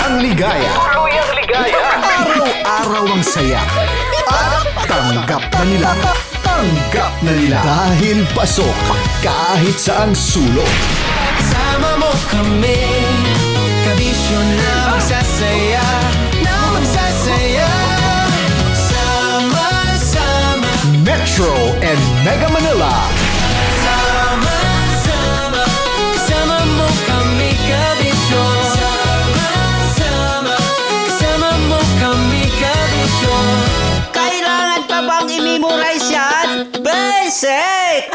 Tuluyang ligaya. Tuluyang ligaya. Araw-araw ang saya. At tanggap na nila. Tanggap na nila. Dahil pasok kahit saang sulok. Sama mo kami, kabisyo na magsasaya, na magsasaya. Sama-sama, Metro and Mega Manila. sama-sama, kasama mo kami, kabisyo. Sama-sama, kasama mo kami, kabisyo. Kailangan pa bang i-memorize yan? Basic!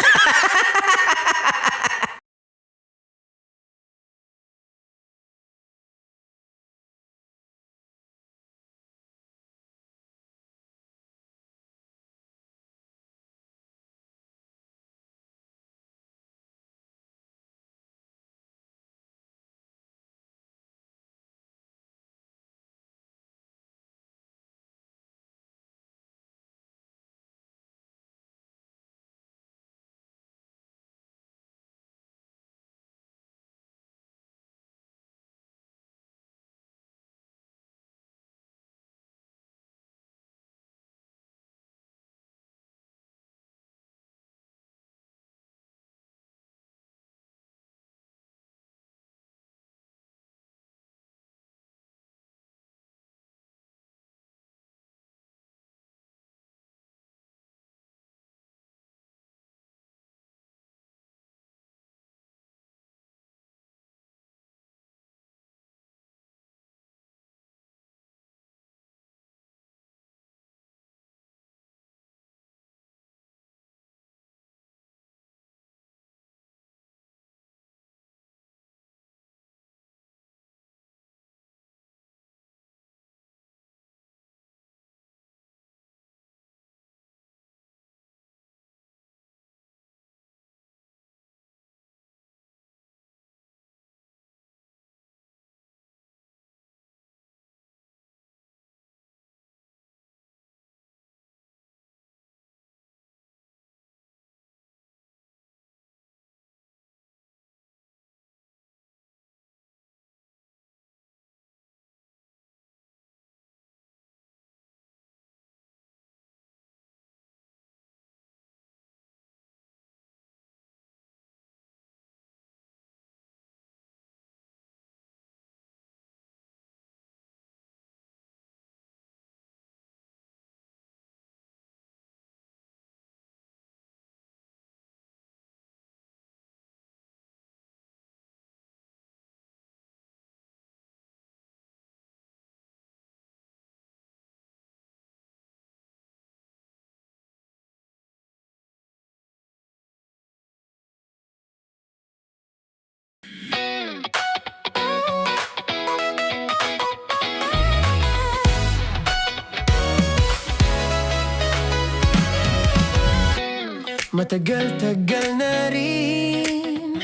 Matagal-tagal na rin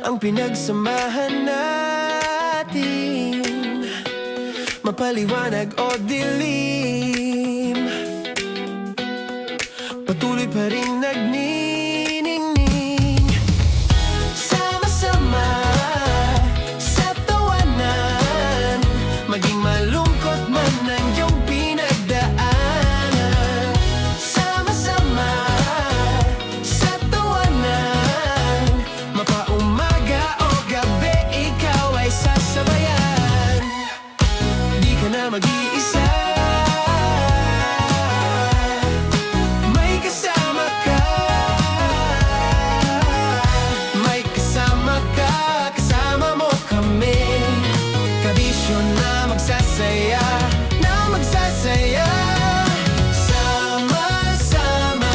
ang pinagsamahan natin, mapaliwanag o dilim, patuloy pa rin nagniningning. Sama-sama sa tawanan, maging malungkot man ang iyong pinagdaanan. Sama-sama sa tawanan, mapaumaga o gabi, ikaw ay sasabayan. Di ka na mag-iisa, may kasama ka. May kasama ka, kasama mo kami, kabisyo na magsasaya, na magsasaya. Sama-sama,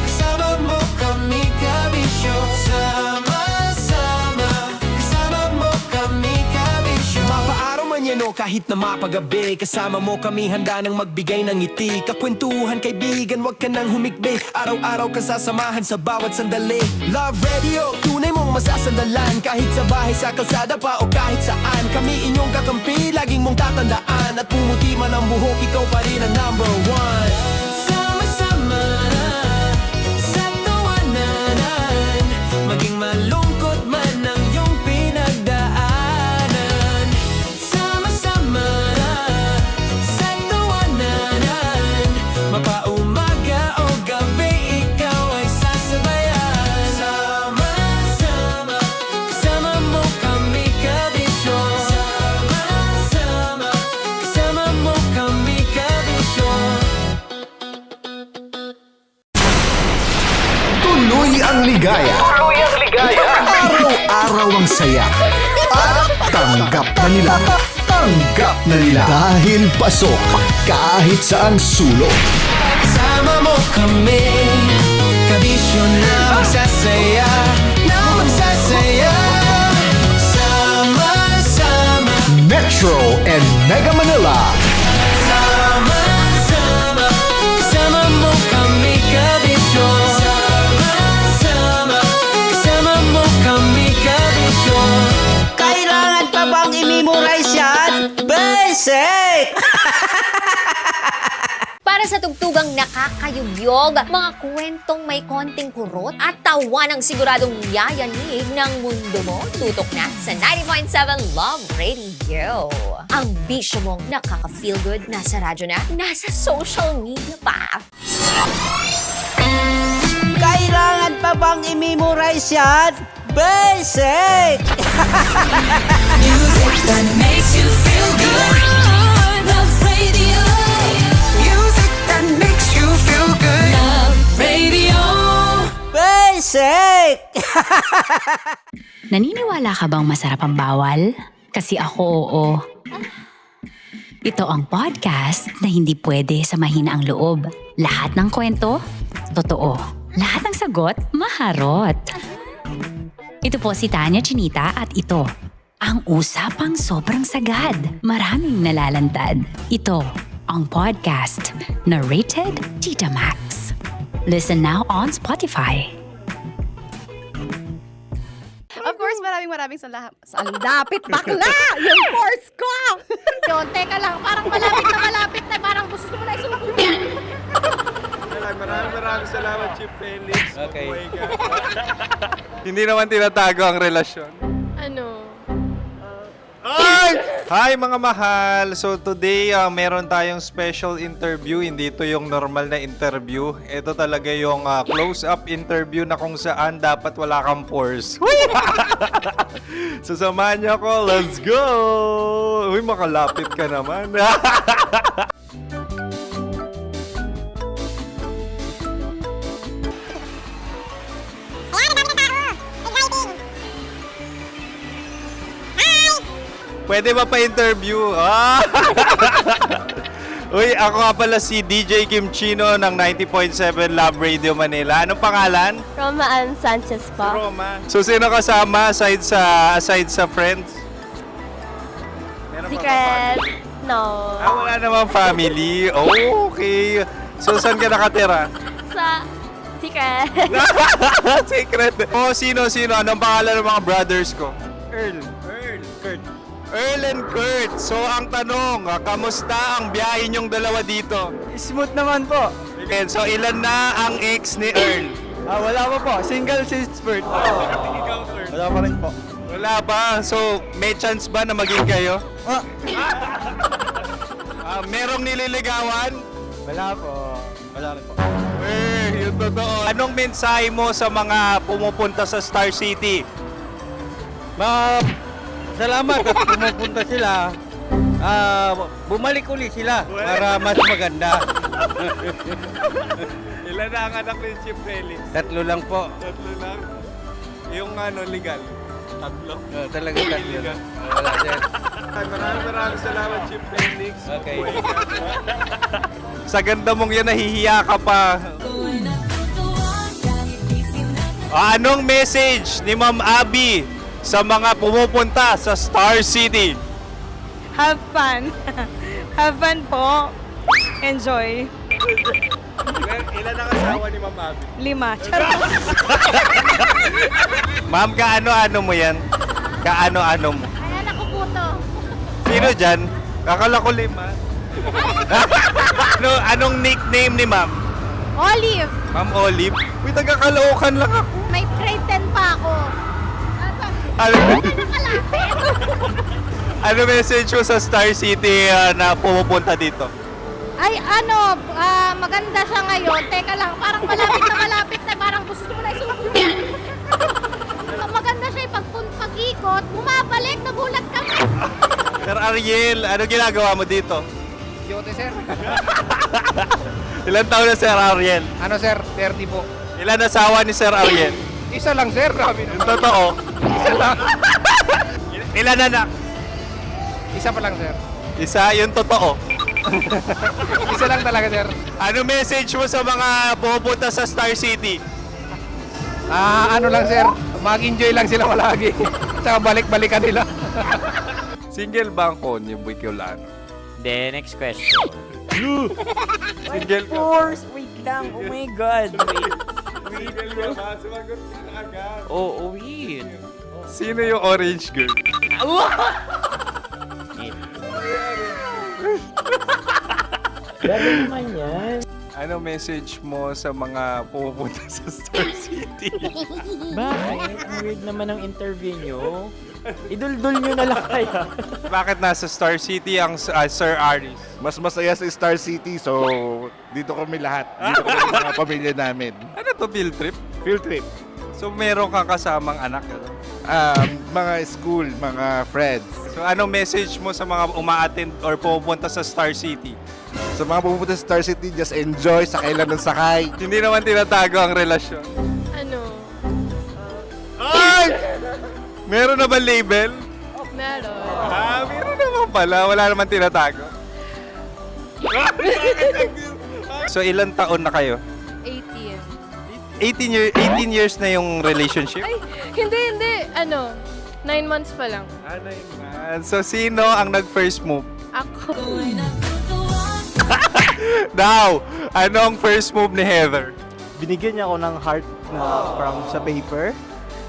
kasama mo kami, kabisyo. Sama-sama, kasama mo kami, kabisyo. Mapaaraw man yan o kahit na mapagabi, kasama mo kami, handa nang magbigay ng ngiti. Kakwentuhan, kaibigan, wag ka nang humikbi. Araw-araw ka sasamahan sa bawat sandali. Love Radio, tunay mong masasandalan. Kahit sa bahay, sa kalsada pa o kahit saan, kami inyong kakampi, laging mong tatandaan. At pumuti man ang buhok, ikaw pa rin ang number one. Sama-sama sa tawanan, maging malungkot man ang iyong pinagdaanan. ligaya. Araw-araw ang saya. At tanggap na nila. Tanggap na nila. Dahil pasok kahit saang sulok. Kasama mo kami, kabisyo na magsasaya, sama-sama. Metro and Mega Manila. Sama-sama, kasama mo kami, kabisyo. Sama-sama, kasama mo kami, kabisyo. Kailangan pa bang i-memorize yan? Basic! Para sa tugtugang nakakayugyog, mga kwentong may konting kurot at tawa ng siguradong yayanig ng mundo mo, tutok na sa 90.7 Love Radio. Ang bisyo mong nakaka-feel good, nasa radyo na, nasa social media pa. Kailangan pa bang i-memorize yan? Basic! Music that makes you feel good. Love Radio. Music that makes you feel good. Love Radio. Basic! Naniniwala ka bang masarap ang bawal? Kasi ako oo. Ito ang podcast na hindi pwede samahin ang loob. Lahat ng kwento, totoo. Lahat ng sagot, maharot. Ito po si Tanya Chinita at ito, ang usapang sobrang sagad. Maraming nalalantad. Ito, ang podcast na rated Tita Max. Listen now on Spotify. Of course, maraming salamat. Lapit bakla! Yung course ko! Yun, teka lang, parang malapit na, parang gusto mo na isumakunin. Maraming salamat, Chief Felix. Okay. Oh my God. Hindi naman tinatago ang relasyon. Ano? Ay! Hi mga mahal! So today, meron tayong special interview. Hindi ito yung normal na interview. Ito talaga yung close-up interview na kung saan dapat wala kang pores. So samahan niyo ako. Let's go! Uy, makalapit ka naman. Pwede ba pa-interview? Ah! Uy, ako nga pala si DJ Kim Chino ng 90.7 Love Radio Manila. Anong pangalan? Roma Ann Sanchez po. Roma. So, sino kasama aside sa friends? Meron ba Secret. No. wala namang family. Oh, okay. So, saan ka nakatira? Sa Secret. Secret. Oh, sino? Anong pangalan ng mga brothers ko? Kurt. Earl and Kurt. So, ang tanong, kamusta ang biyahe niyong dalawa dito? Smooth naman po. Okay, so, ilan na ang ex ni Earl? Wala pa po. Single since birth. Wala pa rin po. Wala pa. So, may chance ba na maging kayo? Merong nililigawan? Wala po. Wala rin po. Yung totoo. Anong mensahe mo sa mga pumupunta sa Star City? Salamat at pumupunta sila. Bumalik uli sila para mas maganda. Ilan na ang anak ni Chief Felix? 3 lang po. 3 lang. Yung legal? 3? Talagang 3 lang. Wala din. Maraming salamat, Chief Felix. Okay. Sa ganda mong yan, nahihiya ka pa. Anong message ni Ma'am Abby sa mga pumupunta sa Star City? Have fun. Have fun po. Enjoy. Ilan ang asawa ni Ma'am Abby? 5. Charot. Ma'am, kaano-ano mo yan? Kaano-ano mo? Ayan ako po to. Sino dyan? Kakala ko 5. Anong nickname ni Ma'am? Olive. Ma'am Olive? Uy, taga-Caloocan lang ako. May grade 10 pa ako. Ano message mo sa Star City na pumupunta dito? Ay, maganda siya ngayon. Teka lang, parang malapit na, parang gusto mo na isumakunin. Maganda siya, pag-ikot, bumabalik, nagulat kami. Sir Ariel, ano ginagawa mo dito? Yote, sir. Ilan taon na Sir Ariel? Ano, sir? 30 po. Ilan asawa ni Sir Ariel? Isa lang, sir. Yung totoo. Isa lang. Ilan anak? Isa pa lang, sir. Isa, yung totoo. Isa lang talaga, sir. Ano message mo sa mga pupunta sa Star City? Ano lang, sir. Mag-enjoy lang sila palagi. Tsaka balik-balikan nila. Single ba ang Konyo Bicolano? Then, next question. Single ka? course! Wait lang. Oh my God. Wait. Single ka ba? Sumagot ka na agad. Oh, wait. Sino yung orange girl? Grabe naman yan. Ano message mo sa mga pupunta sa Star City? Bakit? Ang weird naman ang interview nyo. Idul-dul nyo na lang kaya. Bakit nasa Star City ang Sir Aris? Mas masaya sa Star City, so dito kami lahat. Dito kami sa mga pamilya namin. Ano to, field trip? Field trip. So meron kang kasamang anak? Ano? Mga school, mga friends. So ano message mo sa mga uma-attend or pupunta sa Star City? Sa mga pupunta sa Star City, just enjoy, sakay lang ng sakay. Hindi naman tinatago ang relasyon. Ano? Ay! Meron na ba label? Meron. Meron naman pala. Wala naman tinatago. So ilan taon na kayo? 18. 18 years na yung relationship? Ay, hindi. 9 months pa lang. Ano yun? So sino ang nag-first move? Ako. Now, ano ang first move ni Heather? Binigyan niya ako ng heart na from sa paper.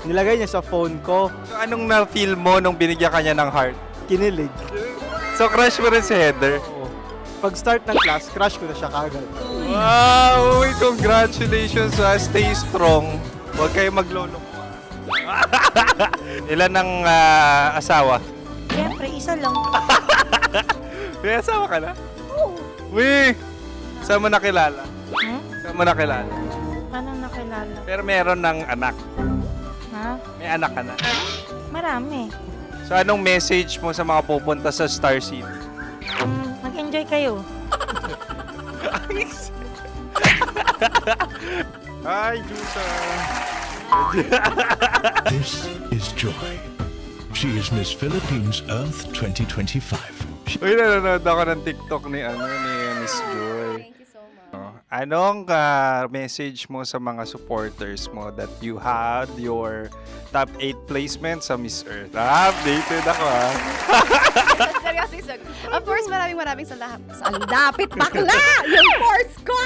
Nilagay niya sa phone ko. So anong na-feel mo nung binigyan ka niya ng heart? Kinilig. So crush mo rin si Heather? Pag start ng class, crush ko na siya kagad. Wow! Uy, congratulations ha! Stay strong. Huwag kayo maglolo. Ilan ang asawa? Siyempre, isa lang. May asawa ka na? Oo. Uy! Saan mo nakilala? Saan mo nakilala? Paano nakilala? Pero meron ng anak. Ha? May anak ka na. Marami. So anong message mo sa mga pupunta sa Star City? Mag-enjoy kayo. Hi, Jusa! This is Joy. She is Miss Philippines Earth 2025. Uy, nanonood ako ng TikTok ni Miss Joy. Thank you so much. Anong message mo sa mga supporters mo that you had your top 8 placement sa Miss Earth? Updated ako Seryoso, of course, maraming salamat. Lapit bakla! Yung course ko!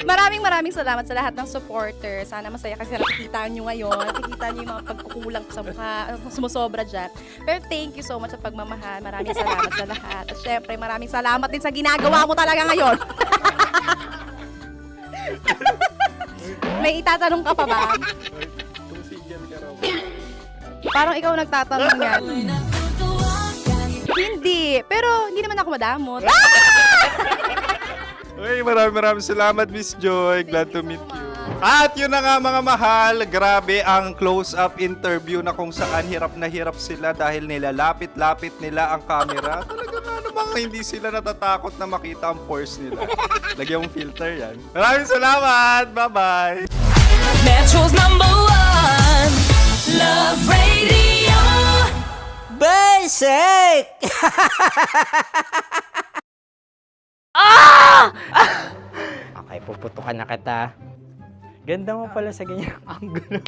maraming salamat sa lahat ng supporters. Sana masaya kasi nakikita nyo ngayon. Nakikita nyo yung mga pagkukulang ko sa mukha, sumusobra dyan. Pero thank you so much sa pagmamahal. Maraming salamat sa lahat. At syempre, maraming salamat din sa ginagawa mo talaga ngayon. May itatanong ka pa ba? Parang ikaw nagtatanong yan. Hindi. Pero hindi naman ako madamot. Uy, maraming salamat, Miss Joy. Glad to meet you. At yun na nga mga mahal, grabe ang close-up interview na kung saan hirap na hirap sila dahil nilalapit-lapit nila ang camera. Talaga nga namang hindi sila natatakot na makita ang pores nila. Lagyan mong filter yan. Maraming salamat! Bye-bye! Metro's #1 Love Radio. Basic! Okay, puputukan na kita. Ganda mo pala sa ganyang angulo.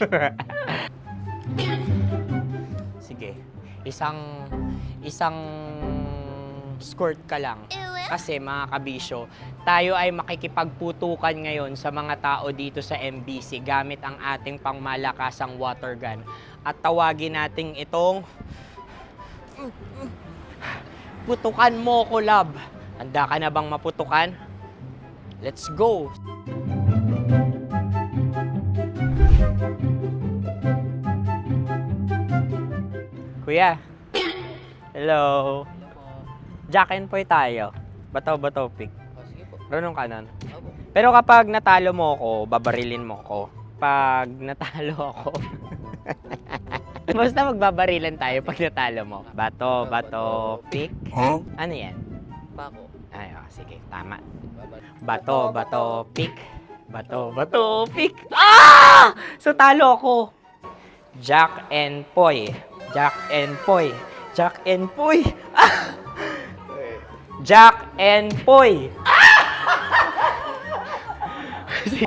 Sige, isang skirt ka lang. Kasi mga kabisyo, tayo ay makikipagputukan ngayon sa mga tao dito sa MBC gamit ang ating pangmalakasang water gun. At tawagin natin itong putukan mo ko, love. Handa ka na bang maputukan? Let's go! Kuya. Hello. Jack and Poy tayo. Bato-bato pick. Runong kanan. Pero kapag natalo mo ako, babarilin mo ako. Pag natalo ako, basta magbabarilan tayo pag natalo mo. Bato, pick. Huh? Ano yan? Bako. Ay, sige, tama. Bato, pick. Bato, pick. Ah! So talo ako. Jack and Poy. Jack and Poy. Jack and Poy. Ah! Jack and Poy.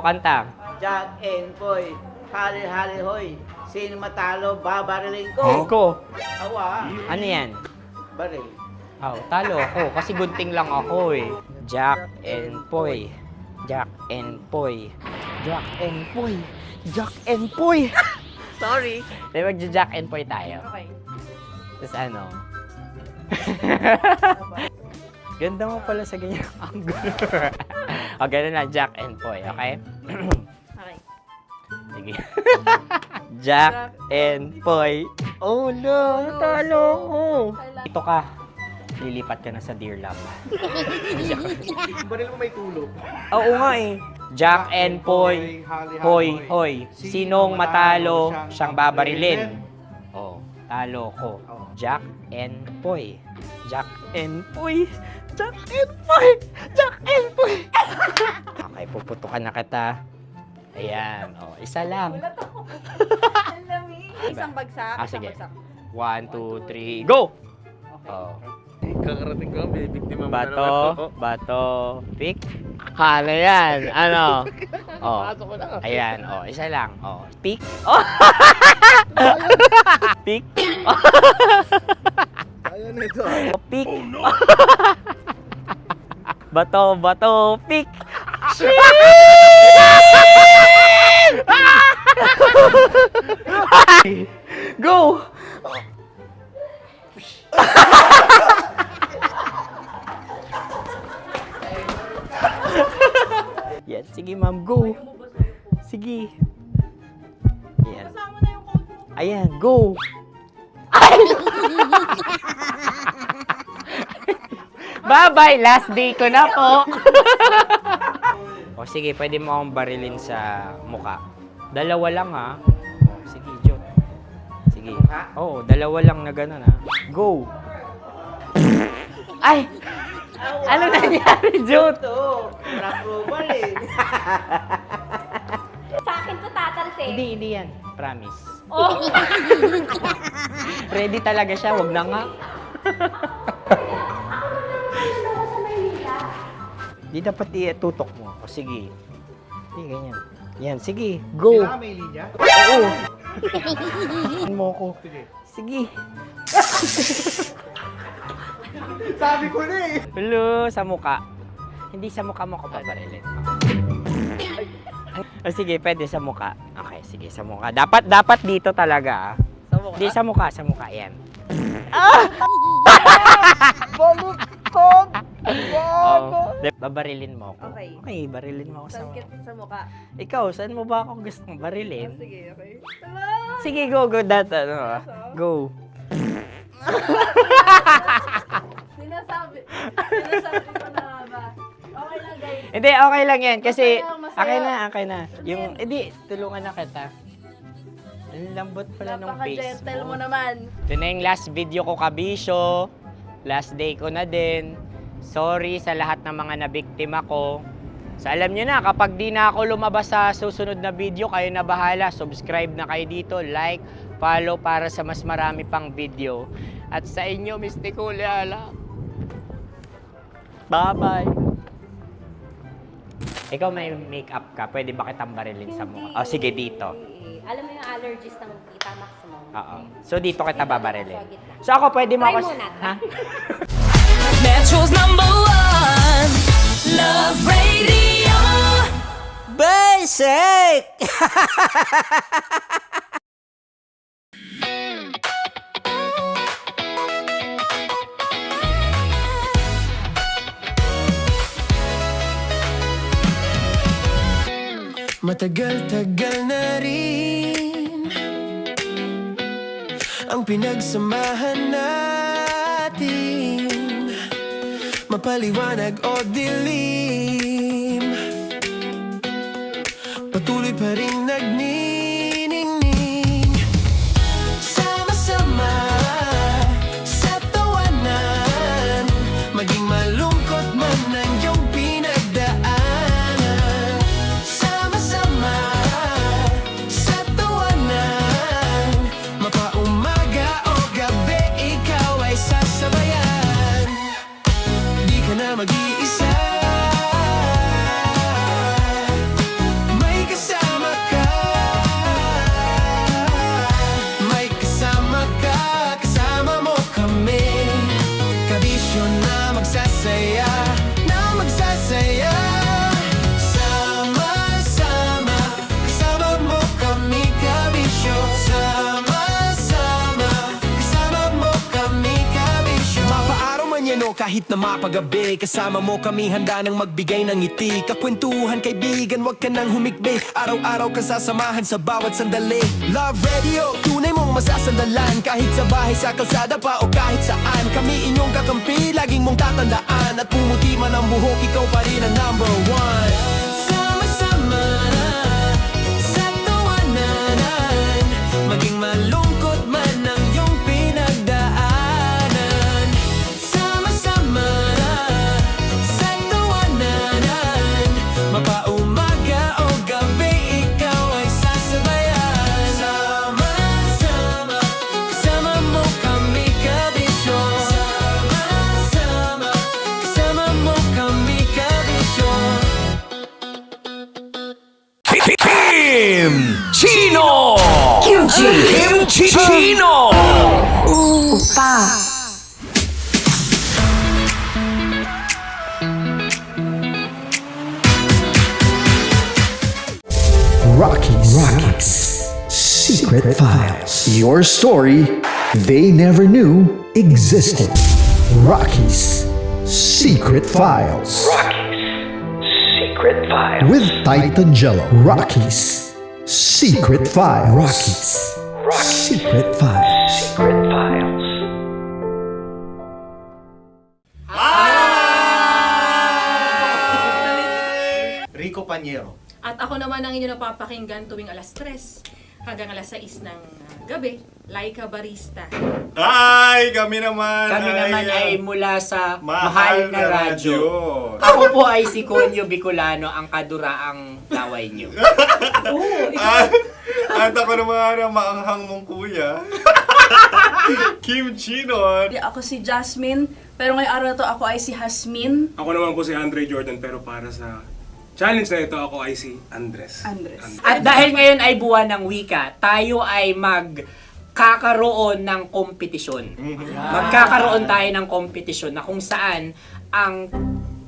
Kanta. Jack and Poy, hali-hali hoy. Sino matalo, babariling ko. Ko. Awa, Ano yan? baril. Oh, talo ako kasi gunting lang ako eh. Jack and Poy. Jack and Poy. Jack and Poy. Jack and Poy. Sorry. Di ba Jack and Poy tayo? Okay. Tapos ano? Ganda mo pala sa ganyan angle. O, ganun lang, Jack and Poy, okay? Okay. Sige. Jack and Poy. Oh no, talo ko. Ito ka. Lilipat ka na sa Dear Lab. Baril mo may tulog. Oo nga eh. Jack and Poy. Hoy, hoy. Sinong matalo, siyang babarilin. Oh, talo ko. Jack and Poy. Jack and Poy. Jack and Poy. Jack and Poy. Okay, puputukan na kita. Ayan. Oh, isa lang. Isang bagsak. Ah, isang sige. bagsak. 1, 2, 3, go! Oh. Kakarating ko, may biktima mo na naman Bato, bato, pick. Ano yan? Ano? Oh. Ayan, oh, isa lang. Oh, pick. Oh. Pick. Ayaw na ito. Oh, pick. Bato, bato, pick. Go! Yan, sige ma'am, go. Sige. Yan. Ayan, go. Ay! Bye-bye, last day ko na po. O sige, pwede mo akong barilin sa muka. Dalawa lang ha. O, sige, Jot. Sige. Oo, dalawa lang na gano'n ha. Go. Ay! Ano nangyari, Jot? Approval eh. Sa akin to tatalsin. Hindi yan. Promise. Oh. Ready talaga siya, wag na nga. Di dapat itutok mo. O sige. Hindi, ganyan. Yan, sige. Go. Kailangan may linya? Oo. Mo ko. Sige. Sabi ko na eh. Hello, sa muka. Hindi sa muka mo ko babarilin. O sige, pwede sa muka. Okay, sige, sa muka. Dapat dito talaga. Sa mukha? Hindi, sa muka. Yan. Baluktot! Oh, babarilin mo ako. Okay. Okay, barilin mo ako sa Sakit sa mukha. Ikaw, saan mo ba ako gustong barilin? Sige, okay. Sige, go. Go. Sinasabi ko na ba? Okay lang, guys. Hindi, okay lang yan. Kasi, Masaya. okay na. Yung, hindi, tulungan na kita. Ang lambot pala ng face Napaka-gentle mo. mo naman. Ito na yung last video ko, kabisyo. Last day ko na din. Sorry sa lahat ng mga nabiktima ko. So alam nyo na, kapag di na ako lumabas sa susunod na video, kayo na bahala. Subscribe na kayo dito, like, follow para sa mas marami pang video. At sa inyo, Mistiko Leala. Bye-bye. Ikaw may makeup ka, pwede ba kitang barilin sa mukha? Oh, sige, dito. Alam mo yung allergies ng Tita Max mo? Oo. So dito kita babarilin. So ako pwede mo Try ako... muna. Ha? Metro's number one. Love Radio. Basic! Matagal-tagal na rin ang pinagsamahan natin, mapaliwanag o dilim, patuloy pa rin nagniningning. Sama-sama sa tawanan, maging malungkot man ang iyong pinagdaanan. Sa kahit na mapagabi. Kasama mo kami handa nang magbigay ng ngiti. Kakwentuhan kaibigan, wag ka nang humikbi. Araw-araw kasasamahan sa bawat sandali. Love Radio, tunay mong masasandalan. Kahit sa bahay, sa kalsada pa o kahit saan. Kami inyong kakampi, laging mong tatandaan. At pumuti man ang buhok, ikaw pa rin ang number one. Sama-sama sa tawanan, maging malungkot man ang iyong pinagdaanan. Sama-sama sa tawanan, mapaumaga o gabi, ikaw ay sasabayan. Sama-sama, kasama mo kami kabisyo. Sama-sama, kasama mo kami kabisyo. Kim Chino! Kim Chino! Rockies Secret Files. Your story they never knew existed. Rockies Secret Files. Secret Files. With Titan Jello. Rockies Secret Files. Rockies Secret Files. Secret Files. Rico Panyero. At ako naman ang inyo napapakinggan tuwing alas 3 hanggang alas 6 ng gabi, Laika Barista. Ay, kami naman. Kami naman ay mula sa Mahal Mahal na na Radyo. Radyo. Ako po ay si Conyo Bicolano, ang kaduraang laway niyo. At ako naman ang maanghang mong kuya. Kim Chino. Ako si Jasmine, pero ngayong araw na to ako ay si Hasmin. Ako naman po si Andre Jordan, pero para sa challenge na ito, ako ay si Andres. At dahil ngayon ay buwan ng wika, tayo ay magkakaroon ng kompetisyon. Magkakaroon tayo ng kompetisyon na kung saan ang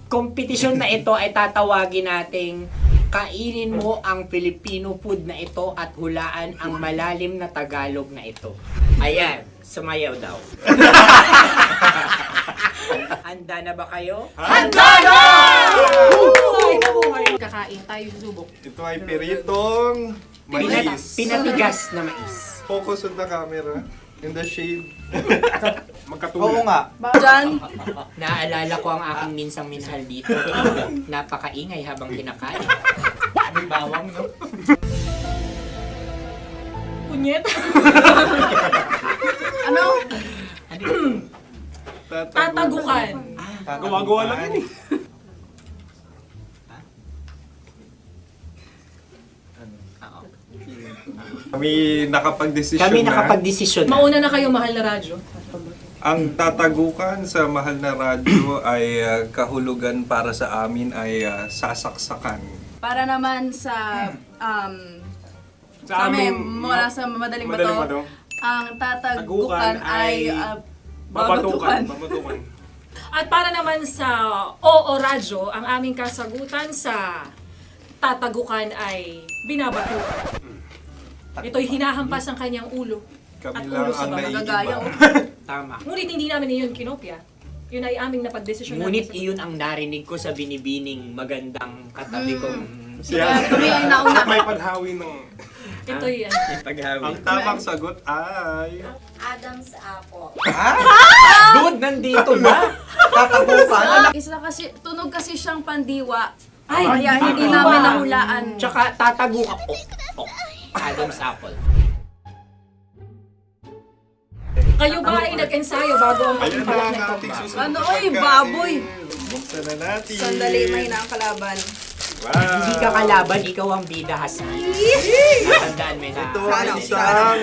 kompetisyon na ito ay tatawagin nating kainin mo ang Filipino food na ito at hulaan ang malalim na Tagalog na ito. Ayan, sumayaw daw. Handa na ba kayo? Handa na! Kakain tayo susubok. Ito ay peritong mais. Pinatigas na mais. Focus on the camera. In the shade. Oo nga. Diyan, Naaalala ko ang aking minsang minahal dito. Napakaingay habang kinakain. May bawang, no? punyet. Ano? Tatagukan. Gawa-gawa lang yun eh. Kami nakapag-desisyon Kami na. nakapag-desisyon na. Mauna na kayo, Mahal na Radyo. Ang tatagukan sa Mahal na Radyo ay kahulugan para sa amin ay sasaksakan. Para naman sa Sa kami, amin, mula sa madaling bato, ang tatagukan ay babatukan. Babatukan. At para naman sa Oo Radyo, ang aming kasagutan sa tatagukan ay binabatukan. Ito'y hinahampas ang kanyang ulo. Kami At lang ulo sa ang bagagaya. Tama. Ngunit hindi namin iyon kinopya. Yun ay aming napagdesisyon. Ngunit iyon ang narinig ko sa binibining magandang katabi kong Kami ay nauna. May panhawi ng... Ito'y Ang tamang sagot ay... Adam's apple. Dude, nandito na! Tatagukan. Isa kasi, tunog kasi siyang pandiwa. Kaya hindi namin nahulaan. Tsaka tatagukan. Adam's apple. Kayo ba ay nag-ensayo bago ang Ayan pagpapalat na ang nito? ating susunod Ano, na oy, pagkain. baboy! Buksan na natin. Sandali, may na ang kalaban. Wow. Hindi ka kalaban, ikaw ang bida, Hasmi. Natandaan mo na. Ito ang isang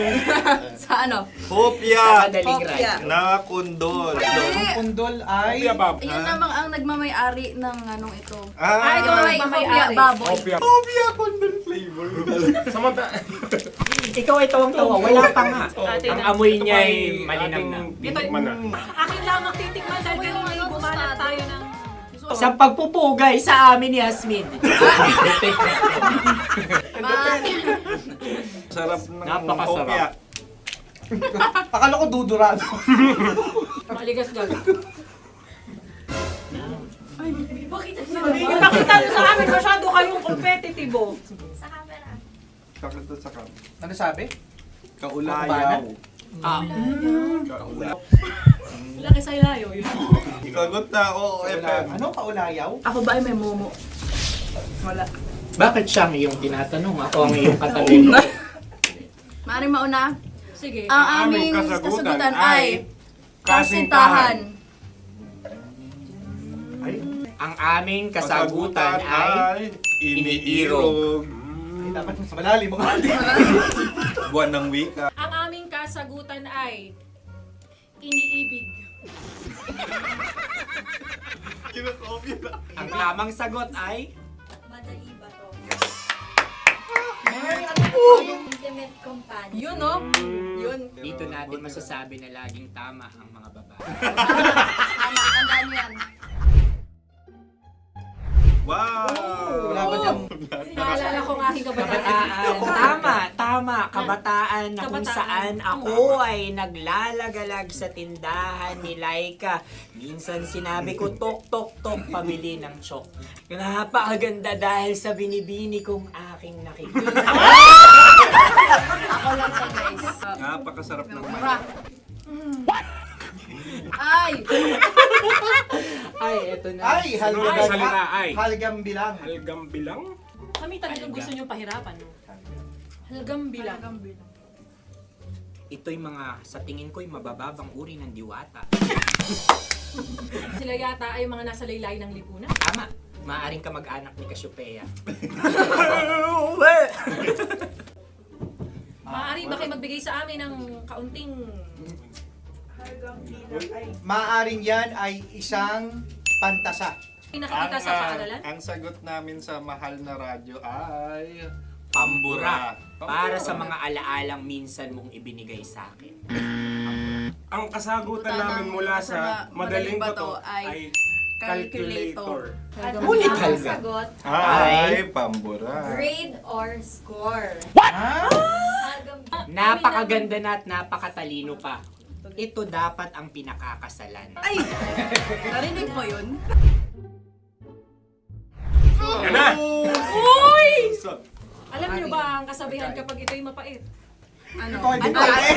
Sa ano? hopya Madaling Hopya. ride. na kundol. Ang pundol ay... Yun namang ang nagmamay-ari ng anong ito. Ah, Ito ay hopya baboy. hopya kundol flavor. Ikaw ay tawang-tawa, wala pa nga. Atin Ang na. amoy niya ay malinaw na. Titikman na. Akin lamang titikman dahil kayo ngayon bumalat tayo ng... Sa pagpupugay sa amin ni Hasmin. Sarap ng Napakasarap. hopya. Akala ko dudurado. Maligas gag. Ipakita nyo sa amin, masyado kayong competitive. Sa camera. Ano sabi? Kaulayaw. Laki sa ilayo yun. Sagot na, oo, FM. Ano kaulayaw? Ako ba ay may momo? Wala. Bakit siyang iyong tinatanong? Ako ang iyong katabi. Maaaring mauna. Sige. Ang aming kasagutan ay kasintahan. Ang aming kasagutan ay iniirog. Dapat mas malalim mo. Buwan ng wika. Ang aming kasagutan ay iniibig. Ang tamang sagot ay Intimate companion. Yun, no? Yun. dito natin masasabi na laging tama ang mga babae. Tama, tandaan mo yan. Wow! Wala ba niyang... Naalala ko ang aking kabataan. Kabataan. Tama. Kabataan na kung Kabataan. saan ako ay naglalagalag sa tindahan ni Laika. Minsan sinabi ko, tok, tok, tok, pamili ng chok. Napakaganda dahil sa binibini kong aking nakikita. Ako lang siya, guys. Napakasarap ng Mura. Ay! Ay, eto na. Ay, halgam. salita, ay. Halgam bilang. Halgam bilang? Kami talagang gusto niyong pahirapan. No? Halgam bilang. Ito'y mga, sa tingin ko'y mabababang uri ng diwata. Sila yata ay mga nasa laylay ng lipunan. Tama. Maaring ka mag-anak ni Cassiopeia. Maaari ba kayo magbigay sa amin ng kaunting... Maaring yan ay isang pantasa. Nakikita sa paaralan? Ang sagot namin sa mahal na radyo ay... Pambura. Para sa mga alaalang minsan mong ibinigay sa akin. Ang kasagutan namin mula sa madaling bato ay calculator. Ulit halga. Sagot, Ay, pambura. grade or score. Napakaganda na at napakatalino pa. Ito dapat ang pinakakasalan. Ay! Narinig mo yun? Yan na! Uy! Alam niyo ba ang kasabihan kapag ito'y mapait? Ano? Ito ay bitae.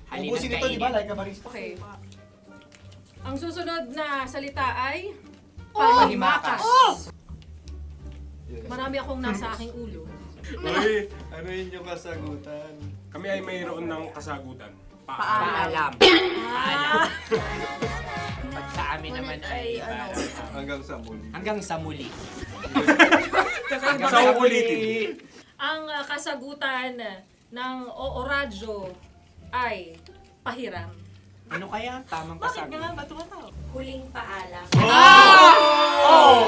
Halina't Ubusin ito, di ba? kainin. Like a barista. Okay. Ang susunod na salita ay paghimakas. Marami akong nasa aking ulo. Uy, ano yun yung kasagutan? Kami ay mayroon ng kasagutan. Paalam. Paalam. Pag sa amin naman ay Hanggang sa muli. hanggang sa muli. Sa ulitin. Ang kasagutan ng Oo Radyo ay pahiram. Ano kaya ang tamang kasagutan? Huling paalam. Oh!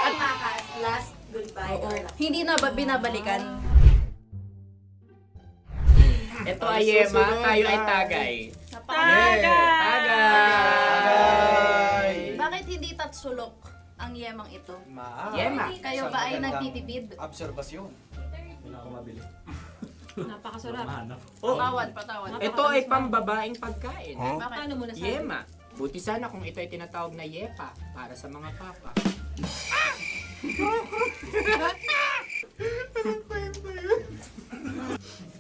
At makas, last goodbye or last. Hindi na ba binabalikan? Ito ay Yema, tayo ay Tagay. Tagay! Bakit hindi tatsulok ang yemang ito? Yema. Kayo ba ay nagtitipid? Obserbasyon. Napakasarap. Patawan. Ito ay pambabaeng pagkain. Bakit? Paano mo nasabi? Yema. Buti sana kung ito ay tinatawag na Yepa para sa mga papa.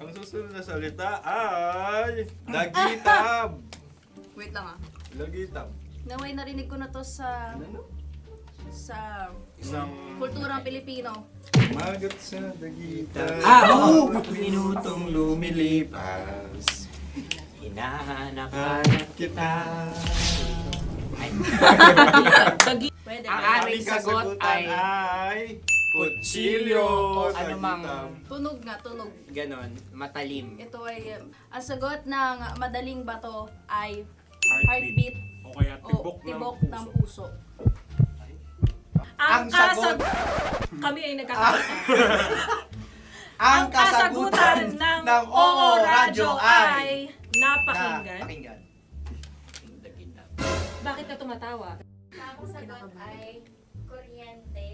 Ang susunod na salita ay... Dagitab! Wait lang ah. Dagitab. Naway narinig ko na to sa Isang kulturang Pilipino. magat sa dagitab. Oo! Minutong lumilipas. Hinahanap-hanap kita. Ay. Pwede. Ang aming sagot ay kutsilyo o anumang Tunog nga, tunog. ganon, matalim. Ito ay, ang sagot ng madaling bato ay Heartbeat. heartbeat O kaya o tibok tibok ng ng puso. puso. Ang sagot. Kami ay nagkakasa. Ang kasagutan ng Oo Radyo ay napakinggan. Napakinggan. Bakit ka tumatawa? Ang sagot ay kuryente.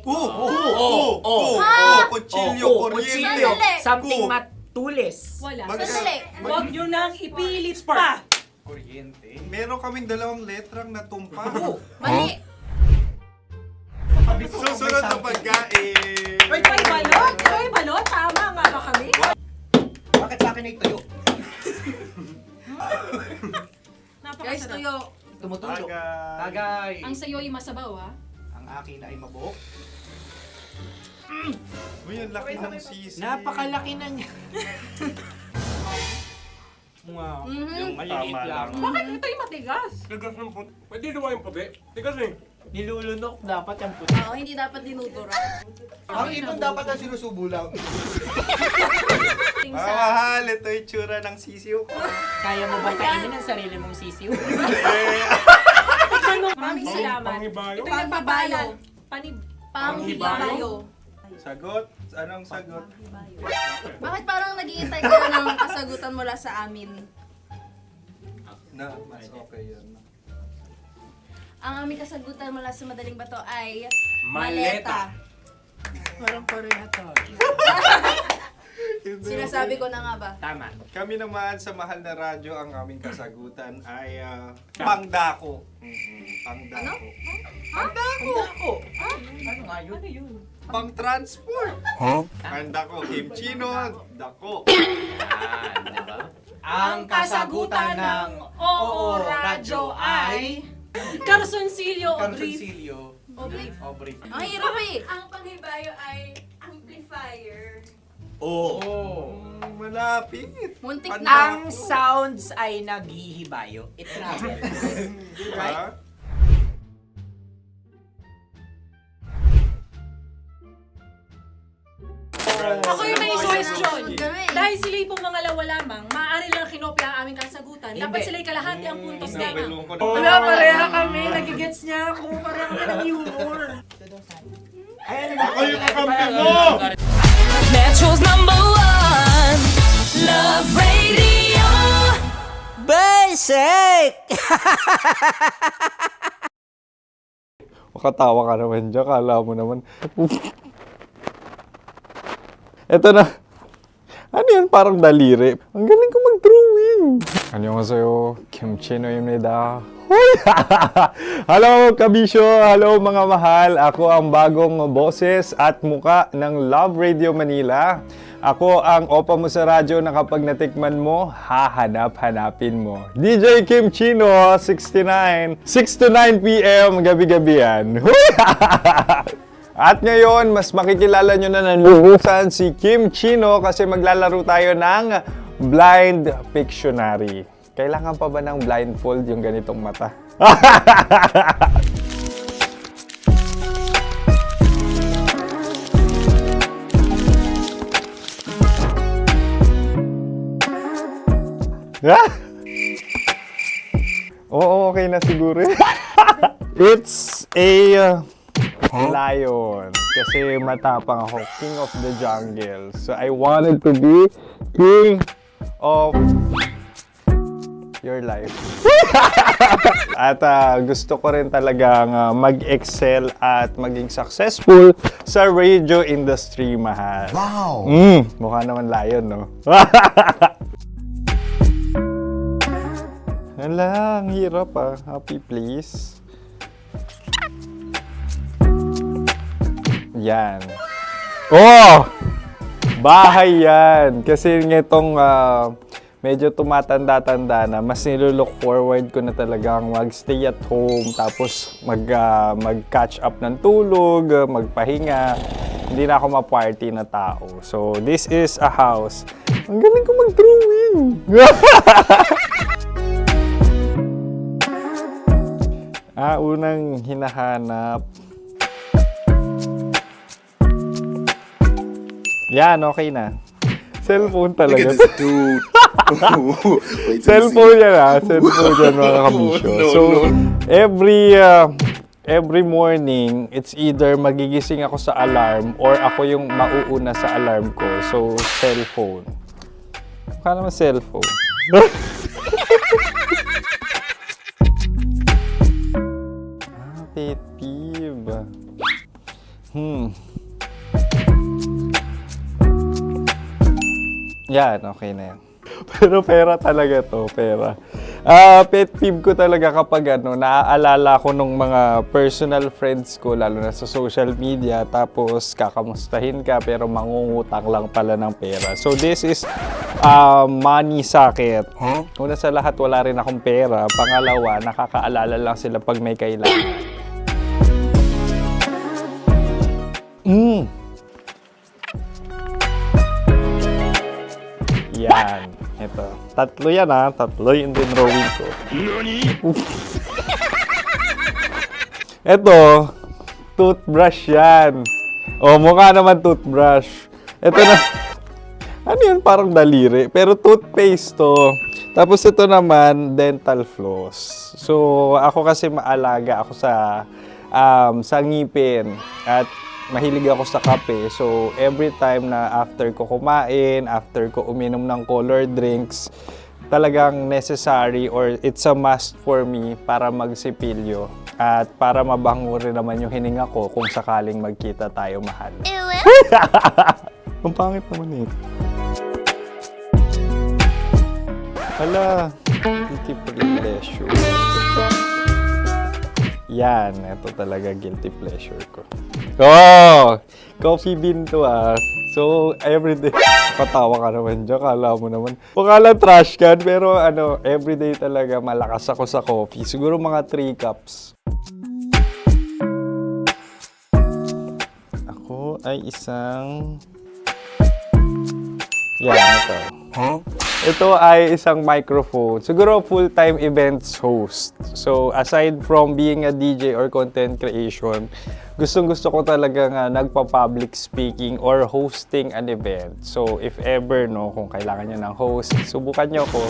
Kutsilyo, kuryente. Sandali. Something matulis. Wala. Sandali. Huwag nyo nang ipilit pa. Kuryente. Meron kaming dalawang letrang natumpa. Mali! Susunod na pagkain. Wait, may balot? May balot? Tama nga ba kami? Bakit sa akin ay tuyo? Guys, tuyo. Tumutulo. Tagay. Ang sayo ay masabaw, ha? Ang akin ay mabuhok. Uy, ang laki ng sisi. Napakalaki na niya. Wow. Yung maliliit Tama lang. Bakit ito yung matigas? Tigas ng puti. Pwede nawa yung puti. Tigas eh. Nilulunok dapat yung puti. Oo, hindi dapat dinudura. Ang ibon dapat ang sinusubo lang. Mga mahal, ito yung tsura ng sisiw ko. Kaya mo ba kainin ang sarili mong sisiw? Maraming salamat. Panghibayo? Ito yung pabalan. Panghibayo. Sagot? Anong sagot? Bakit parang nag-iintay ka na ng kasagutan mula sa amin? Na, mas okay yun. Ang aming kasagutan mula sa Madaling Bato ay Maleta. Parang pareha to. Sinasabi ko na nga ba? Tama. Kami naman sa Mahal na Radyo, ang aming kasagutan ay pangdako. Pangdako. Pangdako. Ano nga yun? Pang-transport. Pangdako, kimchino, dako. Diba? Ang kasagutan ng Oo Radyo ay Carsoncillo o brief. Carsoncillo. Obrief. Ang hirap eh. Ang panghibayo ay amplifier. Oo. Malapit. Muntik Pangdako. na. Ang sounds ay naghihibayo. It travels. Diba? Ako yung may suggestion. Kami. Dahil sila yung mga lawa lamang, maaari lang kinopya ang aming kasagutan. Dapat Hindi. sila yung kalahati ang puntos lamang. Nabelong ko na. Wala, pareha kami. Nagigets niya ako. Pareha kami ng humor. Ako yung kakampi mo! Metro's #1 Love Radio. Basic. Makatawa ka naman dyan. Kala mo naman. Eto na. Ano yan? Parang daliri. Ang galing ko mag-drawing. 안녕하세요. 김치노입니다. Hello, kabisyo! Hello, mga mahal! Ako ang bagong boses at muka ng Love Radio Manila. Ako ang opa mo sa radyo na kapag natikman mo, hahanap-hanapin mo. DJ Kim Chino, 69. 6 to 9 p.m. gabi-gabi yan. At ngayon, mas makikilala nyo na ng lubusan si Kim Chino kasi maglalaro tayo ng Blind Pictionary. Kailangan pa ba ng blindfold yung ganitong mata? Oo, okay na siguro. It's a lion. Kasi matapang ako. King of the jungle. So I wanted to be king of your life. At gusto ko rin talagang mag-excel at maging successful sa radio industry, mahal. Wow! Mukha naman lion, no? Hala, ang hirap Happy, please. Yan. Oh! Bahay yan. Kasi nitong medyo tumatanda-tanda na, mas nilulook forward ko na talagang mag-stay at home, tapos mag-catch up ng tulog, magpahinga. Hindi na ako ma-party na tao. So, this is a house. Ang galing ko mag-drawing! Unang hinahanap. Yan, okay na. Cellphone talaga. Look at this dude. Wait till you Cellphone yan Cellphone yan, mga kabisyo. So, every morning, it's either magigising ako sa alarm or ako yung mauuna sa alarm ko. So, cellphone. Mukha naman cellphone. Pet peeve. Yan, okay na yan. Pero pera talaga to, pera. Pet peeve ko talaga kapag naaalala ko nung mga personal friends ko, lalo na sa social media, tapos kakamustahin ka pero mangungutang lang pala ng pera. So this is money sakit. Una sa lahat, wala rin akong pera. Pangalawa, nakakaalala lang sila pag may kailangan. Yan. Ito. Tatlo yan Tatlo yung dinrawing ko. Ito. Toothbrush yan. O, mukha naman toothbrush. Ito na. Ano yun? Parang daliri. Pero toothpaste to. Tapos ito naman, dental floss. So, ako kasi maalaga ako sa ngipin. At mahilig ako sa kape. So, every time na after ko kumain, after ko uminom ng colored drinks, talagang necessary or it's a must for me para magsipilyo. At para mabango rin naman yung hininga ko kung sakaling magkita tayo, mahal. Ang pangit naman ito. Hala, guilty pleasure. Yan, ito talaga guilty pleasure ko. Oh! Coffee bean to So, everyday. Patawa ka naman dyan. Kala mo naman. Pakala trash can, pero everyday talaga malakas ako sa coffee. Siguro mga 3 cups. Ako ay isang... Yan, ito. Ito ay isang microphone. Siguro full-time events host. So, aside from being a DJ or content creation, gustong-gusto ko talaga nagpa-public speaking or hosting an event. So, if ever, kung kailangan nyo ng host, subukan nyo ko.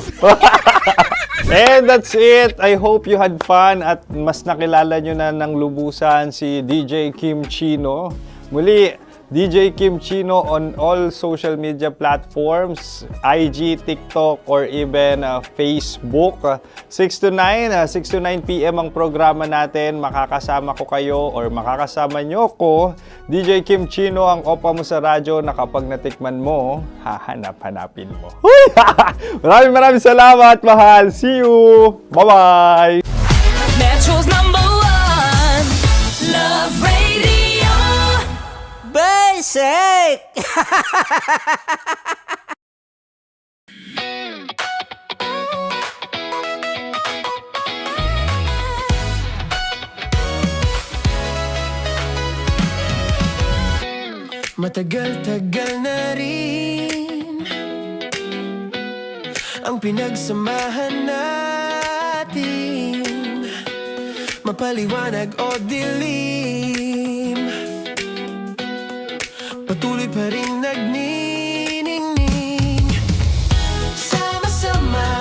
And that's it! I hope you had fun at mas nakilala nyo na ng lubusan si DJ Kim Chino. Muli, DJ Kim Chino on all social media platforms, IG, TikTok, or even Facebook. 6 to 9 p.m. ang programa natin. Makakasama ko kayo or makakasama nyo ko. DJ Kim Chino, ang opa mo sa radyo na kapag natikman mo, hahanap-hanapin mo. Maraming salamat, mahal. See you! Bye-bye! Metro's #1 Love Radio Basic! Matagal-tagal na rin ang pinagsamahan natin, mapaliwanag o dilim, patuloy pa rin nagniningning. Sama-sama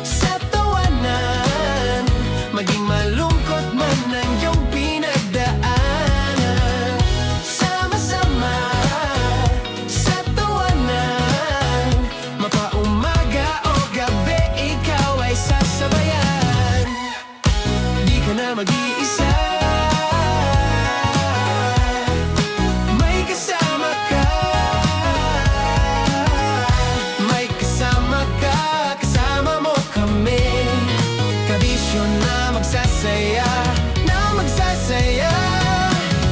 sa tawanan, maging malungkot man ang iyong pinagdaanan. Sama-sama sa tawanan, mapaumaga o gabi, ikaw ay sasabayan. Di ka na mag-iisa, may kasama ka. May kasama ka, kasama mo kami. Kabisyo na magsasaya, na magsasaya.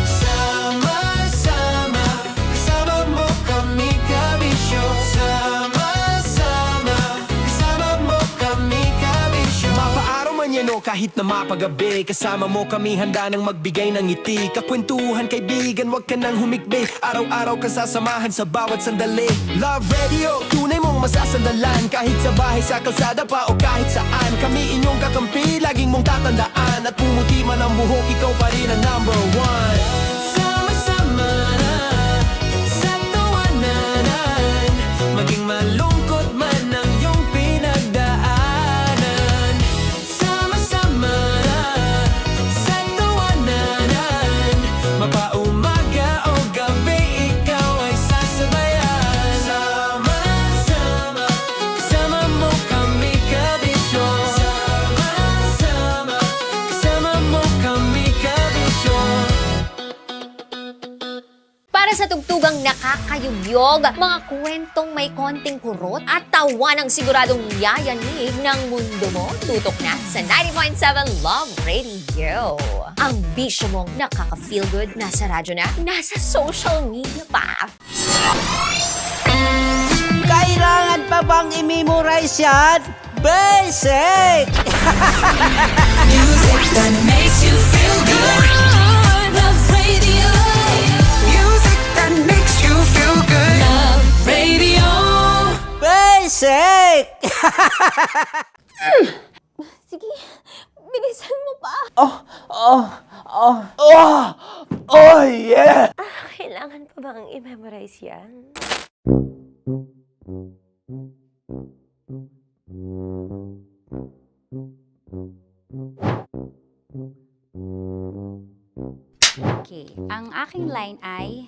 Sama-sama, kasama mo kami, kabisyo. Sama-sama, kasama mo kami, kabisyo. Mapaaraw man yan o kahit na mapagabi, kasama mo kami, handa nang magbigay ng ngiti. Kakwentuhan, kaibigan, wag ka nang humikbi. Araw-araw ka sasamahan sa bawat sandali. Love Radio, tunay mong masasandalan. Kahit sa bahay, sa kalsada pa o kahit saan, kami inyong kakampi, laging mong tatandaan. At pumuti man ang buhok, ikaw pa rin ang #1. Sama-sama na sa tawanan, maging malungkot man ang iyong pinagdaanan. Sama-sama na sa tawanan, mapaumaga o gabi, ikaw ay sasabayan. Sama-sama, kasama mo kami, kabisyo. Sama-sama, kasama mo kami, kabisyo. Mga tugtugang nakakayugyog, mga kwentong may konting kurot, at tawa ng siguradong yayanig ng mundo mo. Tutok na sa 90.7 Love Radio. Ang bisyo mong nakaka-feel good, nasa radyo na, nasa social media pa. Kailangan pa bang i-memorize yan? Basic! Music that makes you feel good. Love Radio. Music that makes you feel good. Love Radio. Basic! Sige, bilisan mo pa. Oh, yeah! Kailangan pa bang i-memorize yan? Okay, ang aking line ay,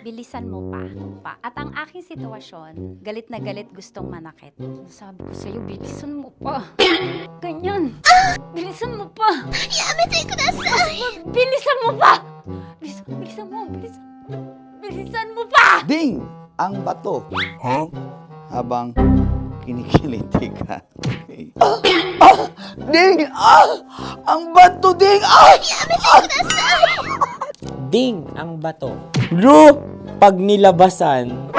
bilisan mo pa. At ang aking sitwasyon, galit na galit gustong manakit. Sabi ko sa'yo, bilisan mo pa. Ganyan. Bilisan mo pa. Yamitay ko na bilisan mo pa. Bilisan mo. Bilisan mo pa. Ding! Ang bato. Habang kinikiliti ka. Ding! Ang bato, Ding! Ding ang bato. Bro! Pag nilabasan.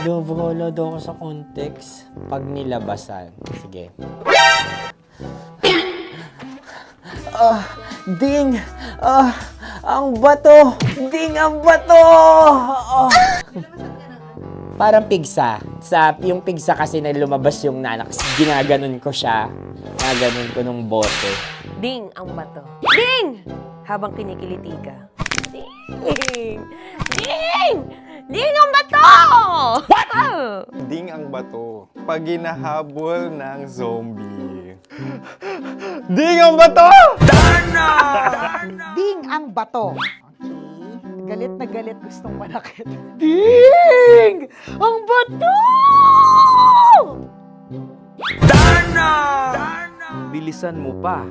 Wala daw ako sa context. Pag nilabasan. Sige. Ding! Ang bato! Ding ang bato! Parang pigsa. Yung pigsa kasi na lumabas yung nanak. Ginaganon ko siya. Ginaganon ko nung bote. Ding ang bato. Ding! Habang kinikiliti ka. Ding! Ding! Ding ang bato! What? Ding ang bato. Pag hinahabol ng zombie. Ding ang bato! Ding ang bato. Okay. Galit na galit gustong manakit. Ding! Ang bato! Bilisan mo pa.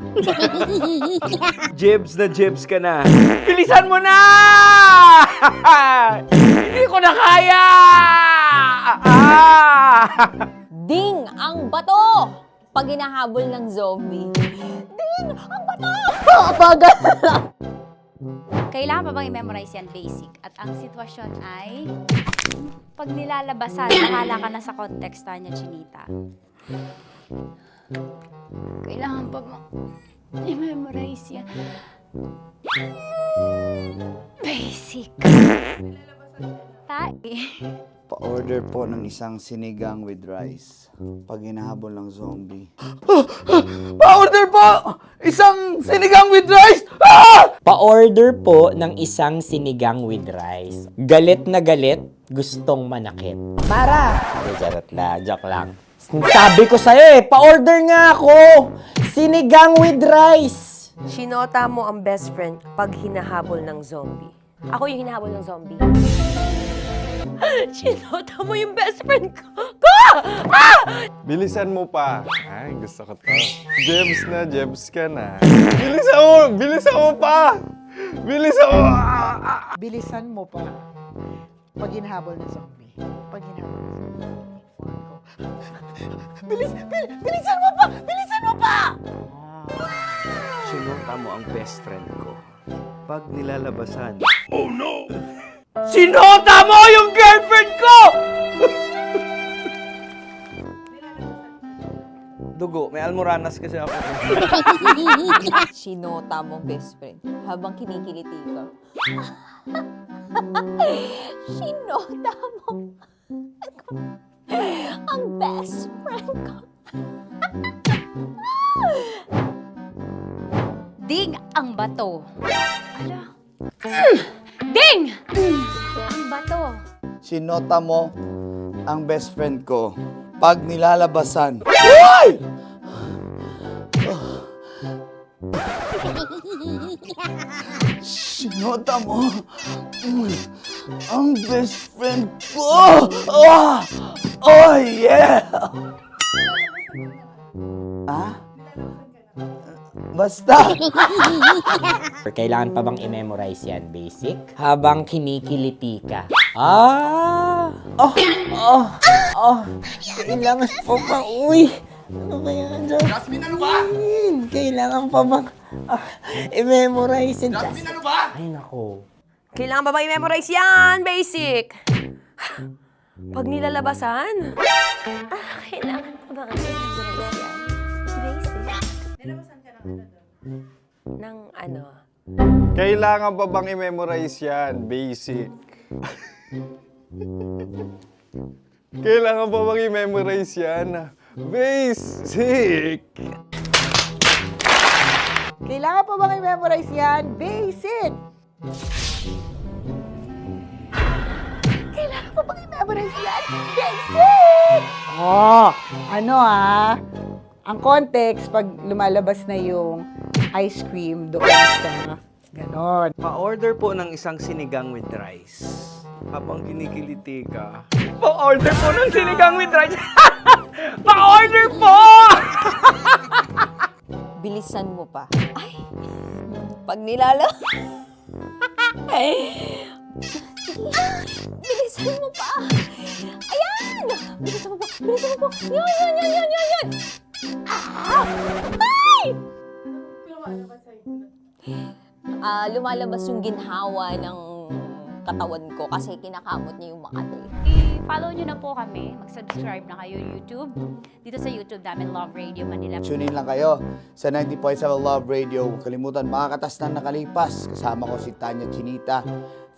Jebs ka na. Bilisan mo na! Hindi ko na kaya! Ding ang bato! Pag hinahabol ng zombie. Ding ang bato! Bagal! Kailangan pa bang i-memorize yan basic? At ang sitwasyon ay, pag nilalabasan, bahala ka na sa context niya, Chinita. Kailangan pa bang i-memorize yan? Basic. Pa-order po ng isang sinigang with rice. Pag hinahabol ng zombie. Pa-order po! Isang sinigang with rice! Pa-order po ng isang sinigang with rice. Galit na galit, gustong manakit. Para! Joke lang. Sabi ko sa'yo pa-order nga ako! Sinigang with rice! Sinota mo ang best friend pag hinahabol ng zombie. Ako yung hinahabol ng zombie. Sinota mo yung best friend ko! Bilisan mo pa. Ay, gusto ko to. Jebs ka na. Bilisan mo pa! Bilisan mo pa. Pag hinahabol ng zombie. Pag hinahabol ng zombie. Bilisan mo pa! Bilisan mo pa! Sinota mo ang best friend ko. Pag nilalabasan. Oh no! Sinota mo yung girlfriend ko! Dugo, may almoranas kasi ako. Sinota mo best friend habang kinikiliti ka. Sinota mo ang best friend ko. Ding ang bato. Ala. Ding! Ang bato. Sinota mo ang best friend ko. Pag nilalabasan. Hoy! Sinota mo ang best friend ko. Oh yeah! Basta. Kailangan pa bang i-memorize yan, basic? Habang kinikiliti ka. Ah! Kailangan pa ba? Uy! Ano ba yan, Jasmine, ano ba? Kailangan pa bang i-memorize yan, Jasmine, ano ba? Ay, nako. Kailangan ba i-memorize yan? Basic. Pag nilalabasan? Kailangan ba i-memorize yan? Basic. Nilabasan ka ng ano doon? Ng ano? Kailangan pa bang i-memorize yan? Basic. Kailangan pa bang i-memorize yan? Basic. Kailangan pa bang i-memorize yan? Basic. Kailangan pa bang i-memorize yan? Basic! Oh, ano ang context pag lumalabas na yung ice cream doon sa ganon. Pa-order po ng isang sinigang with rice. Habang kinikiliti ka. Pa-order po ng sinigang with rice! Pa-order po! Bilisan mo pa. Ay! Pag nilala... Ay! Bilisan mo pa! Ayan! Bilisan mo pa! Bilisan mo pa! Yan! Ah! Ay! Lumalabas yung ginhawa ng katawan ko kasi kinakamot niya yung Makati. I-follow nyo na po kami. Mag-subscribe na kayo YouTube. Dito sa YouTube namin, Love Radio Manila. Tune in lang kayo sa 90.7 Love Radio. Huwag kalimutan, makakatas na nakalipas. Kasama ko si Tanya Chinita.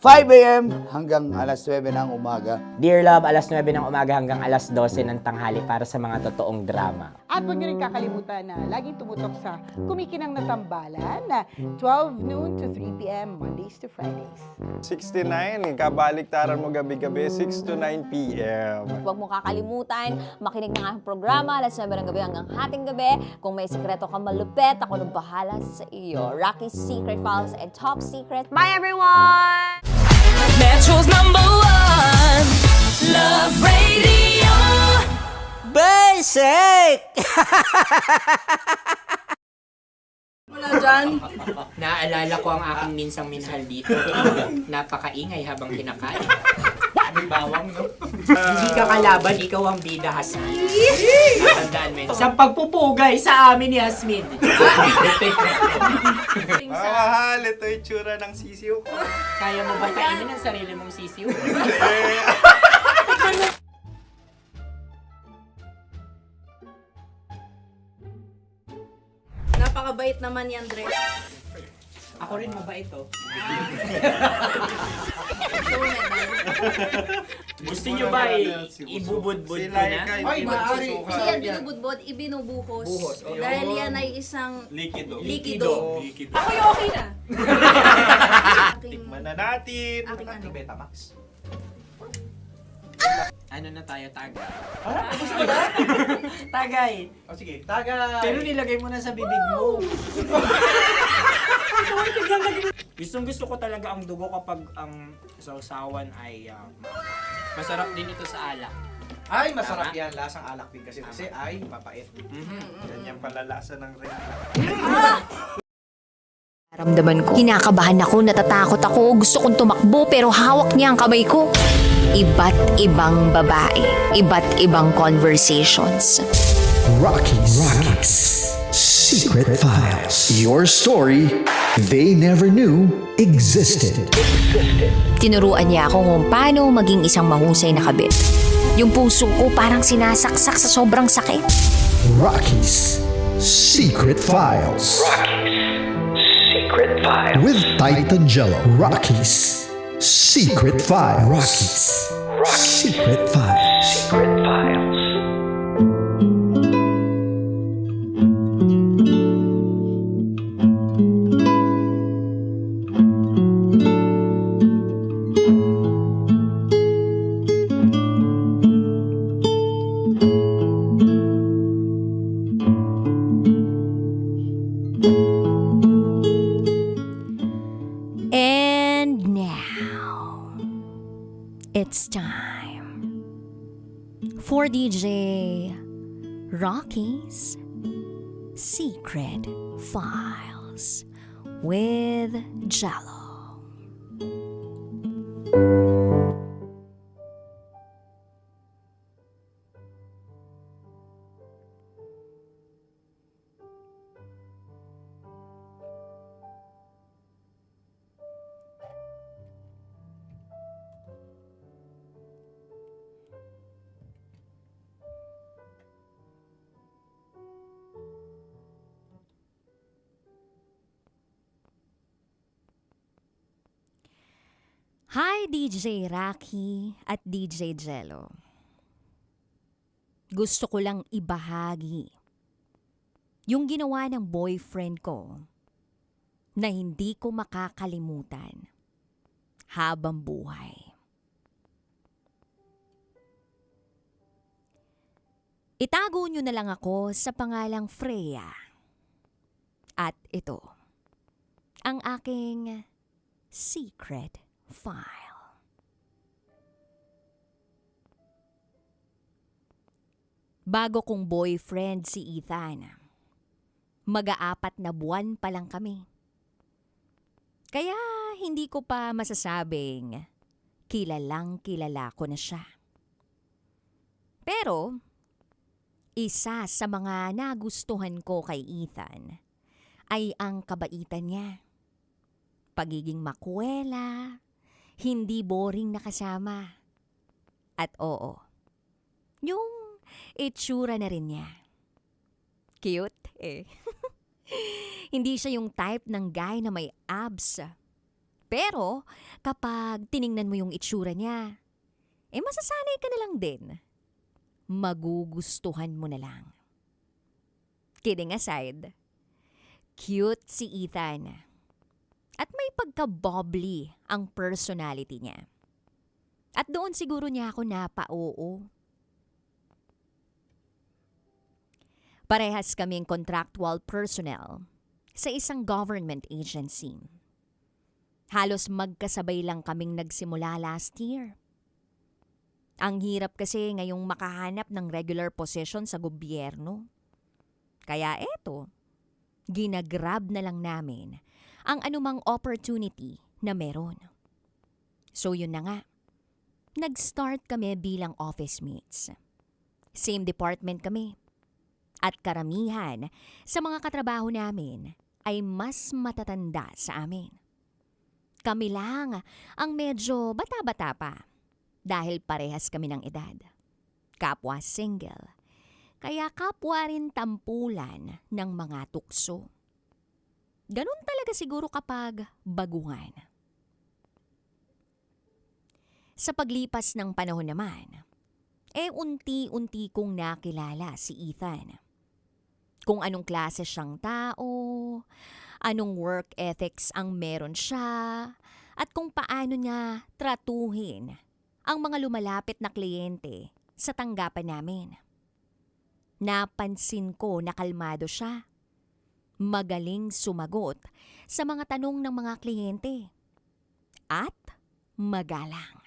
5 a.m. hanggang alas 9 ng umaga. Dear Love, alas 9 ng umaga hanggang alas 12 ng tanghali para sa mga totoong drama. At huwag nyo rin kakalimutan na laging tumutok sa Kumikinang na Tambalan na 12 noon to 3 p.m. Mondays to Fridays. 69, kabaliktaran mo gabi-gabi, 6 to 9 p.m. Huwag mo kakalimutan, makinig ng aking programa, alas 9 ng gabi hanggang hating gabi. Kung may sikreto kang malupet, ako nang bahala sa iyo. Rocky's Secret Files and Top Secret. Bye everyone! Metro's #1 Love Radio Basic! Wala dyan. Naaalala ko ang aking minsang minahal dito. Napakaingay habang kinakain. May bawang, no? Hindi ka kalaban, ikaw ang bida, Hasmin. Tandaan mo yun. Sa pagpupugay sa amin ni Hasmin. Mahal, ito yung tsura ng sisiw ko. Kaya mo ba kainin ang sarili mong sisiw? Napakabait naman yan, Dre. Ako rin mabait, oh. Gusto nyo ba ibubudbud ko na? Ay, maaari. Kasi yan binubudbod, ibinubuhos. Buhos, oh. Dahil yan ay isang Likido. likido. Ako yung okay na. Tikman na natin. Aking ano. Betamax. Ano na tayo, Tagay? Gusto mo na? Tagay! O sige, tagay. Pero nilagay mo na sa bibig mo. Gustong gusto ko talaga ang dugo kapag ang sausawan ay masarap din ito sa alak. Ay, masarap yan. Lasang alak din kasi ay mapait. Ganyan pala lasa ng rin. Ramdaman ko, kinakabahan ako, natatakot ako, gusto kong tumakbo pero hawak niya ang kamay ko. Iba't ibang babae, iba't ibang conversations. Rocky's Secret Files. Your story they never knew existed. Tinuruan niya ako kung paano maging isang mahusay na kabit. Yung puso ko parang sinasaksak sa sobrang sakit. Rocky's Secret Files. With Titan Jello. Rocky's Secret Files. Rocky's Secret Files. And now, it's time for DJ Rocky's Secret Files with Jello. Hi DJ Rocky at DJ Jello. Gusto ko lang ibahagi yung ginawa ng boyfriend ko na hindi ko makakalimutan habang buhay. Itago nyo na lang ako sa pangalang Freya. At ito, ang aking secret file. Bago kong boyfriend si Ethan, mag-aapat na buwan pa lang kami. Kaya hindi ko pa masasabing kilalang kilala ko na siya. Pero, isa sa mga nagustuhan ko kay Ethan ay ang kabaitan niya. Pagiging makuwela, hindi boring na kasama. At oo, yung itsura na rin niya. Cute eh. Hindi siya yung type ng guy na may abs. Pero kapag tiningnan mo yung itsura niya, masasanay ka na lang din. Magugustuhan mo na lang. Kidding aside, cute si Ethan. At may pagka-bubbly ang personality niya. At doon siguro niya ako napa-oo. Parehas kaming contractual personnel sa isang government agency. Halos magkasabay lang kaming nagsimula last year. Ang hirap kasi ngayong makahanap ng regular position sa gobyerno. Kaya eto, ginagrab na lang namin ang anumang opportunity na meron. So yun na nga, nag-start kami bilang office mates. Same department kami. At karamihan sa mga katrabaho namin ay mas matatanda sa amin. Kami lang ang medyo bata-bata pa dahil parehas kami ng edad. Kapwa single, kaya kapwa rin tampulan ng mga tukso. Ganun talaga siguro kapag baguhan. Sa paglipas ng panahon naman, unti-unti kong nakilala si Ethan. Kung anong klase siyang tao, anong work ethics ang meron siya, at kung paano niya tratuhin ang mga lumalapit na kliyente sa tanggapan namin. Napansin ko na kalmado siya. Magaling sumagot sa mga tanong ng mga kliyente. At magalang.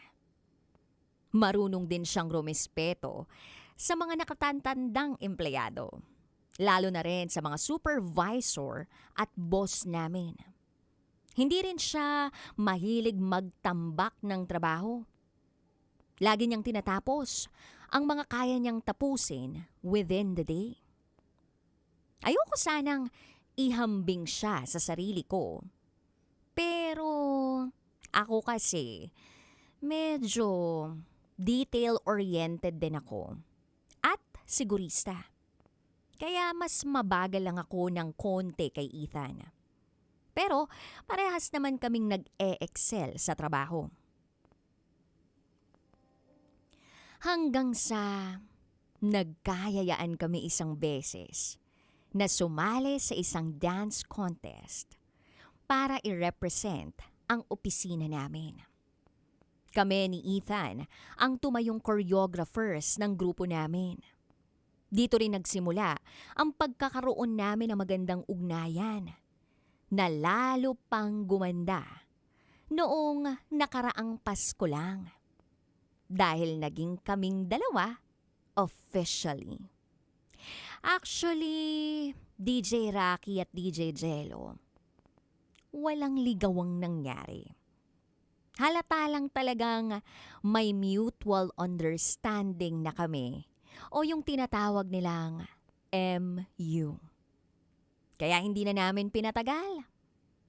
Marunong din siyang rumespeto sa mga nakatantandang empleyado. Lalo na rin sa mga supervisor at boss namin. Hindi rin siya mahilig magtambak ng trabaho. Lagi niyang tinatapos ang mga kaya niyang tapusin within the day. Ayoko sanang ihambing siya sa sarili ko. Pero ako kasi medyo detail-oriented din ako at sigurista. Kaya mas mabagal lang ako ng konti kay Ethan. Pero parehas naman kaming nag-e-excel sa trabaho. Hanggang sa nagkayayaan kami isang beses na sumali sa isang dance contest para i-represent ang opisina namin. Kami ni Ethan ang tumayong choreographers ng grupo namin. Dito rin nagsimula ang pagkakaroon namin ng magandang ugnayan na lalo pang gumanda noong nakaraang Pasko lang dahil naging kaming dalawa officially. Actually, DJ Rocky at DJ Jello, walang ligawang nangyari. Halata lang talagang may mutual understanding na kami o yung tinatawag nilang MU. Kaya hindi na namin pinatagal.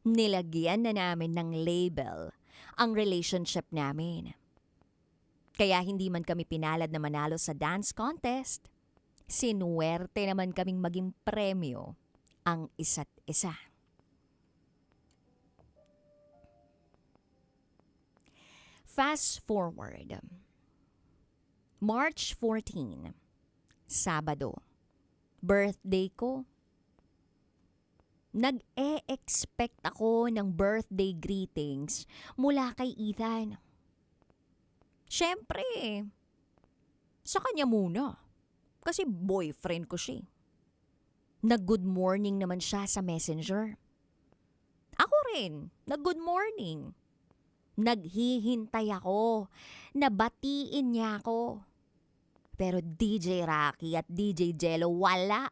Nilagyan na namin ng label ang relationship namin. Kaya hindi man kami pinalad na manalo sa dance contest, sinuwerte naman kaming maging premyo ang isa't isa. Fast forward. March 14, Sabado. Birthday ko. Nag-e-expect ako ng birthday greetings mula kay Ethan. Siyempre, sa kanya muna. Kasi boyfriend ko siya. Nag-good morning naman siya sa messenger. Ako rin, nag-good morning. Naghihintay ako. Nabatiin niya ako. Pero DJ Rocky at DJ Jello wala.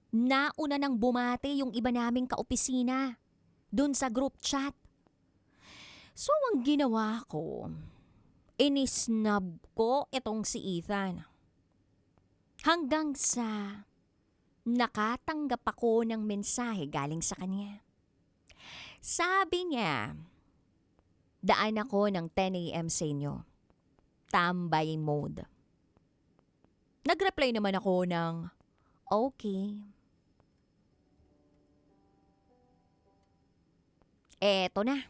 Nauna nang bumati yung iba naming kaopisina dun sa group chat. So ang ginawa ko, inisnab ko itong si Ethan. Hanggang sa nakatanggap ako ng mensahe galing sa kanya. Sabi niya, daan ako ng 10 a.m. sa inyo. Tambay mode. Nag-reply naman ako ng, okay. Eto na.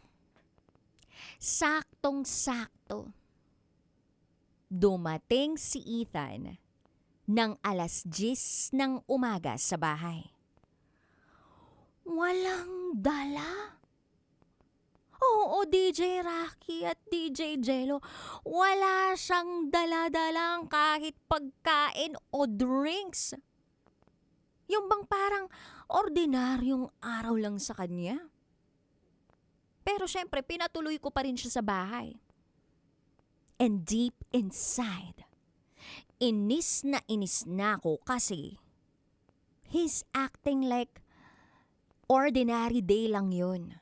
Saktong-sakto. Dumating si Ethan ng 10:00 ng umaga sa bahay. Walang dala. Oo, DJ Rocky at DJ Jello, wala siyang dala-dalang kahit pagkain o drinks. Yung bang parang ordinaryong araw lang sa kanya. Pero syempre, pinatuloy ko pa rin siya sa bahay. And deep inside, inis na ako kasi he's acting like ordinary day lang yun.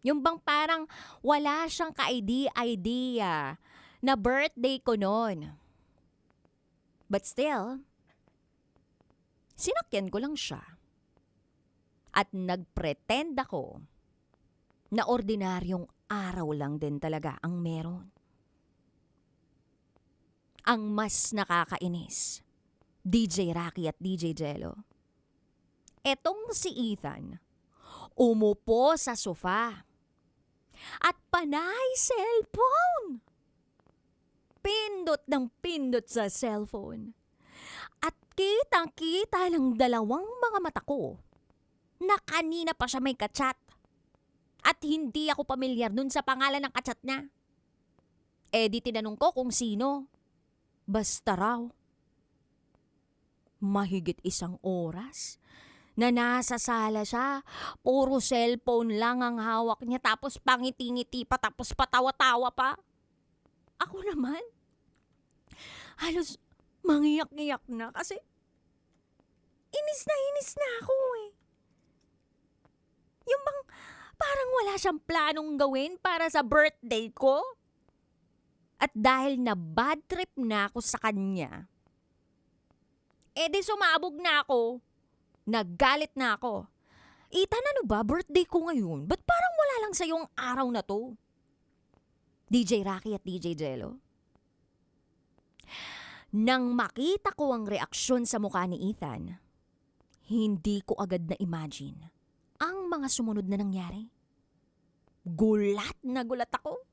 Yung bang parang wala siyang ka-idea na birthday ko noon. But still, sinakyan ko lang siya. At nagpretend ako na ordinaryong araw lang din talaga ang meron. Ang mas nakakainis, DJ Rocky at DJ Jello, etong si Ethan, umupo sa sofa at panay cellphone. Pindot ng pindot sa cellphone. At kitang-kita ng dalawang mga mata ko na kanina pa siya may kachat. At hindi ako pamilyar nun sa pangalan ng kachat niya. Eh di tinanong ko kung sino. Basta raw. Mahigit 1 oras na nasa sala siya, puro cellphone lang ang hawak niya, tapos pangiti-ngiti pa, tapos patawa-tawa pa. Ako naman, halos mangiyak-ngiyak na kasi inis na ako eh. Yung bang parang wala siyang planong gawin para sa birthday ko. At dahil na bad trip na ako sa kanya, di sumabog na ako. Naggalit na ako. Ethan, ano ba? Birthday ko ngayon. Ba't parang wala lang sa yung araw na to? DJ Rocky at DJ Jello. Nang makita ko ang reaksyon sa mukha ni Ethan, hindi ko agad na imagine ang mga sumunod na nangyari. Gulat na gulat ako.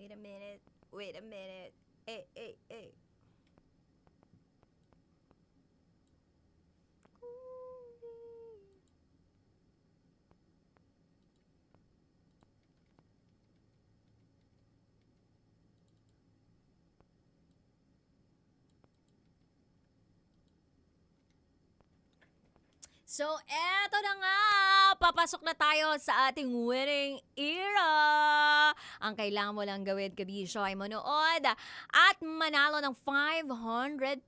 Wait a minute. Wait a minute. Hey. So, eto na nga! Papasok na tayo sa ating winning era! Ang kailangan mo lang gawin, kabisyo, ay manood at manalo ng 500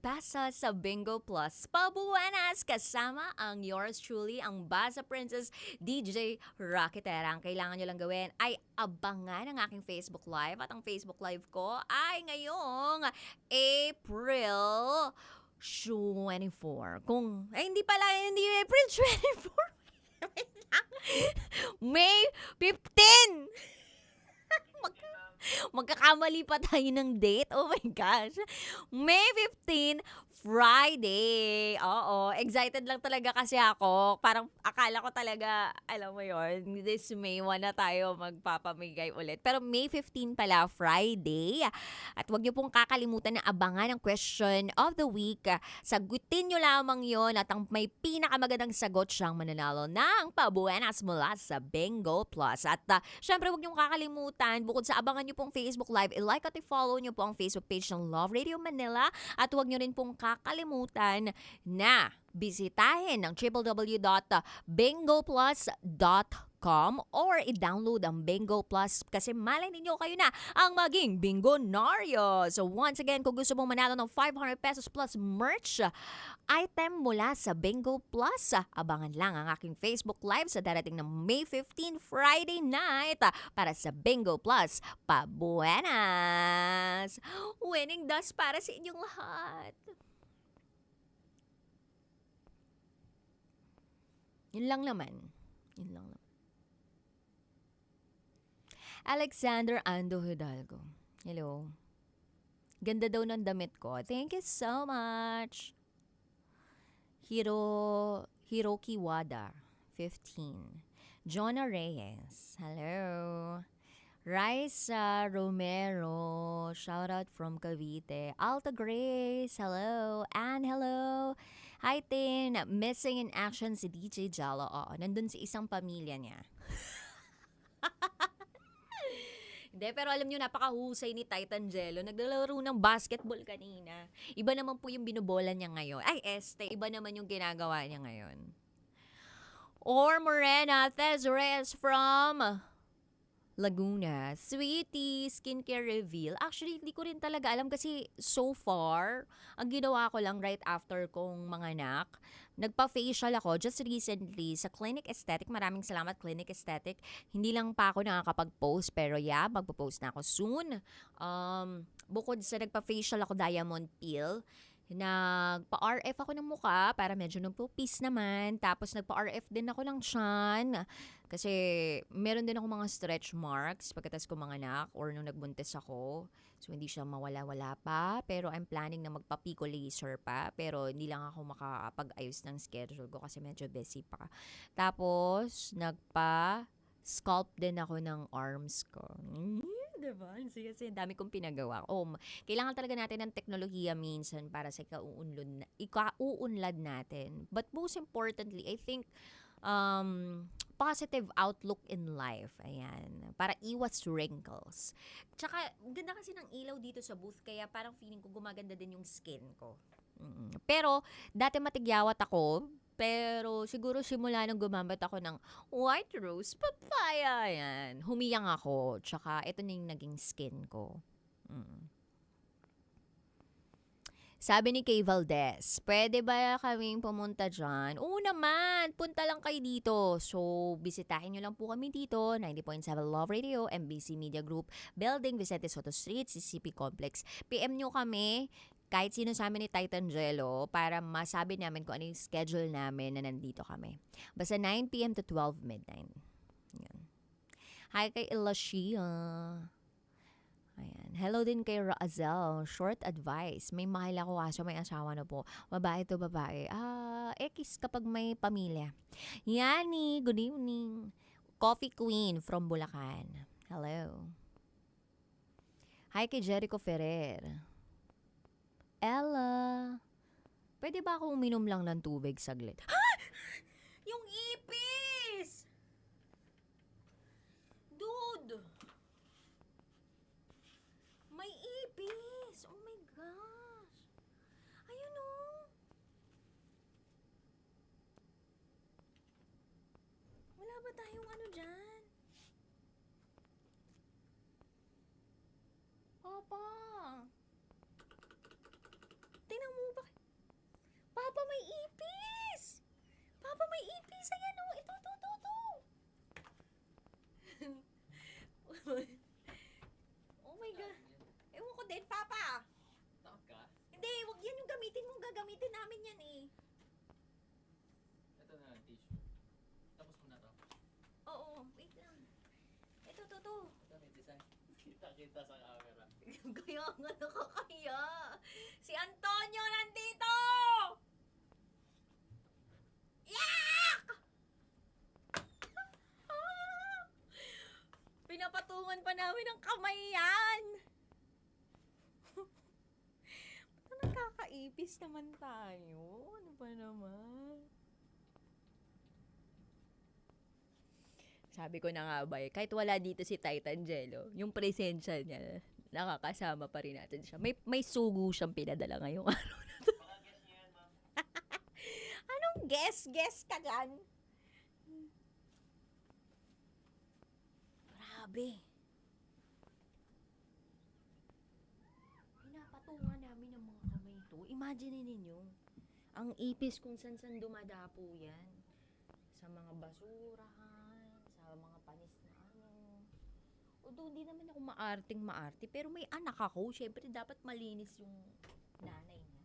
pesos sa Bingo Plus. Pabuenas! Kasama ang yours truly, ang Baza Princess DJ Rocketera. Ang kailangan nyo lang gawin ay abangan ang aking Facebook Live. At ang Facebook Live ko ay ngayong April 24. Hindi April 24. May 15! Magkakamali pa tayo ng date. Oh my gosh. May 15, Friday. Oo, excited lang talaga kasi ako. Parang akala ko talaga, alam mo yon, this May 1 na tayo magpapamigay ulit. Pero May 15 pala, Friday. At huwag niyo pong kakalimutan na abangan ang question of the week. Sagutin niyo lamang yon at ang may pinakamagandang sagot siyang mananalo ng pabuenas mula sa Bingo Plus. At syempre huwag niyo kakalimutan, bukod sa abangan niyo pong Facebook Live, i-like at i-follow niyo po ang Facebook page ng Love Radio Manila. At huwag niyo rin pong kakalimutan na bisitahin ang www.bingoplus.com or i-download ang Bingo Plus kasi malay ninyo kayo na ang maging Bingonaryo. So once again, kung gusto mong manalo ng 500 pesos plus merch item mula sa Bingo Plus, abangan lang ang aking Facebook Live sa darating ng May 15 Friday night para sa Bingo Plus. Pabuenas! Winning dust para sa inyong lahat. Yun lang naman. Alexander Ando Hidalgo. Hello. Ganda daw ng damit ko. Thank you so much. Hiroki Wada, 15. Jonah Reyes. Hello. Raisa Romero. Shout out from Cavite. Alta Grace. Hello. Ann, hello. Hi, Tin. Missing in action si DJ Jalo. Oo, nandun si isang pamilya niya. Hindi, pero alam nyo, napakahusay ni Titan Jello. Naglalaro ng basketball kanina. Iba naman po yung binubola niya ngayon. Iba naman yung ginagawa niya ngayon. Or Morena Thezres from Laguna. Sweetie skincare reveal. Actually, hindi ko rin talaga alam kasi so far, ang ginawa ko lang right after kong manganak, nagpa-facial ako just recently sa Clinic Aesthetic. Maraming salamat, Clinic Aesthetic. Hindi lang pa ako nakakapag-post, pero yeah, magpo-post na ako soon. Bukod sa nagpa-facial ako, diamond peel, nagpa-RF ako ng mukha para medyo nagpo-peace naman. Tapos nagpa-RF din ako ng tiyan. Kasi meron din ako mga stretch marks pagkatas ko manganak or nung nagbuntis ako. So hindi siya mawala-wala pa. Pero I'm planning na magpa-pico laser pa. Pero hindi lang ako makapag-ayos ng schedule ko kasi medyo busy pa. Tapos nagpa-sculpt din ako ng arms ko. Diba? Kasi dami kong pinagawa. Kailangan talaga natin ng teknolohiya minsan para sa ikauunlad natin. But most importantly, I think, positive outlook in life. Ayan. Para iwas wrinkles. Tsaka, ganda kasi ng ilaw dito sa booth, kaya parang feeling ko gumaganda din yung skin ko. Pero, dati matigyawat ako, pero siguro simula nang gumamit ako ng white rose papaya, yan. Humiyang ako. Tsaka ito na yung naging skin ko. Sabi ni Kay Valdez, pwede ba kaming pumunta dyan? Oo naman, punta lang kayo dito. So, bisitahin nyo lang po kami dito, 90.7 Love Radio, MBC Media Group, Building Vicente Soto Street, CCP Complex. PM nyo kami, kahit sino sa amin ni Titan Jello, para masabi namin kung ano yung schedule namin na nandito kami. Basta 9 p.m. to 12 midnight. Yan. Hi kay Elashia. Ayan. Hello din kay Razel. Short advice. May mahal ako kaso may asawa na po. Babae to babae. Ekis kapag may pamilya. Yani, good evening. Coffee Queen from Bulacan. Hello. Hi kay Jericho Ferrer. Ella, pwede ba ako uminom lang ng tubig saglit? Ha? Yung ipis! Dude! May ipis! Oh my gosh! Ayun o! Wala ba tayong ano dyan? Papa! Tingnan mo ba? Papa, may ipis! Papa, may ipis! Ayan o! Ito. Oh my God. Ewan ko din, Papa! Takot ka? Hindi, wag yan yung gamitin mo. Gagamitin namin yan eh. Ito na, tissue. Tapos mo na to. Oo, wait lang. Ito. Ito, may design. Kita sa camera. Kaya nga nakakaya. Si Antonio nandito! Yak! Pinapatungan pa namin ng kamay yan. Ba't nagkakaipis naman tayo? Ano ba naman? Sabi ko na nga ba kahit wala dito si Titan Jello, yung presensya niya, nakakasama pa rin natin siya. May sugo siyang pinadala ngayong araw na to. Anong guess ka dyan? Grabe. Pinapatungan namin ng mga kamay to. Imagine ninyo, ang ipis kung saan dumadapo yan. Sa mga basurahan, sa mga panis na ano. Although hindi naman ako maarte, pero may anak ako, syempre dapat malinis yung nanay niya.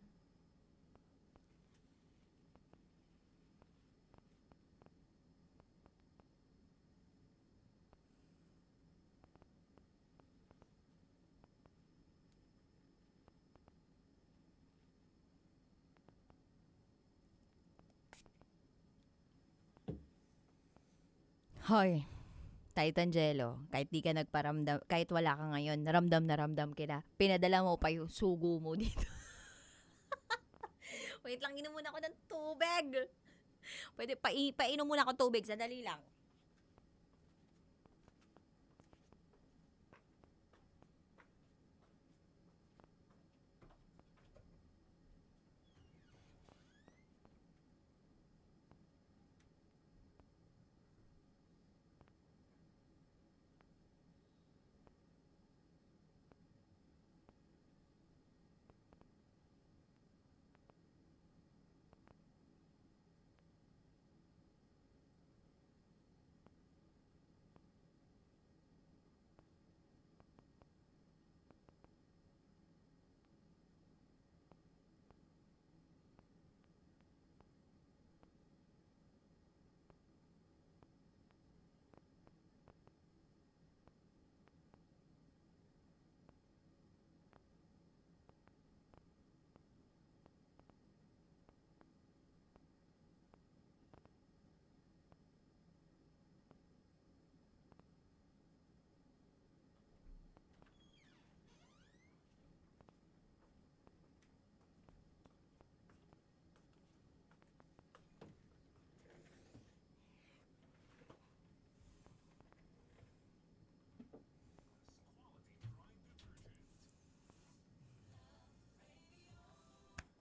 Hoy, Titan Jello, kahit di ka nagparamdam, kahit wala ka ngayon, naramdam kita. Pinadala mo pa yung sugo mo dito. Wait lang, inom muna ako ng tubig. Pwede, painom muna ako tubig, sandali lang.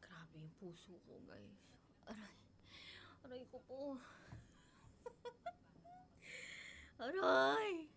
Grabe yung puso ko, guys. Aray ko po. Aray!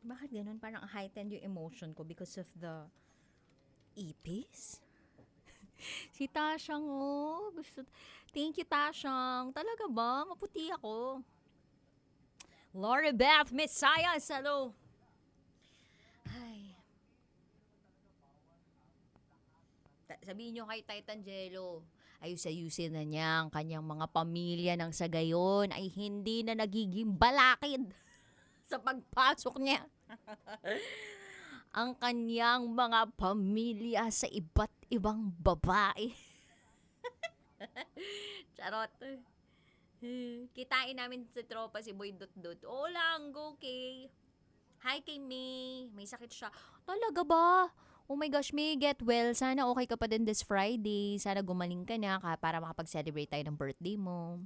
Bakit ganun? Parang heightened yung emotion ko because of the ipis? Si Tasyang, oh. Thank you, Tasyang. Talaga ba? Maputi ako. Laura Beth Messiah, hello. Ay. Sabihin nyo kay Titangelo, ayus-ayusin na niya ang kanyang mga pamilya nang sa gayon ay hindi na nagiging balakid sa pagpasok niya. Ang kanyang mga pamilya sa iba't ibang babae. Charot. Kitain namin sa tropa si Boy Dut-Dut. Oo lang, go Kay. Hi kay May. May sakit siya. Talaga ba? Oh my gosh, May, get well. Sana okay ka pa din this Friday. Sana gumaling ka na para makapag-celebrate tayo ng birthday mo.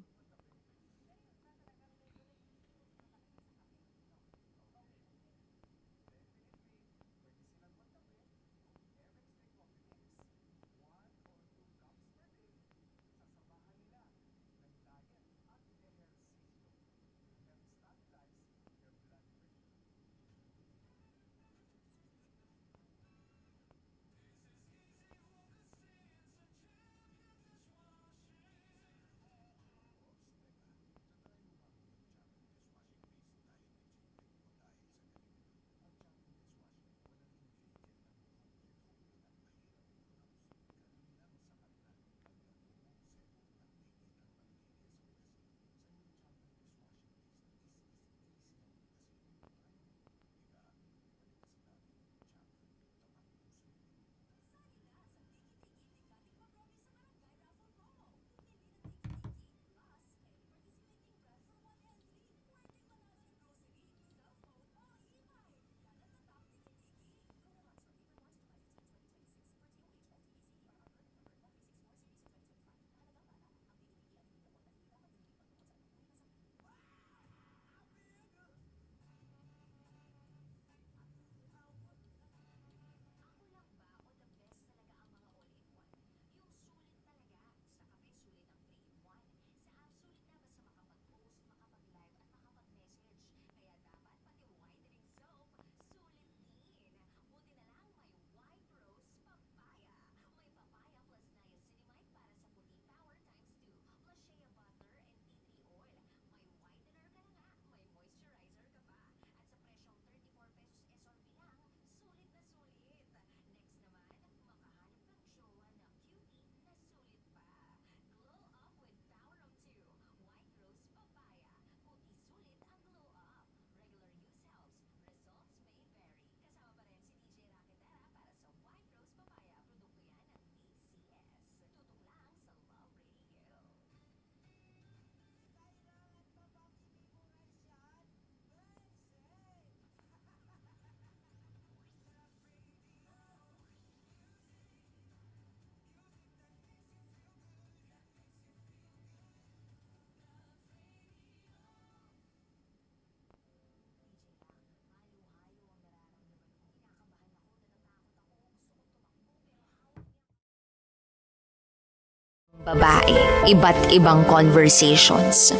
Babae, iba't ibang conversations.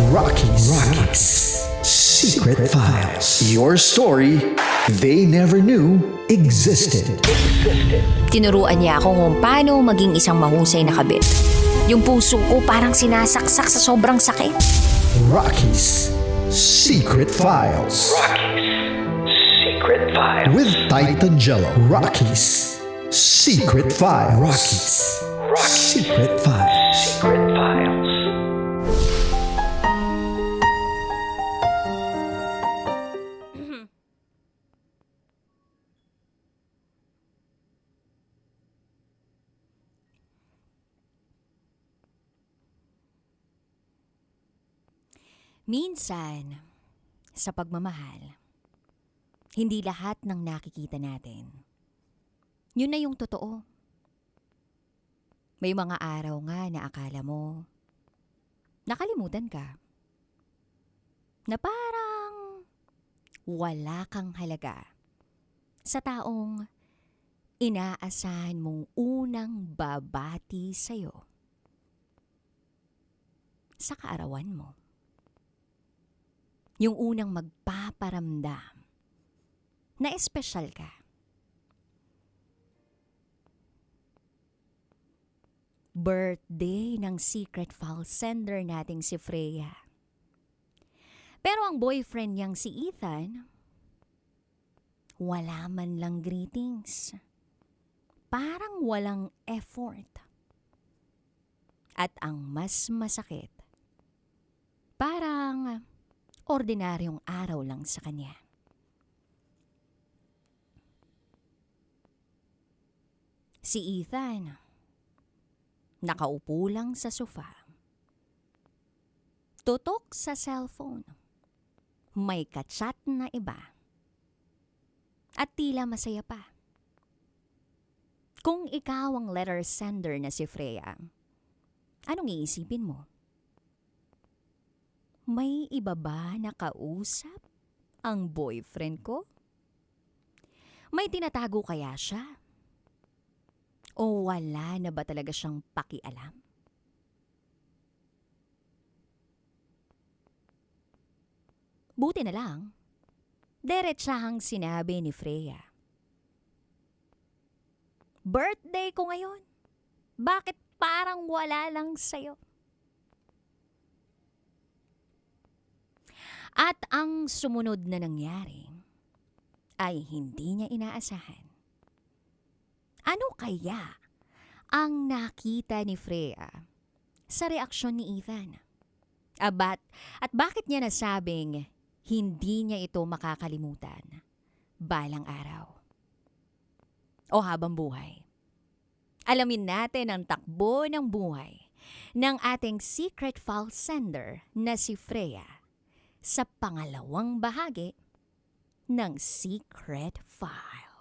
Rockies. Secret Files. Your story they never knew existed. Tinuruan niya ako kung paano maging isang mahusay na kabit. Yung puso ko parang sinasaksak sa sobrang sakit. Rockies. Secret Files. Secret Files. With Titangelo. Rockies. Secret Files. Rockies. Secret Files. Secret Files. Minsan, sa pagmamahal, hindi lahat ng nakikita natin, yun na yung totoo. May mga araw nga na akala mo, nakalimutan ka, na parang wala kang halaga sa taong inaasahan mong unang babati sa'yo sa kaarawan mo. Yung unang magpaparamdam na espesyal ka. Birthday ng secret file sender nating si Freya. Pero ang boyfriend niyang si Ethan, wala man lang greetings. Parang walang effort. At ang mas masakit, parang ordinaryong araw lang sa kanya. Si Ethan, nakaupo lang sa sofa. Tutok sa cellphone. May kachat na iba. At tila masaya pa. Kung ikaw ang letter sender na si Freya, anong iisipin mo? May iba ba na kausap ang boyfriend ko? May tinatago kaya siya? O wala na ba talaga siyang pakialam? Buti na lang, diretsahang sinabi ni Freya. Birthday ko ngayon. Bakit parang wala lang sa'yo? At ang sumunod na nangyari ay hindi niya inaasahan. Ano kaya ang nakita ni Freya sa reaksyon ni Ethan? At bakit niya nasabing hindi niya ito makakalimutan balang araw o habang buhay? Alamin natin ang takbo ng buhay ng ating secret file sender na si Freya sa pangalawang bahagi ng Secret File.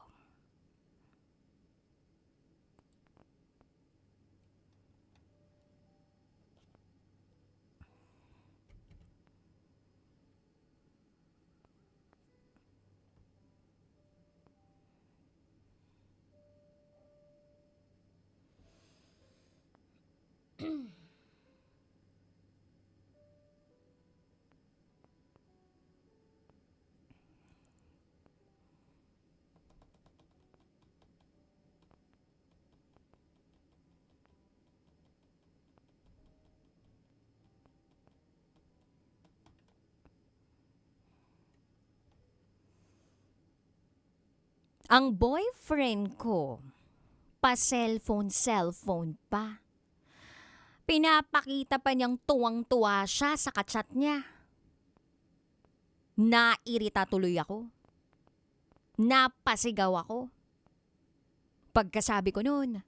Ang boyfriend ko, pa-cellphone pa. Pinapakita pa niyang tuwang-tuwa siya sa kachat niya. Nairita tuloy ako. Napasigaw ako. Pagkasabi ko noon,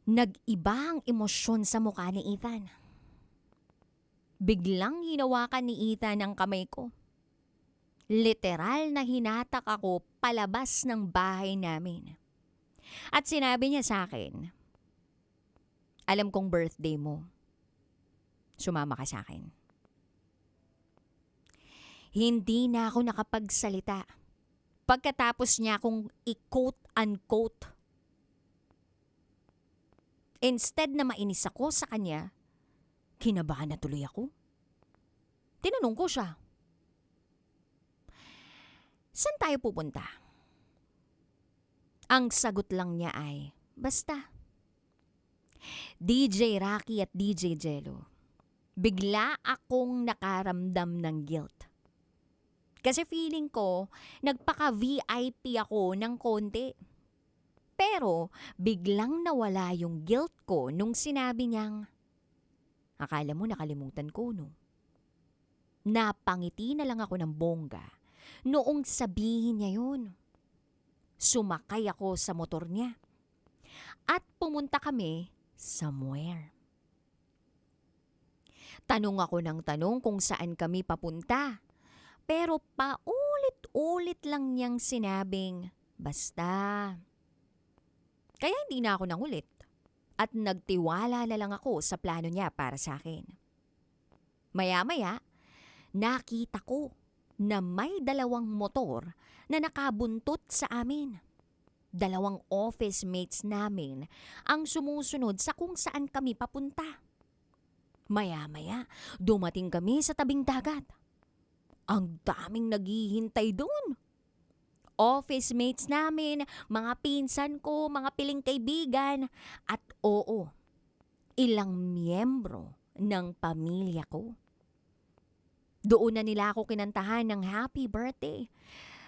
nag-iba ang emosyon sa mukha ni Ethan. Biglang hinawakan ni Ethan ang kamay ko. Literal na hinatak ako palabas ng bahay namin. At sinabi niya sa akin, alam kong birthday mo. Sumama ka sa akin. Hindi na ako nakapagsalita. Pagkatapos niya akong i-quote-unquote. Instead na mainis ako sa kanya, kinabahan na tuloy ako. Tinanong ko siya, saan tayo pupunta? Ang sagot lang niya ay, basta. DJ Rocky at DJ Jello, bigla akong nakaramdam ng guilt. Kasi feeling ko, nagpaka-VIP ako ng konti. Pero biglang nawala yung guilt ko nung sinabi niyang, akala mo nakalimutan ko, no? Napangiti na lang ako ng bongga noong sabihin niya yun. Sumakay ako sa motor niya at pumunta kami somewhere. Tanong ako ng tanong kung saan kami papunta. Pero paulit-ulit lang niyang sinabing, basta. Kaya hindi na ako nangulit at nagtiwala na lang ako sa plano niya para sa akin. Maya-maya, nakita ko na may 2 motor na nakabuntot sa amin. 2 office mates namin ang sumusunod sa kung saan kami papunta. Maya-maya, dumating kami sa tabing dagat. Ang daming naghihintay doon. office mates namin, mga pinsan ko, mga piling kaibigan, at oo, ilang miyembro ng pamilya ko. Doon na nila ako kinantahan ng happy birthday.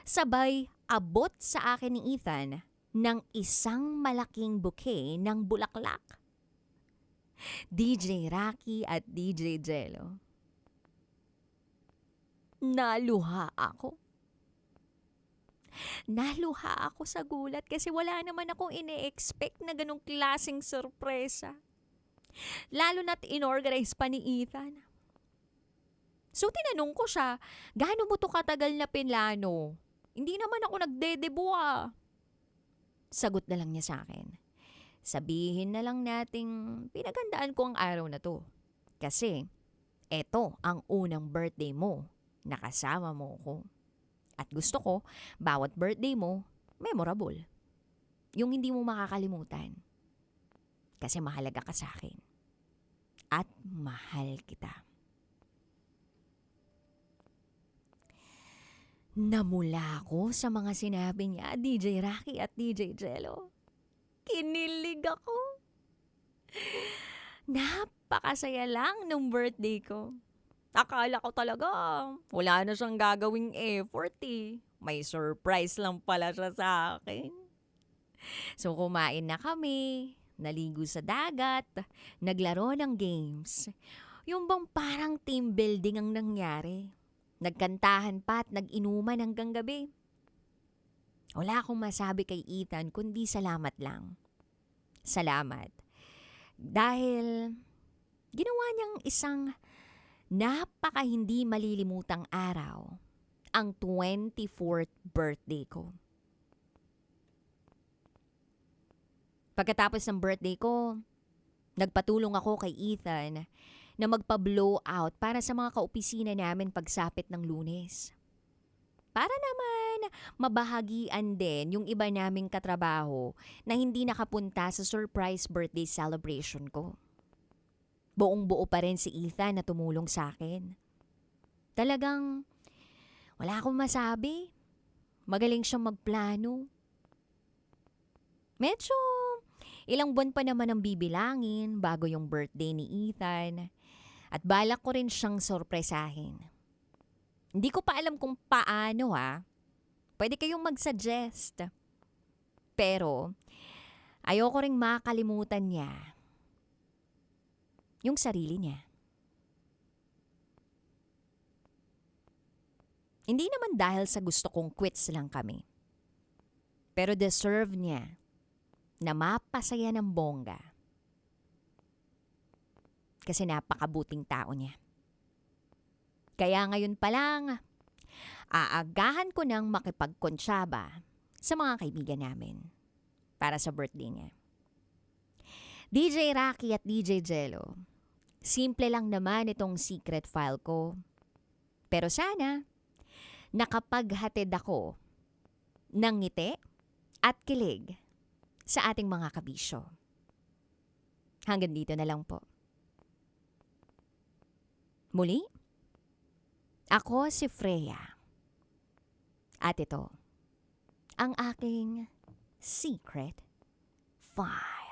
Sabay abot sa akin ni Ethan ng isang malaking bouquet ng bulaklak. DJ Rocky at DJ Jello. Naluha ako. Naluha ako sa gulat kasi wala naman akong ine-expect na ganong klaseng sorpresa. Lalo na't inorganize pa ni Ethan. So tinanong ko siya, gaano mo to katagal na pinlano? Hindi naman ako nagdedebo ah. Sagot na lang niya sa akin. Sabihin na lang nating pinagandaan ko ang araw na to. Kasi eto ang unang birthday mo, nakasama mo ko. At gusto ko, bawat birthday mo, memorable. Yung hindi mo makakalimutan. Kasi mahalaga ka sa akin. At mahal kita. Namula ako sa mga sinabi niya, DJ Rocky at DJ Jello. Kinilig ako. Napakasaya lang nung birthday ko. Akala ko talaga, wala na siyang gagawing effort eh. May surprise lang pala siya sa akin. So kumain na kami, naligo sa dagat, naglaro ng games. Yung bang parang team building ang nangyari. Nagkantahan pa at nag-inuman hanggang gabi. Wala akong masabi kay Ethan kundi salamat lang. Salamat. Dahil ginawa niyang isang napaka hindi malilimutang araw ang 24th birthday ko. Pagkatapos ng birthday ko, nagpatulong ako kay Ethan na magpa-blow out para sa mga kaopisina namin pagsapit ng Lunes. Para naman mabahagian din yung iba naming katrabaho na hindi nakapunta sa surprise birthday celebration ko. Buong-buo pa rin si Ethan na tumulong sa akin. Talagang wala akong masabi. Magaling siyang magplano. Medyo ilang buwan pa naman ang bibilangin bago yung birthday ni Ethan. At balak ko rin siyang sorpresahin. Hindi ko pa alam kung paano Pwede kayong mag-suggest. Pero ayoko ring makalimutan niya yung sarili niya. Hindi naman dahil sa gusto kong quits lang kami. Pero deserve niya na mapasaya ng bongga. Kasi napakabuting tao niya. Kaya ngayon pa lang, aagahan ko ng makipagkonsyaba sa mga kaibigan namin para sa birthday niya. DJ Rocky at DJ Jello, simple lang naman itong secret file ko. Pero sana, nakapaghatid ako ng ngiti at kilig sa ating mga kabisyo. Hanggang dito na lang po. Muli, ako si Freya. At ito, ang aking secret file.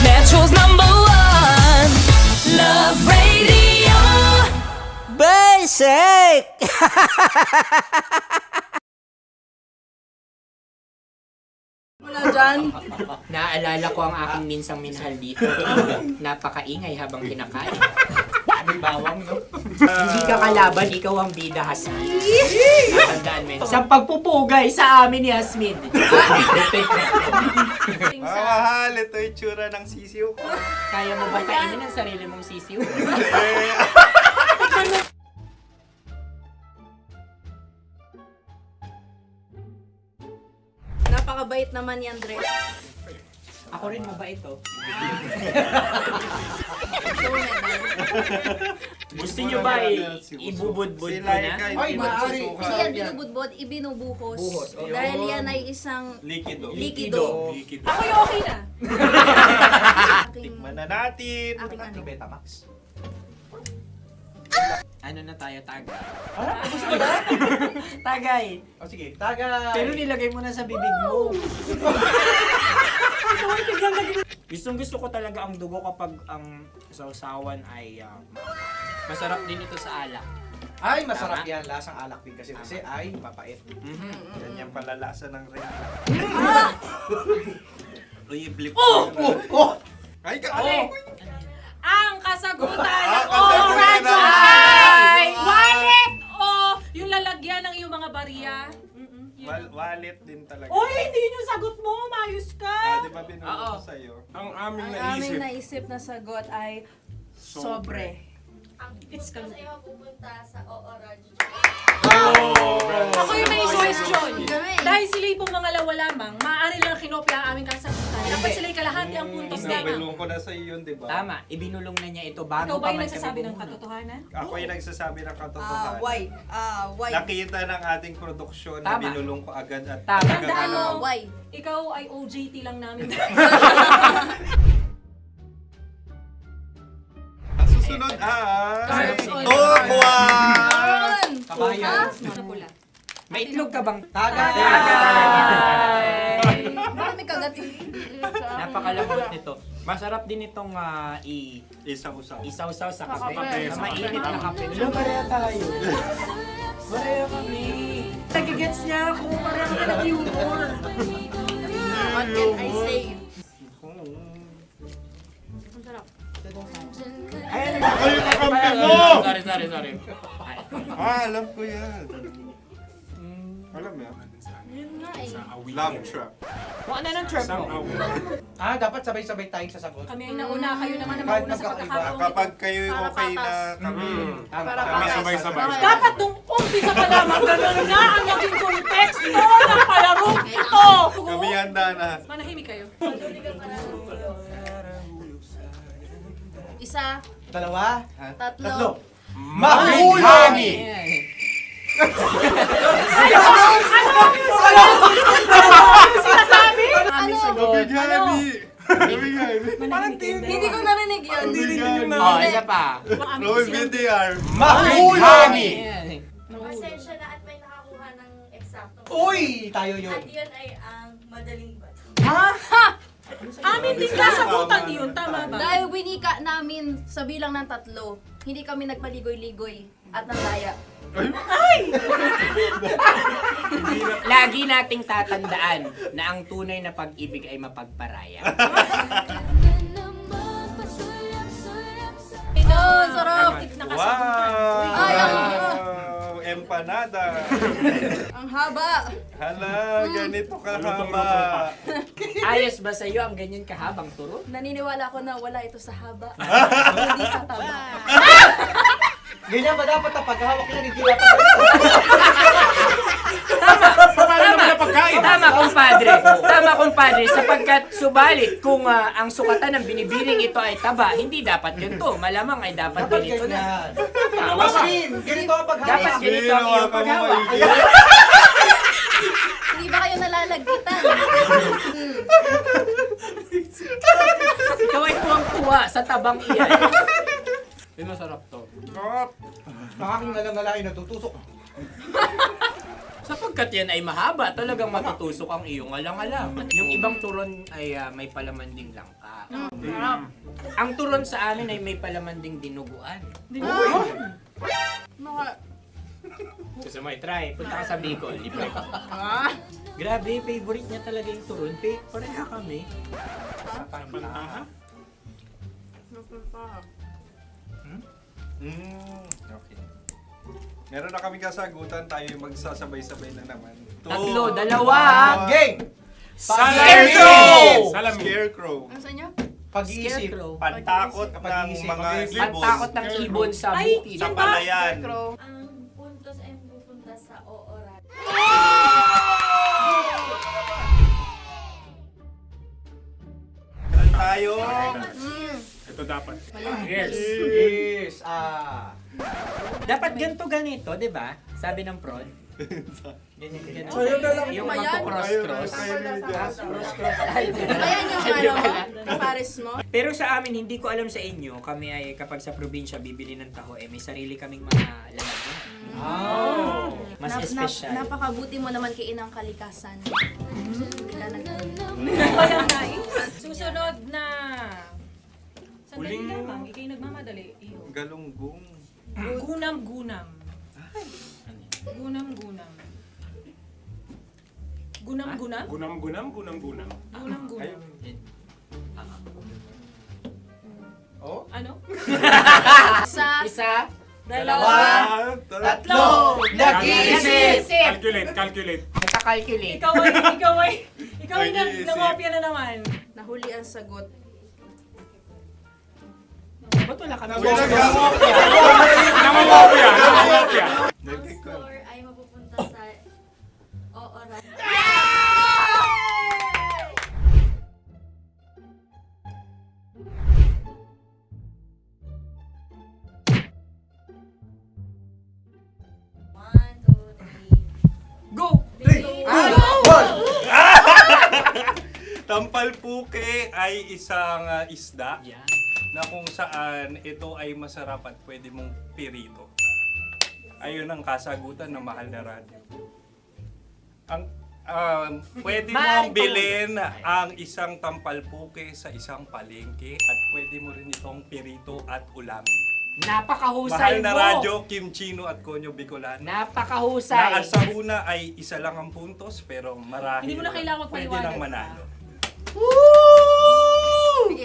Metro's #1 Love Radio Basic! Wala dyan. Naaalala ko ang aking minsang minahal dito. Napakaingay habang kinakain. May bawang, no? Hindi ka kalaban, ikaw ang bida, Hasmin. Natandaan mo yun. Sa pagpupugay sa amin ni Hasmin. Mahal, ito yung tsura ng sisiw ko. Kaya mo ba kainin ang sarili mong sisiw? Napakabait naman yan, Dre. Ako rin mabait oh. Gusto nyo ba ibubudbud ko na? Ay, maaari. Hindi yan binubudbod, ibinubuhos. Buhos, ayun. Dahil yan ay isang Likido. likido. Ako yung okay na. Tikman na natin. Aking ano? Betamax. Ano na tayo, tagay? Gusto mo na? Tagay! O sige, tagay. Pero nilagay mo na sa bibig mo. Gusto ko talaga ang dugo kapag ang sausawan ay masarap din ito sa alak. Ay, masarap Tama. yan. Lasang alak din kasi ay mapait. Yan yung palalasa ng rin. Uy, blip. Ay, Ang kasagutan Ang ng kasagutan Radyo ng- ay wallet o yung lalagyan ng iyong mga bariya. Wallet din talaga. Oy, hindi yun yung sagot mo. Mayos ka. Di ba binulong ko sa'yo? Ang aming Ang aming naisip na sagot ay sobre. It's kalu. pupunta sa Ooradyo. Ako yung may question. Dahil sila'y pong mga lawa lamang, maaari lang kinopya ang aming kasagutan. Dapat sila'y kalahati ang puntos lamang. Binulong ko na sa'yo yun, di ba? Tama, ibinulong na niya ito bago Ikaw ba pa yung man nagsasabi kami ng bumulong. katotohanan? Ako yung nagsasabi ng katotohanan. Why? Why? Nakita ng ating produksyon na Tama. binulong ko agad at Tama. talagang Tandaan mo, Why? ikaw ay OJT lang namin. Ang susunod ay... Cards. Tokwa! Kabayan. Sa pula. May itlog ka bang? Tagay! Bakit may kagat? Napakalambot nito. Masarap din itong Isaw-usaw. isaw-saw sa kape. Kape. Na mainit na kape. Pareha tayo. Pareha kami. Nagigets niya ako. Pareha kami ng humor. What can I say? Ang sarap. Ay, yung kakampi mo! Sorry. Alam ko yan. Alam mo yan? Yun nga eh. Love trap. Kung ano ng trap mo? Dapat sabay-sabay tayong sasagot. Kami ay nauna, kayo naman ang Kahit mauna sa magkakaiba. pagkakataon. Kapag kayo okay na kami, Para kami patas. sabay-sabay. Dapat nung umpisa pa lamang, ganun na ang naging konteksto ng palarong ito. Kami handa na. Manahimik kayo. Isa, Dalawa. tatlo. Mahulog! Sinasabi? Ano? Hindi ko narinig yun. Oh, isa pa. Roll VTR. Mahulog! Pasensya na at may nakakuha ng eksaktong. Uy! Tayo yun. At yun ay ang madaling bato. Amin din kasagutan yun, tama ba? Dahil winika namin sa bilang ng 3, hindi kami nagpaligoy-ligoy at nandaya. Lagi nating tatandaan na ang tunay na pag-ibig ay mapagparaya. Oh, sarap! Wow! Empanada. Ang haba! Hala, ganito kahaba. Ayos ba sa'yo ang ganyan kahabang turo? Naniniwala ko na wala ito sa haba, hindi sa taba. Ganyan ba dapat ang paghahawak niya ni Gila? Tama, kumpadre. Sapagkat subalit kung ang sukatan ng binibining ito ay taba, hindi dapat ganito. Malamang ay dapat ganito na. Ganito ang paghahawak. Dapat ganito ang iyong paghawak. Hindi ba kayo nalalagkitan? Ikaw ay tuwang-tuwa sa tabang iyan. Masarap to. Nakaking nalang natutusok. Sapagkat yan ay mahaba, talagang matutusok ang iyong alang-alang. Yung ibang turon ay may palaman ding langka. Ang turon sa amin ay may palaman ding dinuguan. Gusto mo i-try? Punta ka sa Bicol, libre ka. Grabe, favorite niya talaga yung turon. Pareha kami. Okay. Meron na kami kasagutan, tayo yung magsasabay-sabay na naman. Tatlo, dalawa. Game! Scarecrow! Scarecrow. Ano sa inyo? Pag-iisip. Pantakot ng mga ibon. Pantakot ng ibon sa bukid. Sa palayan. Ang puntos ay pupunta sa Ooradyo. tayo. Ito dapat. Yes. Dapat ganito, di ba? Sabi ng prod. Ganyan. Yung magko-cross-cross. Cross-cross. Ayan yung pares mo. Pero sa amin, hindi ko alam sa inyo, kami ay kapag sa probinsya bibili ng taho, may sarili kaming mga lalagyan. Mas espesyal. Napakabuti mo naman kay Inang Kalikasan. Susunod na. Sandali lamang, ikay nagmamadali. Galunggong. Gunam-gunam. Gunam-gunam. Gunam-gunam? Gunam-gunam. Gunam-gunam. Oh? Ano? Isa. Dalawa. Tatlo. Nag-iisip. Calculate. Nagka-calculate. Ikaw ay nangopya na naman. Nahuli ang sagot. Ba't wala kami? Nangongopya. Ang score ay mapupunta sa oras. Go! Tampalpuke ay isang isda na kung saan ito ay masarap at pwede mong pirito. Ayun ang kasagutan ng Mahal na Radyo. Pwede mong bilhin ang isang tampalpuke sa isang palengke at pwede mo rin itong pirito at ulamin. Napakahusay Mahal na mo! Radyo, Kim Chino at Konyo Bicolano. Napakahusay! Na sa una ay isa lang ang puntos pero marahil Hindi mo na kailangan pwede magpaliwanag. nang manalo.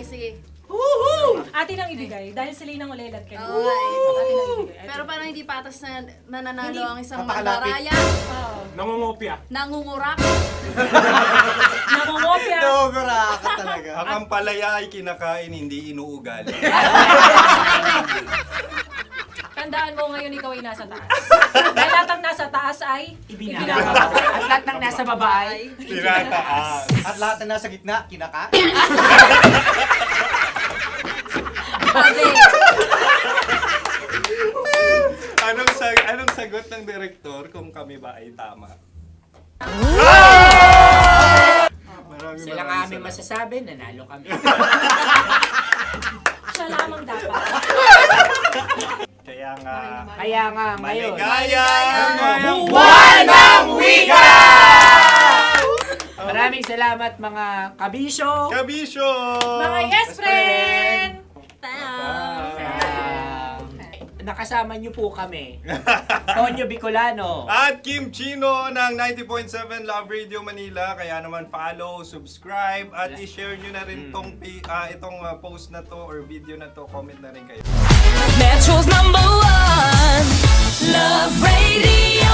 Sige. Atin ang ibigay dahil sila yung nangulelat kayo. Oo nga eh. Atin ang ibigay. Pero parang hindi patas na nananalo Hindi. ang isang Napakalapit. mandaraya. Nangongopya. Nangungurak. Nangungopya. ka talaga. Ang ampalaya ay kinakain, hindi inuugali. Tandaan mo ngayon ikaw ay nasa taas. Dahil lahat ng nasa taas ay Ibinababa. At lahat ng nasa baba ay Tinataas. At lahat ng nasa gitna, kinaka. Anong sagot ng direktor kung kami ba ay tama? Sila nga aming masasabi, nanalo kami. siya lamang dapat. Kaya nga ngayon. maligayang Buwan ng Wika! Maraming salamat mga kabisyo. Kabisyo! Mga yes friend! Nakasama niyo po kami. Konyo Bicolano. At Kim Chino ng 90.7 Love Radio Manila. Kaya naman follow, subscribe, at i-share nyo na rin itong post na to or video na to. Comment na rin kayo. Metro's #1 Love Radio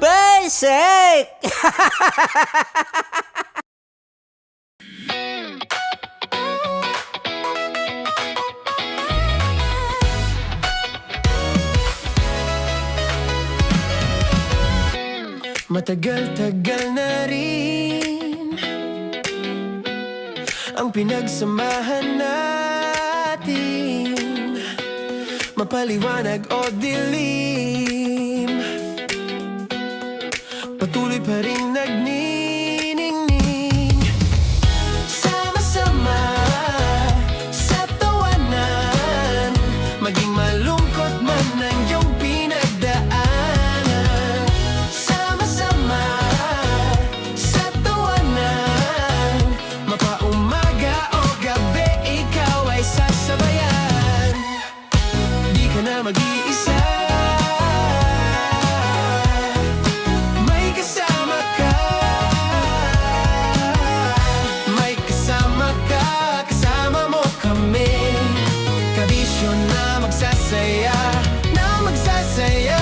Basic! Matagal-tagal na rin ang pinagsamahan natin, mapaliwanag o dilim, patuloy pa rin nagniningning, sama-sama sa tawanan, maging malungkot man ang iyong pinagdaanan. Sama-sama sa tawanan, mapaumaga o gabi, ikaw ay sasabayan. Di ka na mag-iisa, may kasama ka. May kasama ka, kasama mo kami. Kabisyo na magsasaya, na magsasaya.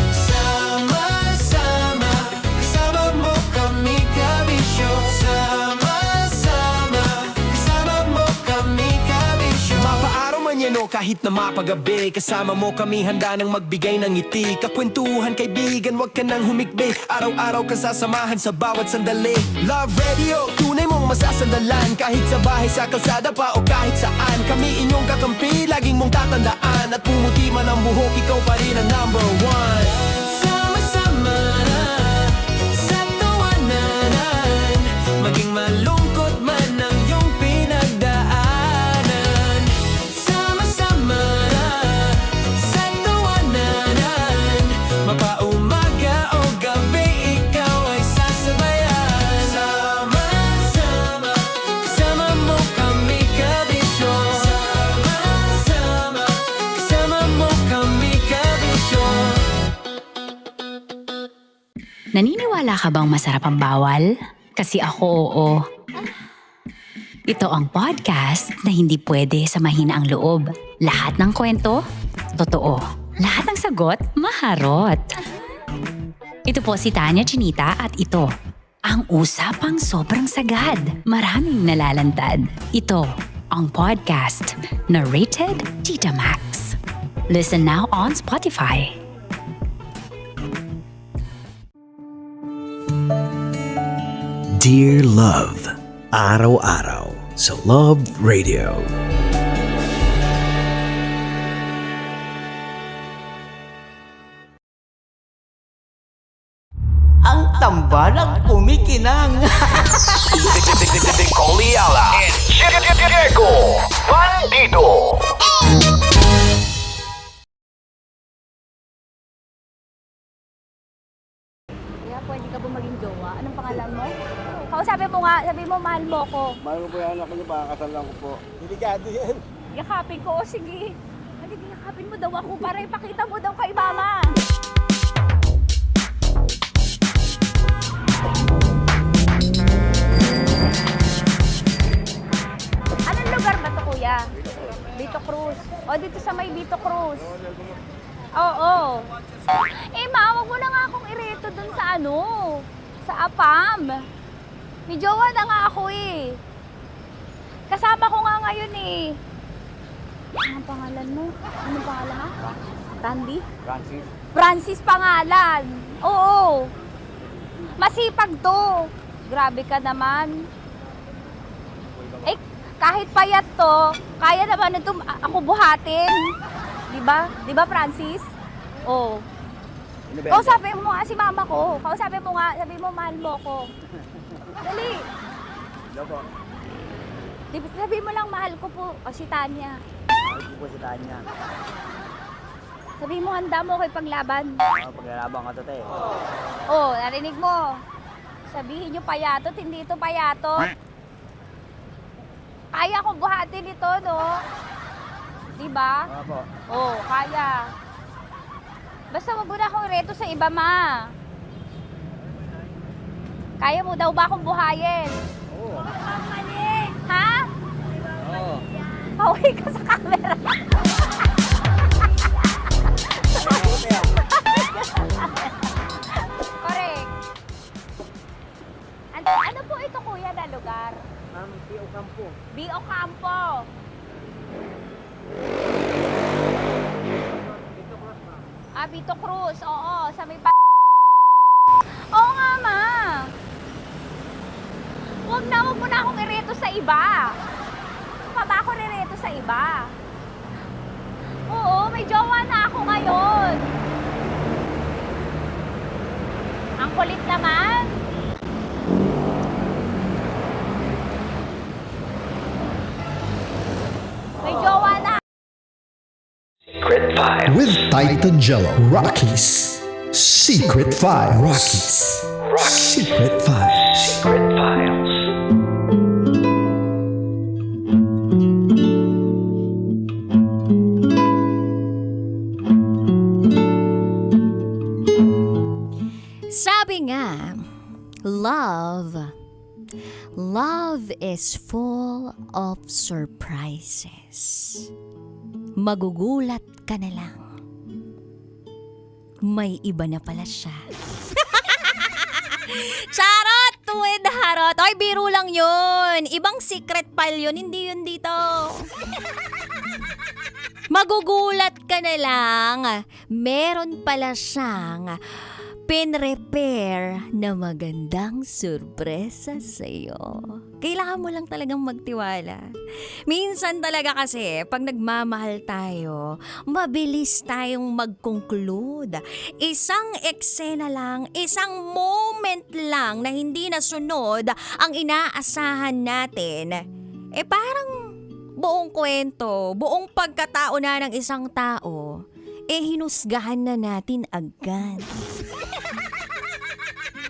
Sama-sama, kasama mo kami, kabisyo. Sama-sama, kasama mo kami, kabisyo. Mapaaraw man yan o kahit na mapagabi, kasama mo kami, handa nang magbigay ng ngiti. Kakwentuhan, kaibigan, wag ka nang humikbi. Araw-araw kasasamahan sa bawat sandali. Love Radio, tunay mong masasandalan. Kahit sa bahay, sa kalsada pa o kahit saan, kami inyong kakampi, laging mong tatandaan. At pumuti man ang buhok, ikaw pa rin ang number one. Sama-sama na sa tawanan, maging malungkot man ang iyong pinagdaanan. Sama-sama na sa tawanan, mapaumaga o gabi, ikaw ay sasabayan. Sama-sama, kasama mo kami kabisyo. Sama-sama, kasama mo kami kabisyo. Naniniwala ka bang masarap ang bawal? Kasi ako oo. Ito ang podcast na hindi pwede sa mahina ang loob. Lahat ng kwento, totoo. Lahat ng sagot, maharot. Ito po si Tanya Chinita at ito, ang usapang sobrang sagad. Maraming nalalantad. Ito, ang podcast na rated Tita Max. Listen now on Spotify. Dear Love, araw-araw sa Love Radio. Ang tambalang kumikinang. Coliala and Diego Bandido. Kaya pwede ka ba maging jowa? Anong pangalan mo? Kausapin mo nga, sabi mo mahal mo ko. Mahal ko po yan, ako niyo, pakakasal lang ko po. Delikado yan. Yakapin ko, o sige. Halika, yakapin mo daw ako para ipakita mo daw kay mama. Anong lugar ba to, kuya? Vito Cruz. O, dito sa may Vito Cruz. Oo. Eh, ma, wag mo na nga akong ireto dun sa ano, sa APAM. May jowa na nga ako eh. Kasama ko nga ngayon eh. Anong pangalan mo? Anong pangalan ha? Randy? Francis. Francis pangalan. Oo. Masipag to. Grabe ka naman. Eh, kahit payat to, kaya naman ito ako buhatin. Diba? Diba, Francis? Oo. Kausapin mo nga si mama ko. Kausapin mo nga, sabi mo mahal mo ko. Dali. Sabi mo lang mahal ko po. O si Tanya. Mahal ko po si Tanya. Sabi mo handa mo kay paglaban. Paglalaban ka to, te. Oh, narinig mo. Sabihin nyo payatot, hindi ito payatot. Kaya kong buhatin ito, no? Diba? Opo. Oh, kaya. Basta wag mo na akong reto sa iba, ma. Kaya mo daw ba akong buhayin? Oo. Ha? Oo. Pauwi ka sa camera. Correct. Ano po ito, kuya, na lugar? B.O. Campo. B.O. Campo. Vito Cruz. Oo, sa may Oo nga, ma. Wag mo na akong ireto sa iba. Pa ba ako rireto sa iba? Oo, may jowa na ako ngayon. Ang kulit naman. May jowa na. Secret Files with Titan Jello. Rockies Secret Files. Rockies Secret Files. Secret Files. Sabi nga, love is full of surprises. Magugulat ka na lang. May iba na pala siya. Charot! Tuwid harot! Ay, biro lang yun. Ibang secret file yun. Hindi yun dito. Magugulat ka na lang. Meron pala siyang pinrepare na magandang sorpresa sa'yo. Kailangan mo lang talagang magtiwala. Minsan talaga kasi, pag nagmamahal tayo, mabilis tayong mag-conclude. Isang eksena lang, isang moment lang na hindi nasunod ang inaasahan natin. Parang buong kwento, buong pagkatao na ng isang tao, hinusgahan na natin agad.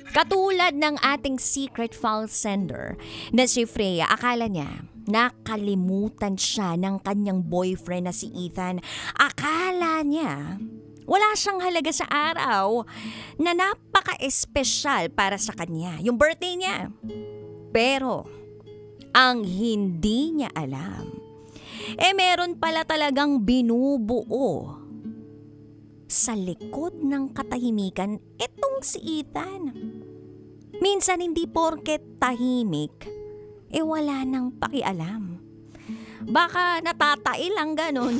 Katulad ng ating secret file sender na si Freya, akala niya nakalimutan siya ng kanyang boyfriend na si Ethan. Akala niya wala siyang halaga sa araw na napaka-espesyal para sa kanya, yung birthday niya. Pero ang hindi niya alam, meron pala talagang binubuo sa likod ng katahimikan itong si Ethan. Minsan hindi porket tahimik, wala nang pakialam. Baka natatai lang ganon.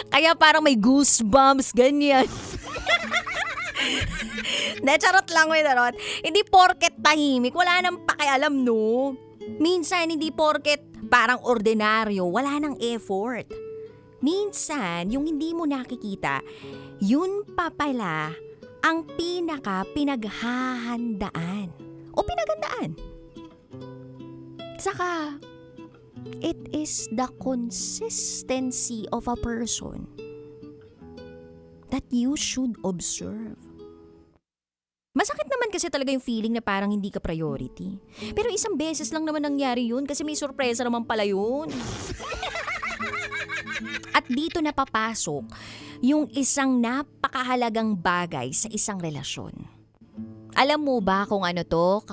Kaya parang may goosebumps, ganyan. Charot lang, may darot. Hindi porket tahimik, wala nang pakialam, no? Minsan hindi porket parang ordinaryo, wala nang effort. Minsan, yung hindi mo nakikita, yun pa pala ang pinaka-pinaghahandaan o pinagandaan. Saka, it is the consistency of a person that you should observe. Masakit naman kasi talaga yung feeling na parang hindi ka priority. Pero isang beses lang naman nangyari yun kasi may sorpresa naman pala yun. At dito na papasok yung isang napakahalagang bagay sa isang relasyon. Alam mo ba kung ano to,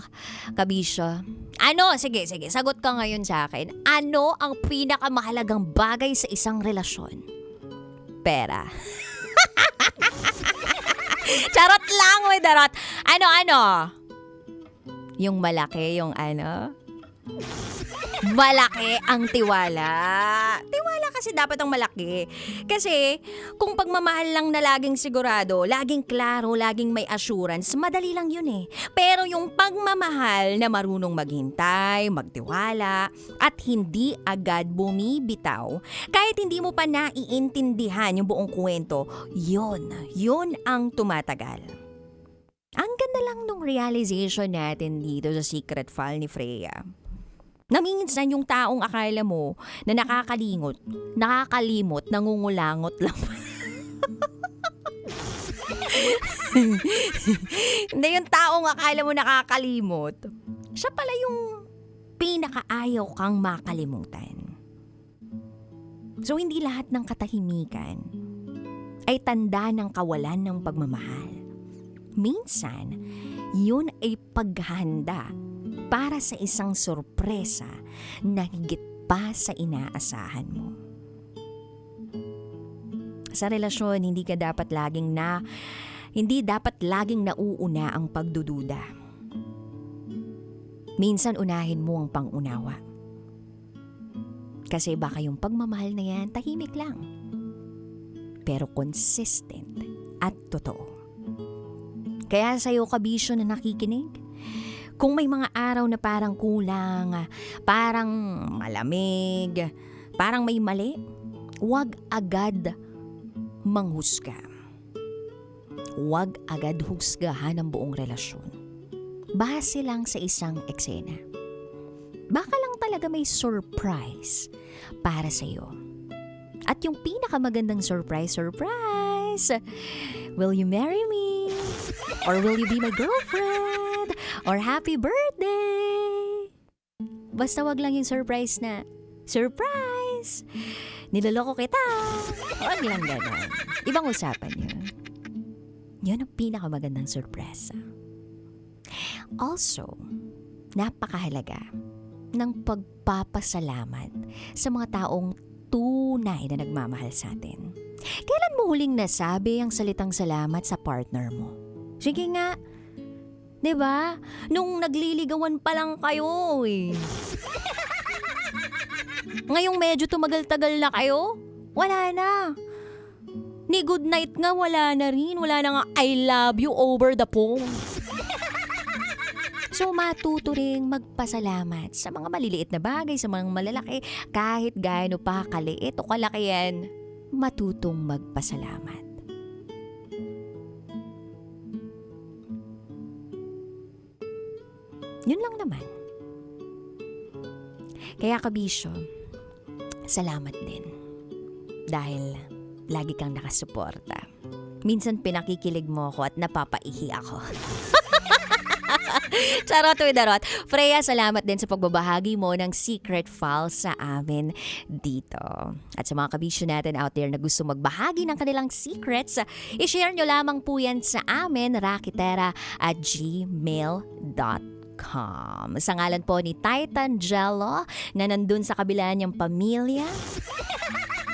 Kabisyo? Ano? Sige, sagot ka ngayon sa akin. Ano ang pinakamahalagang bagay sa isang relasyon? Pera. Charot lang, may darot. Ano? Yung malaki, yung ano? Malaki ang tiwala. Tiwala kasi dapat ang malaki. Kasi kung pagmamahal lang na laging sigurado, laging klaro, laging may assurance, madali lang yun eh. Pero yung pagmamahal na marunong maghintay, magtiwala, at hindi agad bumibitaw, kahit hindi mo pa naiintindihan yung buong kwento, yun ang tumatagal. Ang ganda lang nung realization natin dito sa secret file ni Freya. Na minsan yung taong akala mo na nakakalimot, nangungulangot lang. Hindi, yung taong akala mo nakakalimot, siya pala yung pinakaayaw kang makalimutan. So hindi lahat ng katahimikan ay tanda ng kawalan ng pagmamahal. Minsan, yun ay paghahanda para sa isang sorpresa na higit pa sa inaasahan mo. Sa relasyon, hindi dapat laging nauuna ang pagdududa. Minsan unahin mo ang pangunawa. Kasi baka yung pagmamahal na yan, tahimik lang. Pero consistent at totoo. Kaya sa'yo, Kabisyo, na nakikinig, kung may mga araw na parang kulang, parang malamig, parang may mali, huwag agad manghusga. Huwag agad husgahan ang buong relasyon. Base lang sa isang eksena. Baka lang talaga may surprise para sa'yo. At yung pinakamagandang surprise, will you marry me? Or will you be my girlfriend? Or happy birthday? Basta wag lang yung surprise na, surprise! Niloloko kita! Wag lang ganun. Ibang usapan yun. Yun ang pinakamagandang surpresa. Also, napakahalaga ng pagpapasalamat sa mga taong tunay na nagmamahal sa atin. Kailan mo huling nasabi ang salitang salamat sa partner mo? Sige nga, 'di ba? Nung nagliligawan pa lang kayo eh. Ngayong medyo tumagal-tagal na kayo, wala na. Ni good night nga wala na rin. Wala na nga I love you over the phone. So matuto ring magpasalamat sa mga maliliit na bagay, sa mga malalaki, kahit gaano pa kaliit o kalaki yan, matutong magpasalamat. Yun lang naman. Kaya kabisyo, salamat din. Dahil lagi kang nakasuporta. Minsan pinakikilig mo ako at napapaihi ako. Charot with darot. Freya, salamat din sa pagbabahagi mo ng secret files sa amin dito. At sa mga kabisyo natin out there na gusto magbahagi ng kanilang secrets, i-share nyo lamang po yan sa amin, rakitera@gmail.com. Sa ngalan po ni Titan Jello na nandun sa kabila niyang pamilya,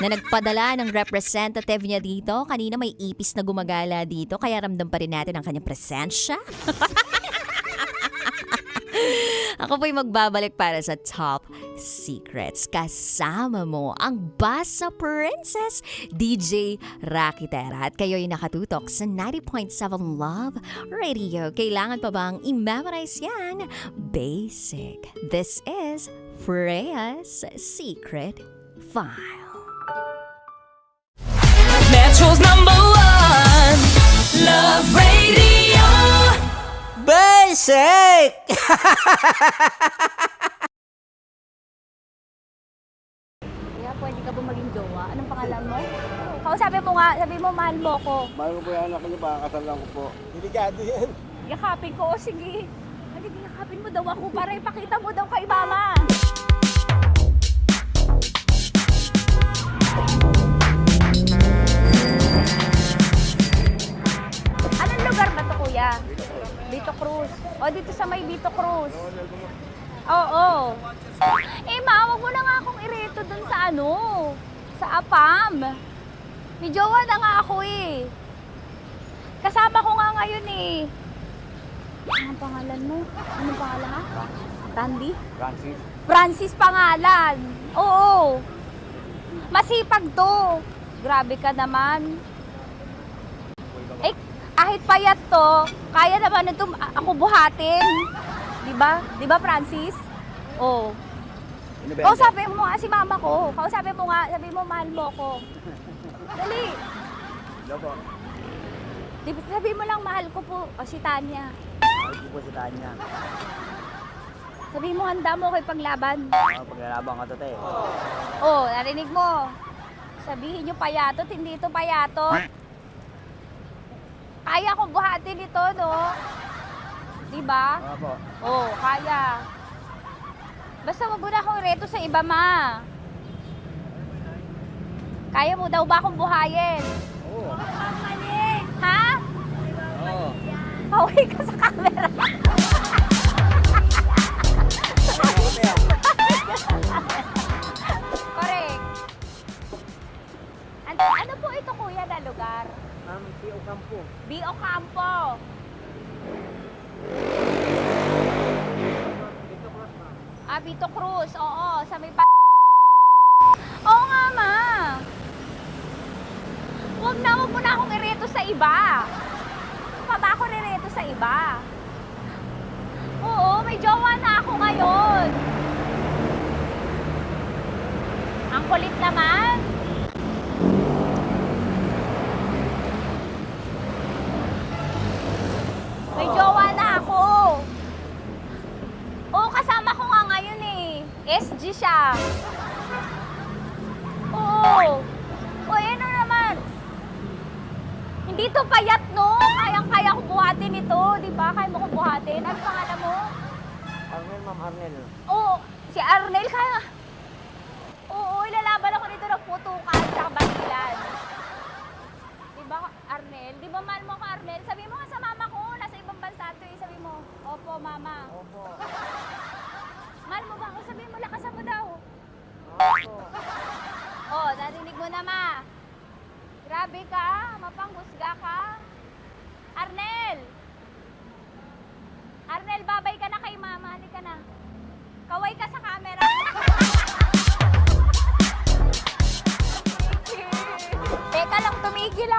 na nagpadala ng representative niya dito. Kanina may ipis na gumagala dito, kaya ramdam pa rin natin ang kanyang presensya. Ako po'y magbabalik para sa top secrets. Kasama mo ang Basa Princess, DJ Rakitera. At kayo'y nakatutok sa 90.7 Love Radio. Kailangan pa bang i-memorize yan? Basic. This is Freya's Secret File. Metro's #1 Love Radio Basic! Kaya pwede ka ba maging jowa? Anong pangalan mo? Kausapin mo nga, sabi mo mahal mo ko. Mahal ko po yung anak niyo, pakakasal lang ko po. Delikado yan. Yakapin ko, o sige. Halika, yakapin mo daw ako para ipakita mo daw kay mama. Anong lugar ba to, kuya? Vito Cruz. O, dito sa may Vito Cruz. Oo. Eh, ma, wag mo na nga akong ireto dun sa sa APAM. May jowa na nga ako eh. Kasama ko nga ngayon eh. Anong pangalan mo? Anong pangalan ha? Randy? Francis. Francis pangalan. Oo. Masipag to. Grabe ka naman. Eh, kahit payat to, kaya naman ito ako buhatin. Diba? Diba, Francis? Oo. Kausapin mo nga si mama ko. Kausapin mo nga, sabi mo mahal mo ko. Dali. Diba, sabi mo lang mahal ko po. O, si Tanya. Mahal ko po si Tanya. Sabi mo handa mo kay paglaban. Paglalaban ka to, te. Oh, narinig mo. Sabihin nyo payatot, hindi ito payatot. Kaya kong buhatin ito, no? Diba? Opo. Oh, kaya. Basta wag mo na akong reto sa iba, ma. Kaya mo daw ba akong buhayin? Oo. Ha? Oo. Pauwi ka sa camera. Correct. Ano po ito, kuya, na lugar? B.O. Campo. B.O. Campo. Vito Cruz. Oo, sa may Oo nga, ma. Wag mo na akong ireto sa iba. Pa ba ako nireto sa iba? Oo, may jowa na ako ngayon. Ang kulit naman. May jowa na ako. Oo, kasama ko nga ngayon eh. SG siya. Oo. O, ano naman? Hindi to payat, no? Kayang-kaya ko buhatin ito, di ba? Kaya mo ko buhatin. Ano pangalan mo? Arnel, ma'am, Arnel. Oo, si Arnel kaya. Oo, ilalaban ako nito ng putukan sa Basilan. Di ba, Arnel? Di ba mahal mo ko, Arnel? Sabi mo nga sa mama ko, nasa ibang bansa ito eh. Sabi mo, opo, mama. Opo. Mahal mo ba ako? Sabi mo, lakasan mo daw. Opo. Oh, narinig mo na, ma. Grabe ka, mapanghusga ka. Arnel! Arnel, babay ka na kay mama. Halika na. Kaway ka sa camera. Teka lang, tumigil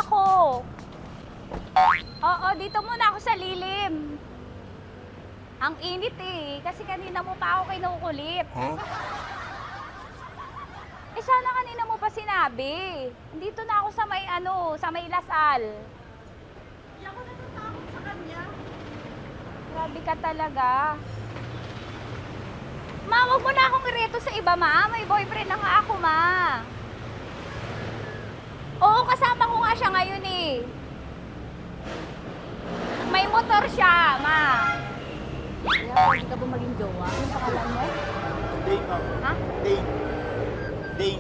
Ang init eh. Kasi kanina mo pa ako kinukulit. Eh sana kanina mo pa sinabi. Dito na ako sa may sa may Lasal. Hindi ako natatakot sa kanya. Grabe ka talaga. Ma, wag mo na akong ireto sa iba, ma. May boyfriend na nga ako, ma. Oo, kasama ko nga siya ngayon eh. May motor siya, ma. Kaya pwede ka ba maging jowa? Anong pangalan mo? Dane, ma'am. Ha? Dane. Dane.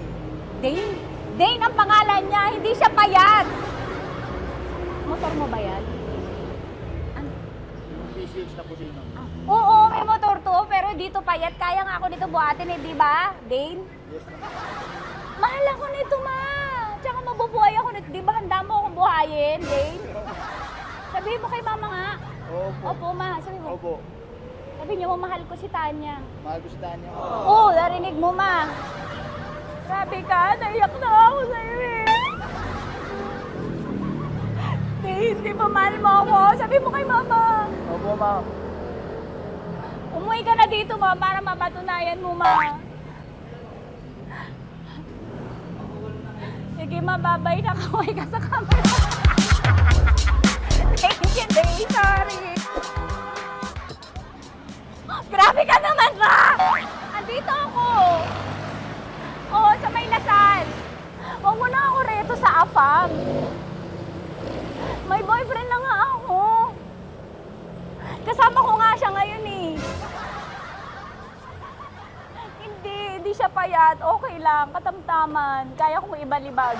Dane? Dane ang pangalan niya, hindi siya payat. Motor mo ba yan? Ano? PCH na po din, ma'am. Oo, may motor to, pero dito payat. Kaya nga ako nito buhatin eh, di ba? Dane? Yes, ma'am. Mahal ako nito, ma. Tsaka mabubuhay ako nito. Di ba handa mo akong buhayin, Dane? Sabihin mo kay mama nga. Opo. Opo, ma. Sabi mo. Opo. Sabi niyo mo, mahal ko si Tanya. Mahal ko si Tanya. Oo, narinig mo, ma. Grabe ka, naiyak na ako sa'yo eh. Hindi ba mahal mo ako? Sabi mo kay mama. Opo, ma'am. Umuwi ka na dito, ma, para mapatunayan mo, ma. Sige, ma, babay na. Kaway ka sa camera. Thank you, Day. Sorry. Grabe ka naman, ma! Andito ako. Oo, sa may Lasal. Huwag mo na ako reto sa afam. May boyfriend na nga ako. Kasama ko nga siya ngayon eh. Hindi siya payat. Okay lang, katamtaman. Kaya kong ibalibag.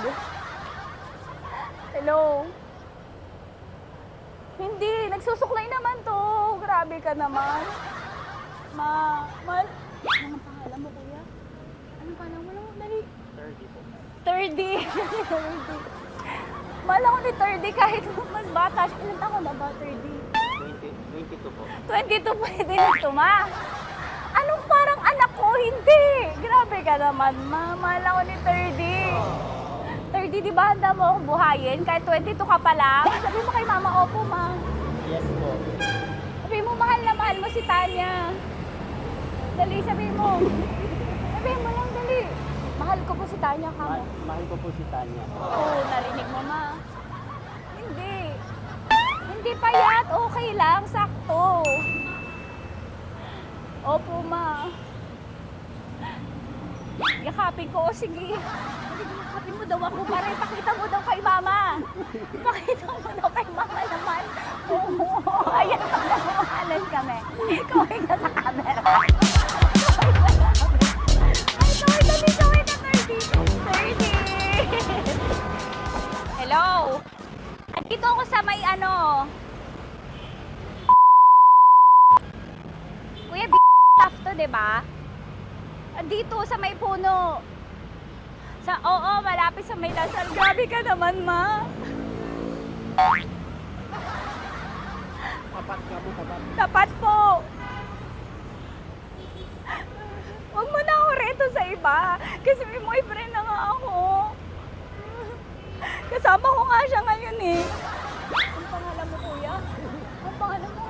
Hello? Hindi, nagsusuklay naman to. Grabe ka naman. Anong pangalan mo, kuya? Anong pangalan mo lang? Dali. 30 po. 30. 30. Mahal ako ni 30 kahit mas bata siya. Ilan taon na ba, 30? 22 po. 22 pwede na ito, ma. Anong parang anak ko? Hindi. Grabe ka naman, ma. Mahal ako ni 30. 30, di ba handa mo akong buhayin? Kahit 22 ka pa lang? Sabi mo kay mama, opo, ma. Yes po. Sabi mo, mahal na mahal mo si Tanya. Dali, sabi mo. Sabi mo lang, dali. Mahal ko po si Tanya, kamo. Mahal ko po si Tanya. Oo, narinig mo, ma. Hindi. Hindi payat. Okay lang, sakto. Opo, ma. Yakapin ko. O, sige. Yakapin mo daw ako para ipakita mo daw kay mama. Ipakita mo daw kay mama naman. Oo, ayan, nagmamahalan kami. Kaway ka sa camera. Ay, kaway ka 30. Hello? Andito ako sa may Kuya, tough to, diba? Andito sa may puno. Oo, malapit sa may Lasal. Grabe ka naman, ma. Tapat ka mo, tapat. Tapat po. Huwag mo na ako reto sa iba. Kasi may boyfriend na nga ako. Kasama ko nga siya ngayon eh. Ang pangalan mo, kuya? Ang pangalan mo?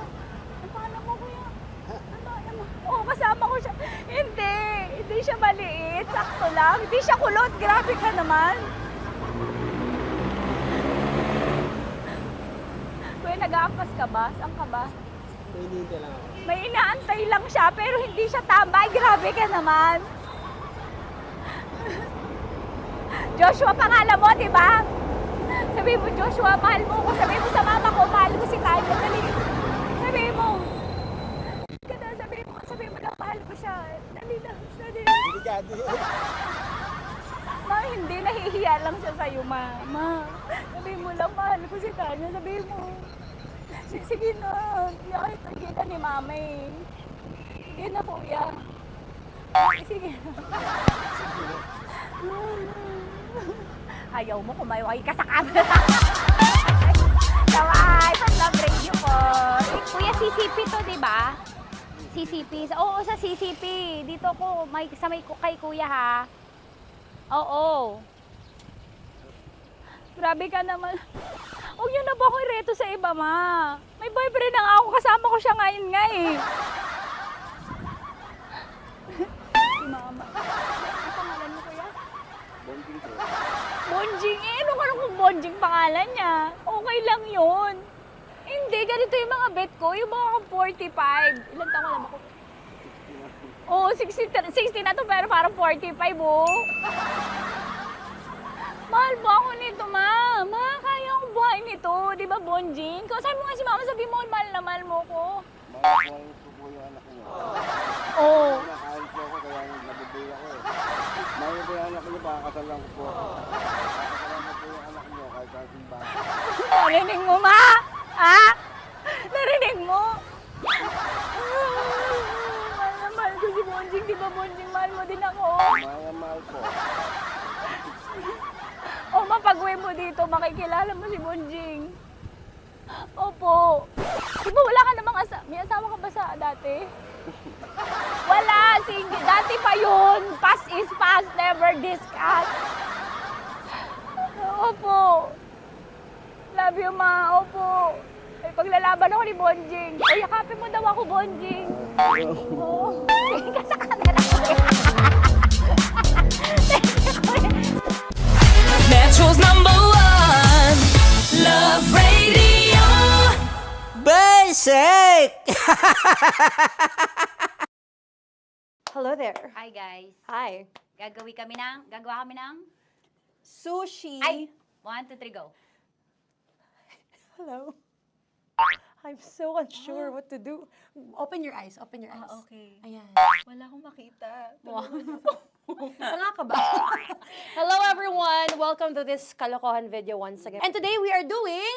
Ang pangalan mo, kuya? Ang pangalan mo? Oo, kasama ko siya. Hindi siya maliit. Sakto lang. Hindi siya kulot. Grabe ka naman. Kuya, nag-aampas ka ba? Saan ka ba? Hinihintay lang ako. May inaantay lang siya, pero hindi siya tambay. Grabe ka naman. Joshua, pangalan mo, di ba? Sabi mo, Joshua, mahal mo ko. Sabi mo sa mama ko, mahal mo si Tanya. Dali. Sabi mo. Sabi mo lang, mahal ko siya. Dali lang. Ma, hindi. Nahihiya lang siya sa'yo, ma. Sabi mo lang, mahal ko si Tanya. Sabi mo. Sige na. Sige na ni mama eh. Sige na, kuya. Sige na. Ayaw mo, kumayaway ka sa camera. Kaway, from Love Radio po. Kuya, CCP to, di ba? CCP. Oo, sa CCP. Dito ko, sa may kay kuya ha. Oo. Grabe ka naman. Huwag niyo na po ako ireto sa iba, ma. May boyfriend na nga ako. Kasama ko siya ngayon nga eh. Si mama. Ano pangalan mo, kuya? Bonjing ko. Bonjing eh. Ano kung Bonjing pangalan niya? Okay lang yun. Hindi, ganito yung mga bet ko. Yung mga 45. Ilan taon lang ako? Oo, 60 na to pero parang 45, oh. Mahal mo ako nito, ma. Ma, kaya akong buhay nito. Di ba, Bonjing? Sabi mo nga si mama, sabi mo, mahal na mahal mo ko. Mahal ko po yung anak niyo. Oo. Nakakain po ako kaya nabibigay ako eh. Mahal po yung anak niyo, pakakasal lang ko po. Pakakasalan mo po yung anak niyo kahit sa simbahan. Narinig mo, ma? Ha? Narinig mo? Mahal na mahal ko si Bonjing. Di ba, Bonjing, mahal mo din ako? Mahal po. O, mapag-uwi mo dito, makikilala mo si Bonjing. Opo. Di ba wala ka namang may asawa ka ba sa dati? Wala, single. Dati pa yun. Past is past, never discuss. Opo. Love you, ma. Opo. Ay, paglalaban ako ni Bonjing. O, yakapin mo daw ako, Bonjing. Oo. Sige ka sa camera. Metro's #1 Love Radio Basic. Hello there. Hi, guys. Hi. Gagawa kami ng Sushi. Ay! 1, 2, 3, go. Hello. I'm so unsure what to do. Open your eyes. Open your eyes. Okay. Ayan. Wala akong makita. Tanga ka ba? Hello everyone! Welcome to this kalokohan video once again. And today we are doing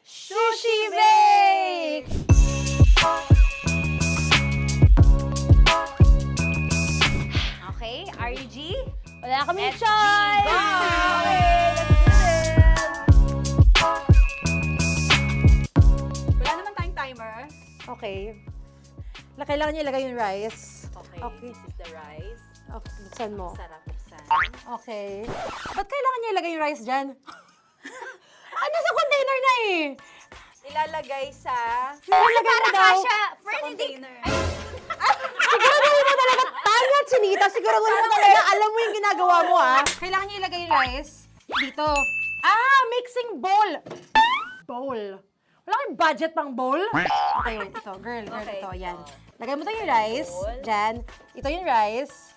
Sushi Bake! Okay, RG? Wala kami Let's choice! Go! Okay, let's do this! Wala naman tayong timer. Okay. Kailangan niyo ilagay yung rice. Okay, Okay. this is the rice. Okay, buksan mo. Sarap buksan. Okay. Ba't kailangan niya ilagay yung rice dyan? Nasa container na eh! Ilalagay sa... Ilalagay mo daw. Friend, container. Siguraduhin mo talaga, Tanya Chinita, siguraduhin mo talaga, alam mo yung ginagawa mo ah. Kailangan niya ilagay yung rice dito. Mixing bowl. Bowl. Wala kayong budget pang bowl? Okay, wait, ito, girl, Okay. ito, yan. Lagay mo tayo yung rice, dyan. Ito yung rice.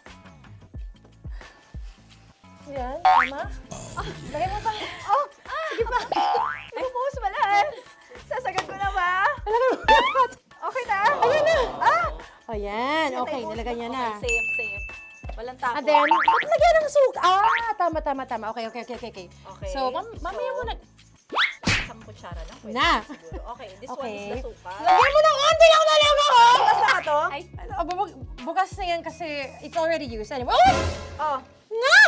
Yan, tama? Lagay mo tayo. Sige pa. Lubos, malas. Sasagad ko na ba? Lagay mo. Okay na. Ayan na. Ayan, okay, nilagay niya na. Okay, safe. Walang tapo. And then, ba't lagyan ng suka? Tama. Okay. Okay. So, mamaya mo na. Isang kutsara lang. Pwede Na. siguro. Okay, this one Okay. is the suka. Lagyan mo ng onti lang talaga, Bukas na ka to? Ay, bukas na yan kasi it's already used. Anyway. Oh. Nga!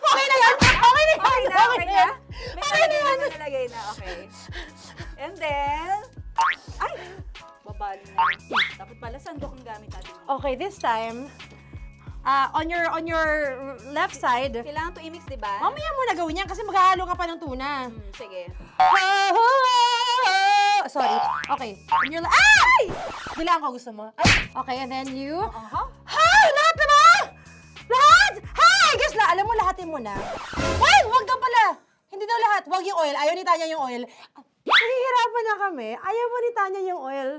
Okay na yan! Okay na yan! May nalagay na. Okay. And then, ay! Babali na. Dapat pala sandok ang gamit natin. Okay, this time, on your left side, Kailangan to i-mix, di ba? mamaya mo na gawin yan kasi maghahalo ka pa ng tuna. Sige. Sorry. Okay. On your ay! Bilang ko gusto mo. Ay! Okay, and then you... Hi! Lahat na ba? Lahat? Hi! Guys, alam mo, lahatin mo na. Why? Wag daw pala. Hindi daw lahat. Wag yung oil. Ayaw ni Tanya yung oil. Nahihirapan na kami. Ayaw mo ni Tanya yung oil.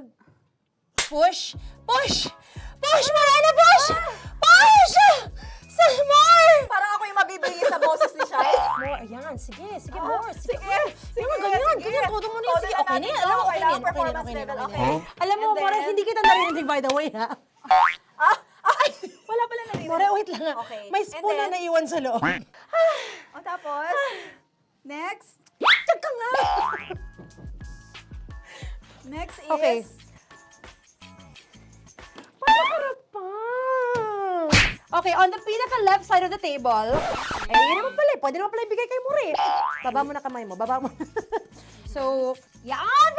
Push! Push! Push! Marana, push! Push! Some more! Parang ako yung mabibigay sa boses ni Shai. More. Ayan. Sige, more. Sige. Sige, Ganyan. Todo mo na yun. Sige, okay na yan. Alam mo, okay na yan. Performance level, okay. Alam mo, Mora, hindi kita narinig, by the way, ha? Wala pala narinig. Mora, wait lang. Okay. May spoon na naiwan sa loob. O tapos, next. Tag ka nga! Next is... Okay. Paharap pa. Okay, on the pinaka-left side of the table, yun naman pala, pwede naman pala ibigay kay Mori. Baba mo na kamay mo, baba mo. So, yan!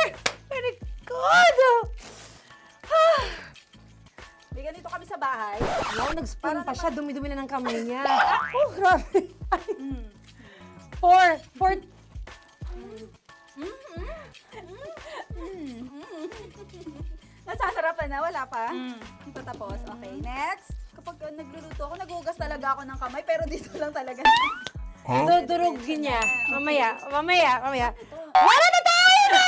Very good! Bigyan dito kami kami sa bahay. Wow, nag-spoon pa siya. Dumi-dumi na ng kamay niya. Oh, grabe. Four. Nasasarapan na, wala pa? Patapos. Okay, next. Kapag nagluluto ako, naghugas talaga ako ng kamay, pero dito lang talaga. Durugin niya. Mamaya. Wala na tayo!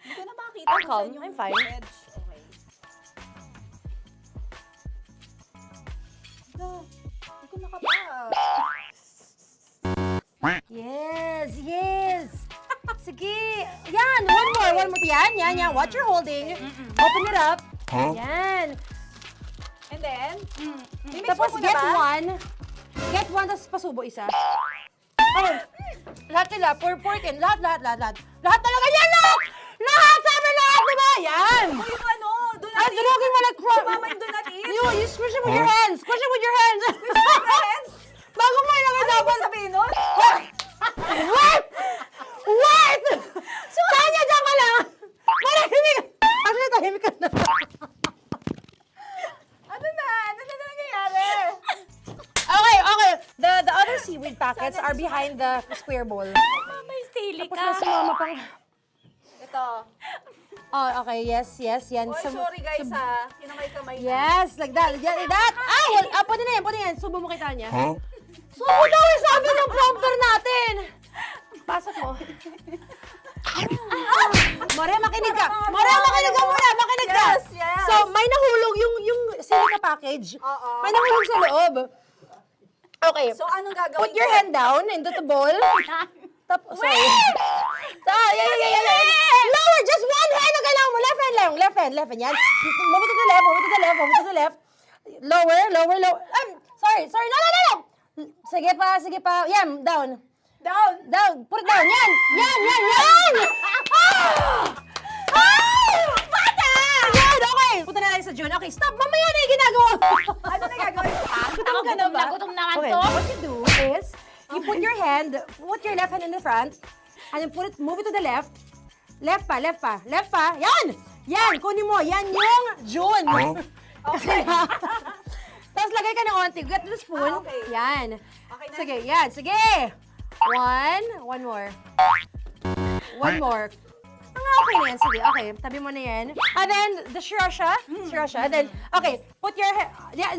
Hindi ko na makita I'm kung calm. saan yung I'm fine. edge. Okay. Hindi ko nakapa. Yes. Sige. Yan, one more. Yan. What you're holding. Open it up. Yan. And then, Tapos get one. Get one, tapos pasubo isa. Oh, lahat sila. Pour it in. Lahat. Lahat talaga yan, lahat! Lahat! Sabi lahat, diba? Yan! yung ano, do not Ay, durugin mo like crap. Mama, do not eat. You squish it with your hands. Squish it with your hands. Bago mo ilagay dapat. Sabihin nun? Wait! Tanya, dyan ka lang! Marahimik! Actually, tahimik ka na. Ano na nangyayari? Okay. The other seaweed packets are behind the square bowl. May sili Tapos ka. na si mama pang... Ito. Oh, okay. Yes. Yan. Oy, sorry guys ha. Kinamay-kamay na. Yes, like that. Ay! Pwede na yan. Subo mo kay Tanya. Subo daw yung sabi ng prompter natin. Pasok mo. Maria, makinig ka. Makinig ka. Yes. So, may nahulog yung silica package. Oo. May nahulog sa loob. Okay. So, anong gagawin Put your ko? hand down into the bowl. Tapos, sorry. Yeah. Lower, just one hand ang kailangan mo. Left hand. Yan. Move it to the left. Lower. Sorry. No. Sige pa. Yan, down. Put it down. Yan. Bata! Yan, okay. Punta na tayo sa June. Okay, stop. Mamaya na yung ginagawa. Ano na gagawin? Gutom na nga Okay, to. what you do is, you put your left hand in the front, and then move it to the left. Left pa. Yan, kunin mo. Yan yung June. Okay. Tapos lagay ka ng onti. Get the spoon. Okay. Yan. Okay na. Sige. One more. Okay na yan. Sige, okay. Tabi mo na yan. And then, the sriracha. And then, okay. Put your head. Yan.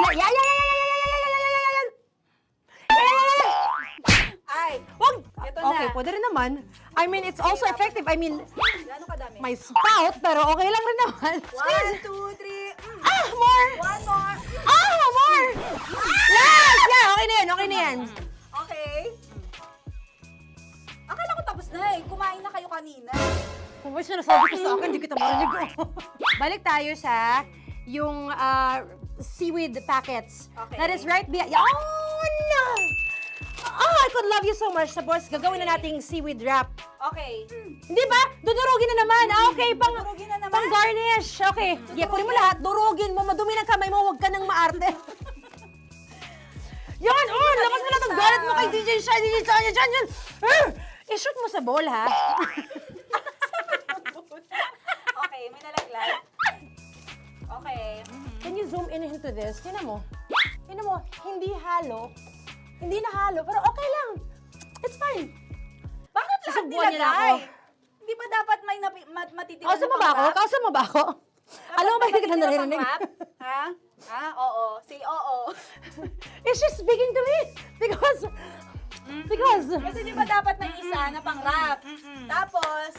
Ay, Wag! Ito na. Okay, pwede rin naman. I mean, it's also effective. I mean, gano'ng kadami? may spout, pero okay lang rin naman. 1, 2, 3. More! One more. More! Yes! Yeah, okay na yan. Okay. Akala ko tapos na eh. Kumain na kayo kanina. Kung may sinasabi ko sa akin, hindi kita marinig. Balik tayo sa yung seaweed packets. Okay. That is right behind. Yun! Oh, I could love you so much. Tapos, gagawin na nating seaweed wrap. Okay. Hindi ba? Dudurugin na naman. Okay, Durugin na naman. pang garnish. Okay. Yeah, kunin mo lahat. Durugin mo. Madumi ng kamay mo. Huwag ka nang maarte. Yan! Oh, lakas na lang ang galit mo kay DJ Shiny. Yan. I-shoot mo sa bowl, ha? Okay, may nalaglag. Okay. Can you zoom in into this? Tingnan mo, hindi halo. Hindi na halo, pero okay lang. It's fine. Bakit lahat Susubuan niya na ako. nilagay? Hindi ba dapat may matitira Kausa mo ba ako? Alam mo ba hindi kita naririnig? Ha? Oo. Say oo. Is she speaking to me? Because... Kasi di ba dapat may isa na pang-rap? Tapos,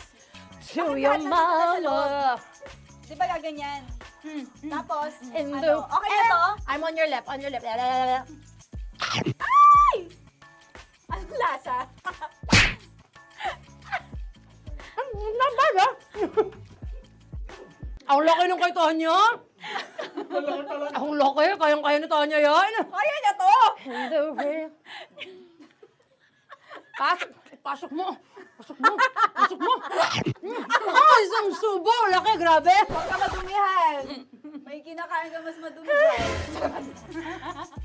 To your mama. di ba gaganyan? Tapos, In ano? the... Okay na to? I'm on your left. Ay! Anong lasa? Not bad, ha? Ang laki nung kay Tonya. Ang laki. Kayang-kaya ni Tonya yan. Kaya niya to! Pasok mo. Isang subo. Laki, grabe. Huwag ka madumihan. May kinakain ka mas madumi dyan.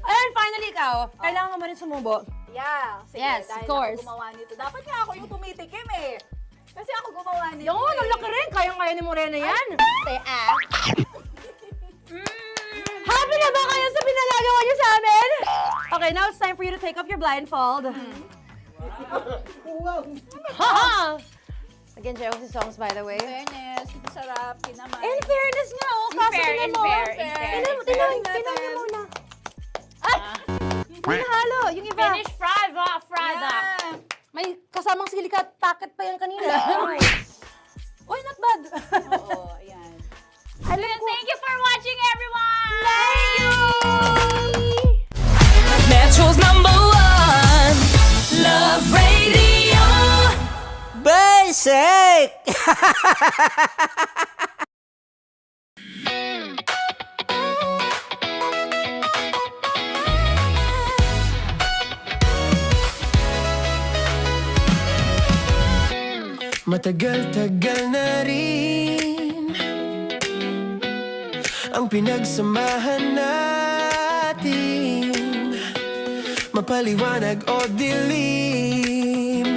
And finally, ikaw. Kailangan mo rin sumubo. Yeah. Sige, Yes, dahil of course. ako gumawa nito. Dapat nga ako yung tumitikim eh. Kasi ako gumawa nito. Yun, ang laki rin. Kayang-kaya ni Morena yan. Okay, now it's time for you to take off your blindfold. Again, Jay, si songs, by the way. Fairness, masarap, kinamay. In fairness nga, oh. Kaso tingnan mo. Tingnan mo muna. Ay! Hinahalo, yung iba. Finish fried up. May kasamang silika at packet pa yan kanina. Uy, not bad. Oo, ayan. Thank you for watching, everyone! Thank you! Metro's #1 Love Radio Basic. Matagal-tagal na rin ang pinagsamahan natin, mapaliwanag o dilim,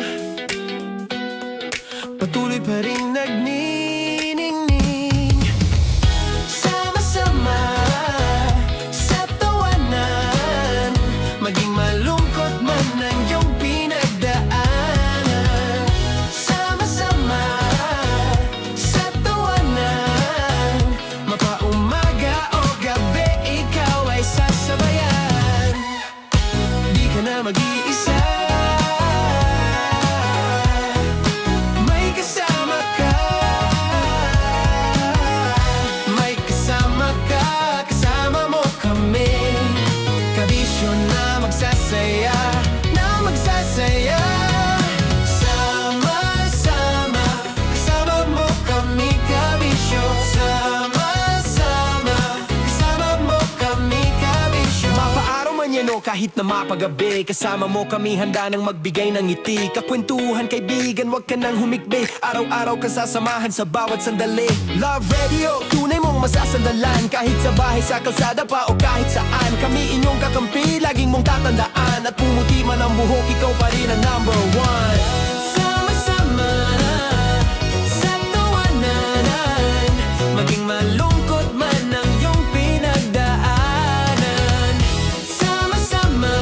patuloy pa rin nagniningning, sama-sama sa tawanan, maging malungkot man ang iyong pinagdaanan, sama-sama sa tawanan, mapaumaga o gabi ikaw ay sasabayan, di ka na mag-iisa, may kasama ka, kasama mo kami, kabisyo na magsasaya, sama-sama, kasama mo kami, kabisyo, sama-sama, kasama mo kami, kabisyo. Mapaaraw man yan o kahit na mapagabi, kasama mo kami, handa nang magbigay ng ngiti, kakwentuhan, kaibigan, wag ka nang humikbi, araw-araw ka sasamahan sa bawat sandali. Love Radio, tunay mong masasandalan, kahit sa bahay, sa kalsada pa o kahit saan, kami inyong kakampi, laging mong tatandaan, at pumuti man ang buhok, ikaw pa rin ang #1. Sama-sama sa tawanan, maging malungkot man ang iyong pinagdaanan, sama-sama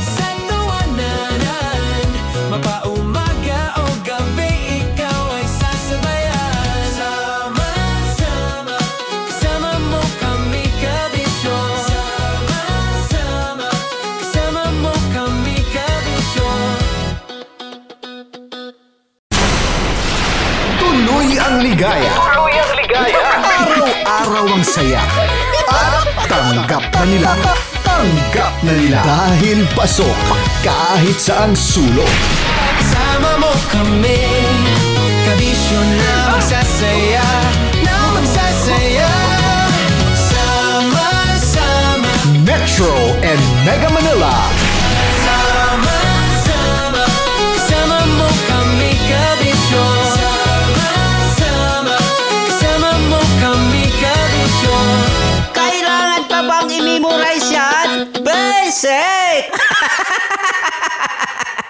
sa tawanan, mapaumaga o gabi ikaw ay sasabayan, sama-sama, kasama mo kami, kabisyo, sama-sama, kasama mo kami, kabisyo. Tuloy ang ligaya. Araw-araw ang saya. At tanggap na nila. Dahil pasok kahit saang sulok. Kasama mo kami, kabisyo na magsasaya, sama-sama, Metro and Mega Manila. sama-sama, kasama mo kami, kabisyo, sama-sama, kasama mo kami, kabisyo. Kailangan pa bang i-memorize yan? Basic!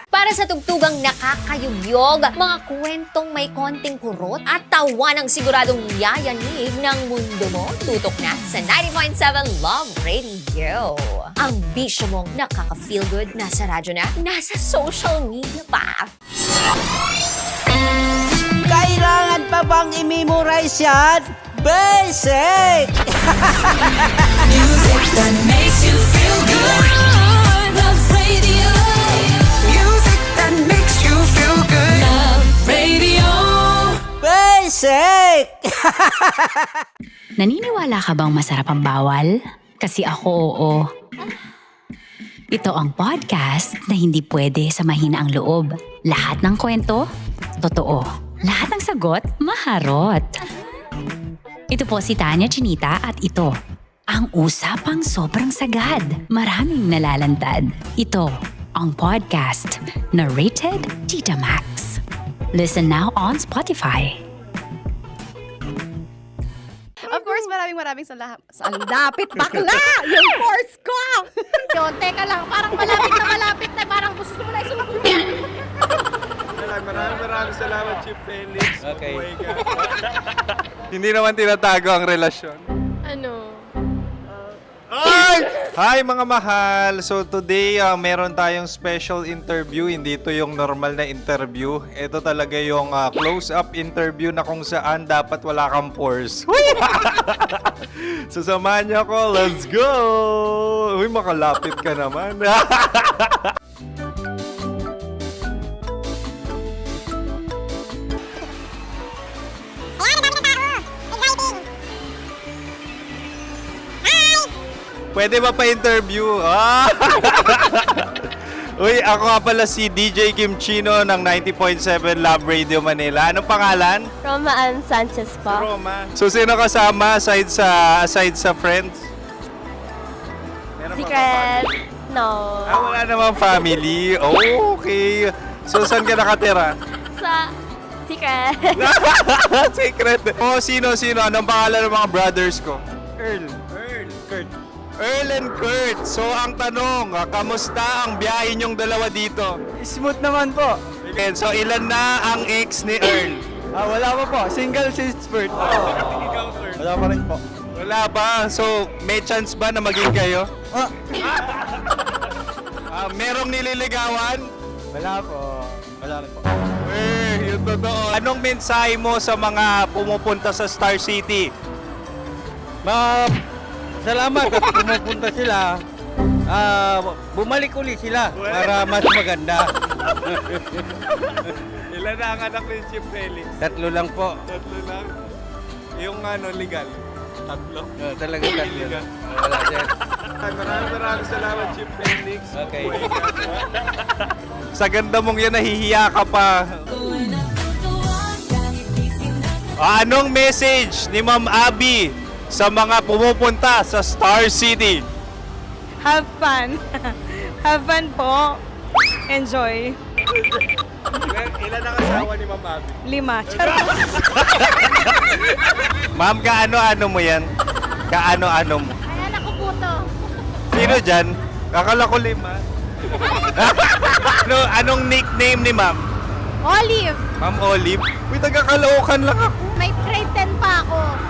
Para sa tugtugang nakakayugyog, mga kwentong may konting kurot at tawa ng siguradong yayanig ng mundo mo, tutok na sa 90.7 Love Radio. Ang bisyo mong nakaka-feel good, nasa radyo na, nasa social media pa. Kailangan pa bang i-memorize yan? Basic! Music that makes you feel good. Love Radio. Music that makes you feel good. Love Radio. Basic! Naniniwala ka bang masarap ang bawal? Kasi ako oo. Ito ang podcast na hindi pwede sa mahina ang loob. Lahat ng kwento, totoo. Lahat ng sagot, maharot. Ito po si Tanya Chinita at ito, ang usapang sobrang sagad. Maraming nalalantad. Ito, ang podcast na rated Tita Max. Listen now on Spotify. Of course, maraming salamat. Lapit bakla! Yung course ko! Yun, teka lang, parang malapit na, parang gusto mo na isulat. Maraming salamat, Chief Felix. Okay. Oh my God. Hindi naman tinatago ang relasyon. Ano? Hi mga mahal! So today, meron tayong special interview. Hindi ito yung normal na interview. Ito talaga yung close-up interview na kung saan dapat wala kang pores. So samahan niyo ako. Let's go! Uy, makalapit ka naman. Pwede ba pa-interview? Uy, ako nga pala si DJ Kim Chino ng 90.7 Love Radio Manila. Anong pangalan? Roma Ann Sanchez po. Roma. So, sino kasama aside sa friends? Secret. No. Wala namang family. Oh, okay. So, saan ka nakatira? Sa secret. Secret. Oh, sino? Anong pangalan ng mga brothers ko? Earl. Kurt. Earl and Kurt. So, ang tanong, kamusta ang biyahe niyong dalawa dito? Smooth naman po. Okay, so, ilan na ang ex ni Earl? Wala pa po. Single since birth. Wala pa rin po. Wala pa. So, may chance ba na maging kayo? Merong nililigawan? Wala po. Wala rin po. Yung totoo. Anong mensahe mo sa mga pumupunta sa Star City? Salamat at pumupunta sila. Bumalik uli sila para mas maganda. Ilan na ang anak ni Chief Felix? 3 lang po. 3 lang? Yung legal? 3? Talaga 3 Illegal. Wala sir. Maraming salamat, Chief Felix. Okay. Sa ganda mong yan, nahihiya ka pa. Anong message ni Ma'am Abby sa mga pumupunta sa Star City? Have fun. Have fun po. Enjoy. Ilan ang asawa ni Ma'am Abby? 5. Charot. Ma'am, kaano-ano mo yan? Kaano-ano mo? Ay, anak ko po to. Sino dyan? Kakala ko 5. Anong nickname ni Ma'am? Olive. Ma'am Olive? Uy, taga-Caloocan lang ako. May grade 10 pa ako.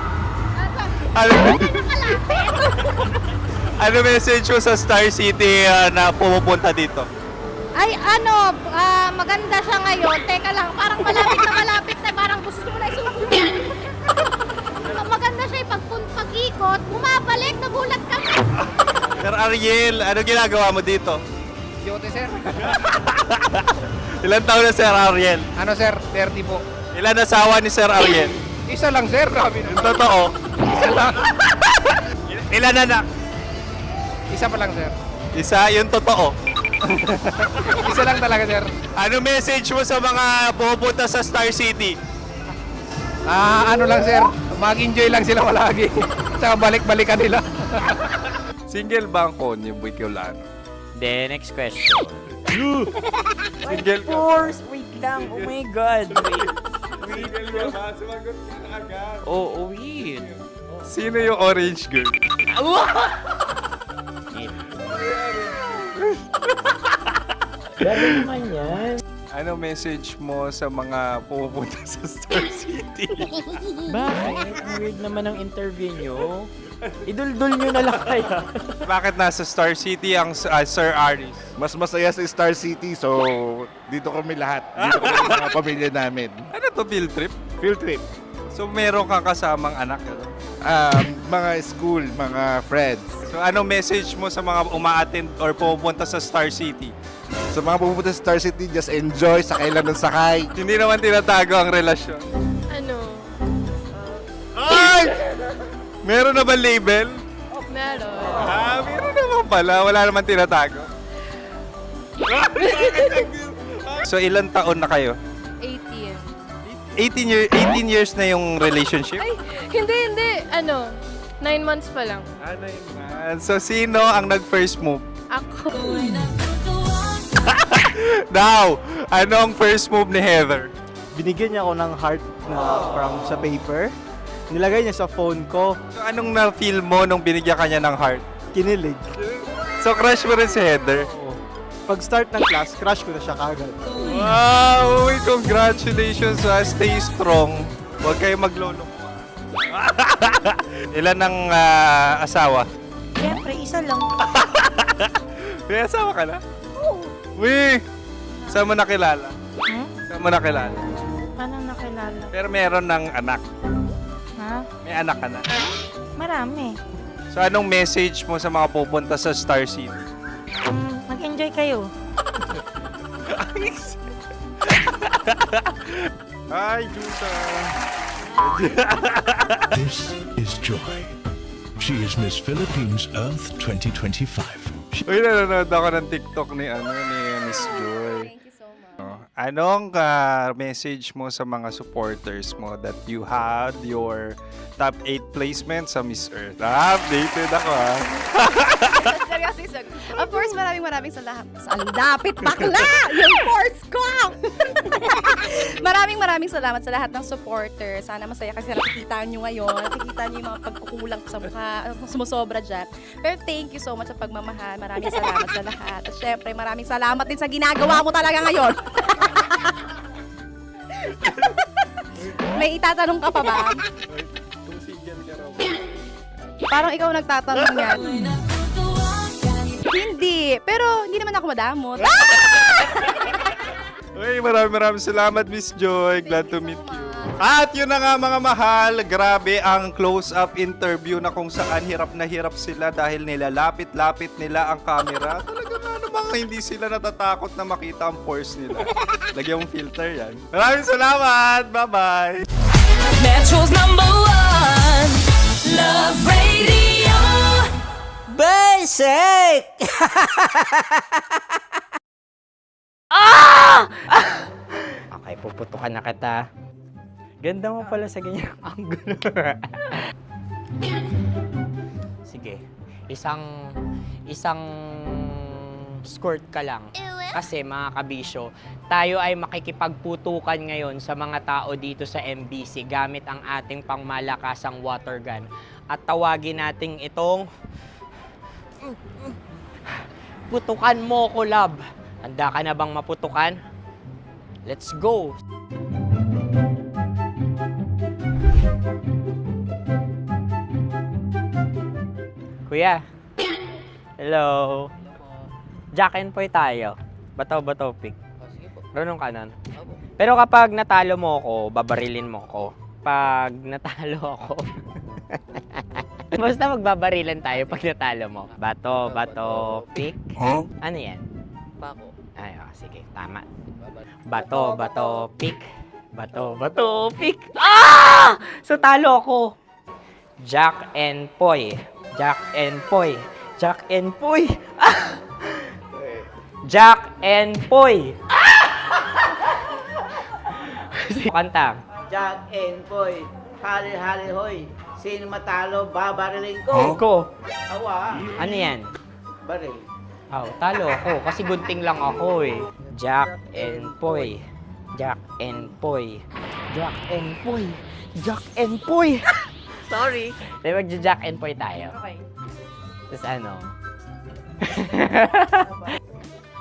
Ano message mo sa Star City na pumupunta dito? Ay, maganda siya ngayon. Teka lang, parang malapit na, parang gusto mo na isuot. Maganda siya pag-ikot, bumabalik, nagulat ka. Sir Ariel, ano ginagawa mo dito? Yote sir. Ilan taon na Sir Ariel? Ano sir? 30 po. Ilan asawa ni Sir Ariel? Isa lang sir. Grabe Yung totoo. Isa lang. Ilan anak? Isa pa lang sir. Isa, yung totoo. Isa lang talaga sir. Ano message mo sa mga pupunta sa Star City? Ano lang sir. Mag-enjoy lang sila palagi. Tsaka balik-balikan nila. Single ba ang Konyo Bicolano? Then, next question. Single ka? Force, wait lang. Oh my God. Single ka ba? Sumagot ka na agad. Oh, wait. Sino yung orange girl? Gano'n naman yan. Ano message mo sa mga pupunta sa Star City? Bakit? Ang weird naman ang interview nyo. Idul-dul nyo na lang kaya. Bakit nasa Star City ang Sir Aris? Mas masaya sa Star City, so dito kami lahat. Dito kami mga pamilya namin. Ano to, field trip? Field trip. So meron kang kasamang anak? Mga school, mga friends. So anong message mo sa mga uma-attend or pupunta sa Star City? Sa mga pupunta sa Star City, just enjoy, sakay lang ng sakay. Hindi naman tinatago ang relasyon. Ano? Ay! Meron na ba label? Meron. Meron naman pala. Wala naman tinatago. So ilan taon na kayo? 18. 18 years na yung relationship? Ay, hindi. 9 months pa lang. 9 months. So sino ang nag-first move? Ako. Now, anong first move ni Heather? Binigyan niya ako ng heart na from sa paper. Nilagay niya sa phone ko. So anong na-feel mo nung binigyan kanya ng heart? Kinilig. So crush mo rin si Heather? Pag start ng class, crush ko na siya kagad. Wow! Uy, congratulations! Stay strong. Huwag kayo maglolo. Ilan ang asawa? Siyempre, isa lang. May asawa ka na? Oo. Uy! Saan mo nakilala? Hmm? Saan mo nakilala? Paano nakilala? Pero meron ng anak. Ha? May anak ka na. Marami. So anong message mo sa mga pupunta sa Star City? Mag-enjoy kayo. Hi, Juta! This is Joy. She is Miss Philippines Earth 2025. Uy, nanonood ako ng TikTok ni Miss Joy. Thank you so much. Anong message mo sa mga supporters mo that you had your top 8 placement sa Miss Earth? Updated ako Seryoso, of course, maraming salamat. Ang lapit bakla! Yung force ko! maraming salamat sa lahat ng supporters. Sana masaya kasi nakikita nyo ngayon. Nakikita nyo yung mga pagkukulang ko sa mukha. Sumusobra dyan. Pero thank you so much sa pagmamahal. Maraming salamat sa lahat. At syempre, maraming salamat din sa ginagawa mo talaga ngayon. May itatanong ka pa ba? Parang ikaw nagtatanong yan. Hindi. Pero hindi naman ako madamot. Uy, maraming salamat, Miss Joy. Glad to meet you. At yun na nga mga mahal, grabe ang close-up interview na kung saan hirap na hirap sila dahil nilalapit-lapit nila ang camera. Talaga nga namang hindi sila natatakot na makita ang pores nila. Lagyan mong filter yan. Maraming salamat! Bye-bye! Metro's #1 Love Radio Basic! Okay, puputukan na kita. Ganda mo pala sa ganyang angulo. Sige, isang skirt ka lang. Kasi mga kabisyo, tayo ay makikipagputukan ngayon sa mga tao dito sa MBC gamit ang ating pangmalakasang water gun. At tawagin natin itong putukan mo ko, love. Handa ka na bang maputukan? Let's go! Kuya. Hello. Jack and Poy tayo. Bato-bato pick. Runong ka nun. Pero kapag natalo mo ako, babarilin mo ako. Pag natalo ako, basta magbabarilan tayo pag natalo mo. Bato, pick. Huh? Ano yan? Bako. Ay, sige, tama. Bato, pick. Bato, pick. So talo ako. Jack and Poy. Jack and Poy. Jack and Poy. Jack and Poy. Kanta. Jack and Poy, hali-hali hoy. Sino matalo, babariling ko. Ko. Awa. Ano yan? Baril. Talo ako kasi gunting lang ako eh. Jack and Poy. Jack and Poy. Jack and Poy. Jack and Poy. Sorry. Di magja-Jack and Poy tayo. Okay. Tapos ano?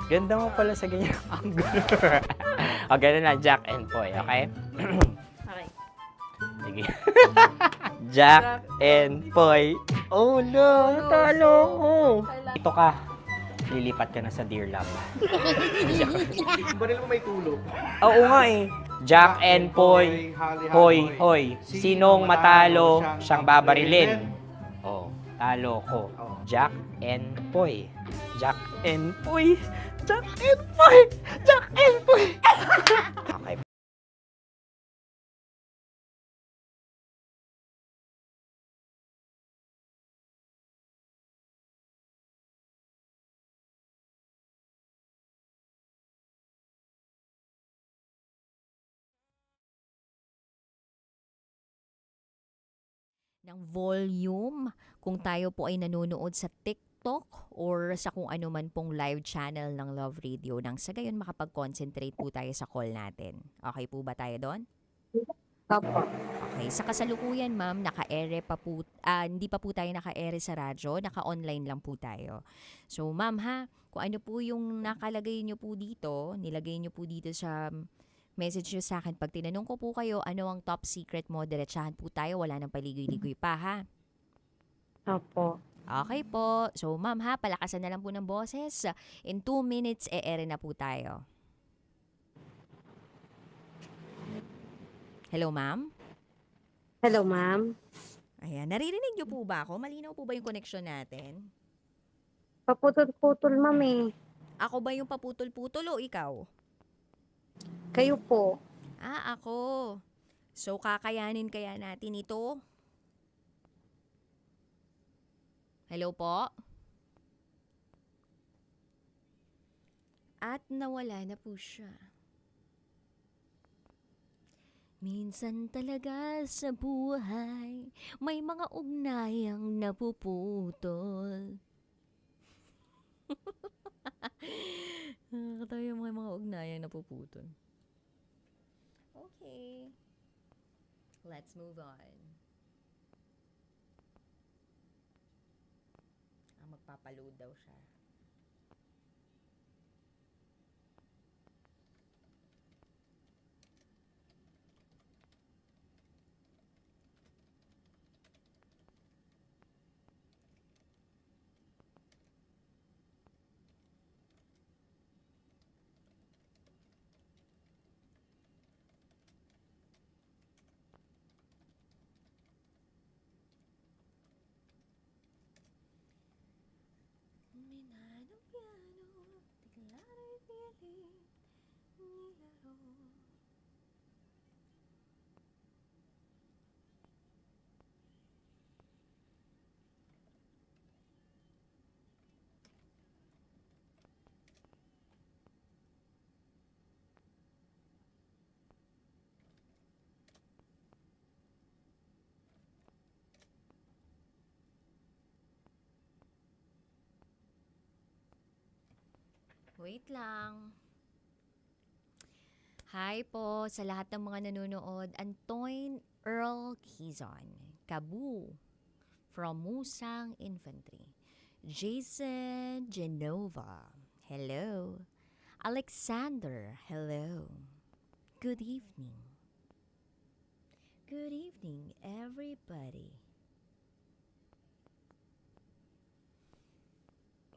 Ganda mo pala sa ganyang angulo. O, ganun na, Jack and Poy, okay? Okay. Sige. Jack and Poy. Oh no, talo ko. Ito ka. Lilipat ka na sa Dear Love. Baril mo may tulog. Oo nga eh. Jack and Poy. Hoy, hoy. Sinong matalo, siyang babarilin. Oh, talo ko. Jack and Poy. Jack and Poy. Jack and Poy. Jack and Poy. Okay. ng volume kung tayo po ay nanonood sa TikTok or sa kung ano man pong live channel ng Love Radio nang sa gayon makapag-concentrate po tayo sa call natin. Okay po ba tayo doon? Okay. Sa kasalukuyan, ma'am, naka-ere pa po, hindi pa po tayo naka-ere sa radyo, naka-online lang po tayo. So, ma'am ha, kung ano po yung nakalagay nyo po dito, nilagay nyo po dito sa message nyo sa akin. Pag tinanong ko po kayo, ano ang top secret mo, diretsahan po tayo, wala nang paligoy-ligoy pa, ha? Opo. Okay po. So, ma'am ha, palakasan na lang po ng boses. In 2 minutes, e-ere na po tayo. Hello, ma'am? Hello, ma'am. Ayan, naririnig niyo po ba ako? Malinaw po ba yung connection natin? Paputol-putol, ma'am eh. Ako ba yung paputol-putol o ikaw? Kayo po. Ako. So, kakayanin kaya natin ito? Hello po? At nawala na po siya. Minsan talaga sa buhay, may mga ugnayang napuputol. Nakakatawa yung mga ugnayang napuputol. Okay. Let's move on. Magpapaload daw siya. Wait lang. Hi po sa lahat ng mga nanonood. Antoine Earl Quizon, Kabu, from Musang Infantry. Jason Genova, hello. Alexander, hello. Good evening. Good evening, everybody.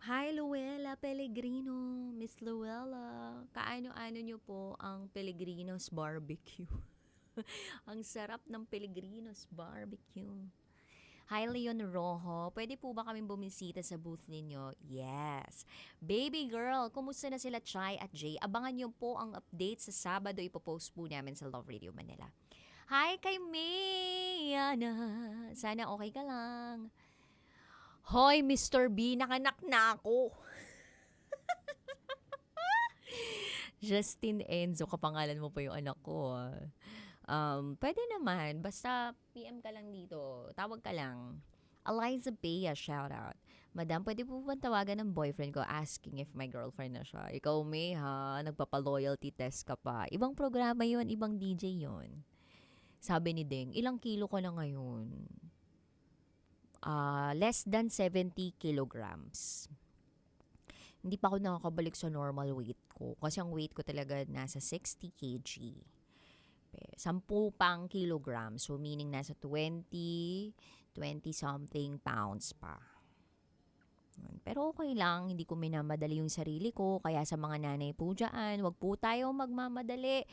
Hi, Luella Pellegrino. Miss Luella, kaano-ano nyo po ang Pellegrino's Barbecue? Ang sarap ng Pellegrino's Barbecue. Hi, Leon Rojo. Pwede po ba kaming bumisita sa booth ninyo? Yes. Baby girl, kumusta na sila Chai at Jay? Abangan nyo po ang update sa Sabado. Ipopost po namin sa Love Radio Manila. Hi kay Mayana. Sana okay ka lang. Hoy, Mr. B, nakanak na ako. Justin Enzo, kapangalan mo pa yung anak ko. Pwede naman, basta PM ka lang dito. Tawag ka lang. Eliza Bea, shout out. Madam, pwede po ba tawagan ng boyfriend ko asking if my girlfriend na siya? Ikaw, May, ha? Nagpapa-loyalty test ka pa. Ibang programa yon, ibang DJ yon. Sabi ni Deng, ilang kilo ka na ngayon? Less than 70 kilograms. Hindi pa ako nakakabalik sa normal weight ko. Kasi ang weight ko talaga nasa 60 kg. 10 pang kilogram. So, meaning nasa 20 something pounds pa. Pero okay lang. Hindi ko minamadali yung sarili ko. Kaya sa mga nanay po dyan, wag po tayo magmamadali.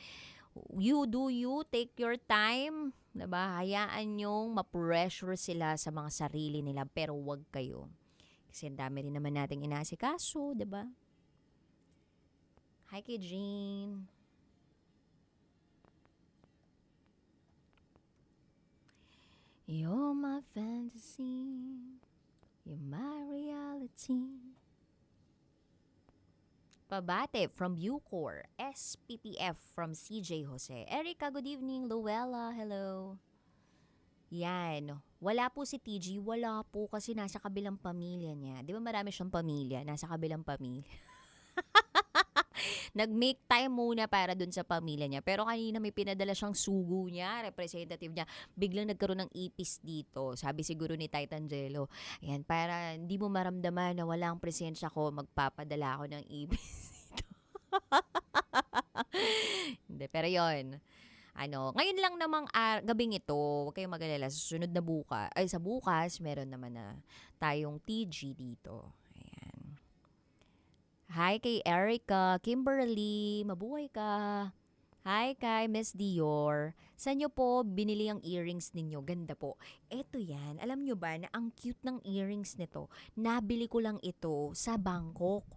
You do you. Take your time. Diba? Hayaan nyong ma-pressure sila sa mga sarili nila. Pero wag kayo. Kasi ang dami rin naman nating inasikaso. Diba? Hi kay Jean. You're my fantasy. You're my reality. Pabate from Bucor. SPPF from CJ Jose. Erica, good evening. Luella, hello. Yan. Wala po si TG. Wala po kasi nasa kabilang pamilya niya. Di ba marami siyang pamilya? Nasa kabilang pamilya. Nag-make time muna para dun sa pamilya niya. Pero kanina may pinadala siyang sugo niya, representative niya. Biglang nagkaroon ng ipis dito. Sabi siguro ni Titan Jello, ayan, para hindi mo maramdaman na walang presensya ko, magpapadala ako ng ipis dito. Hindi, pero yon. Ngayon lang namang gabing ito, huwag kayong mag-alala, sa susunod na sa bukas, meron naman na tayong TG dito. Ayan. Hi kay Erica, Kimberly, mabuhay ka. Hi kay Miss Dior. Saan nyo po binili ang earrings ninyo? Ganda po. Eto yan. Alam nyo ba na ang cute ng earrings nito? Nabili ko lang ito sa Bangkok.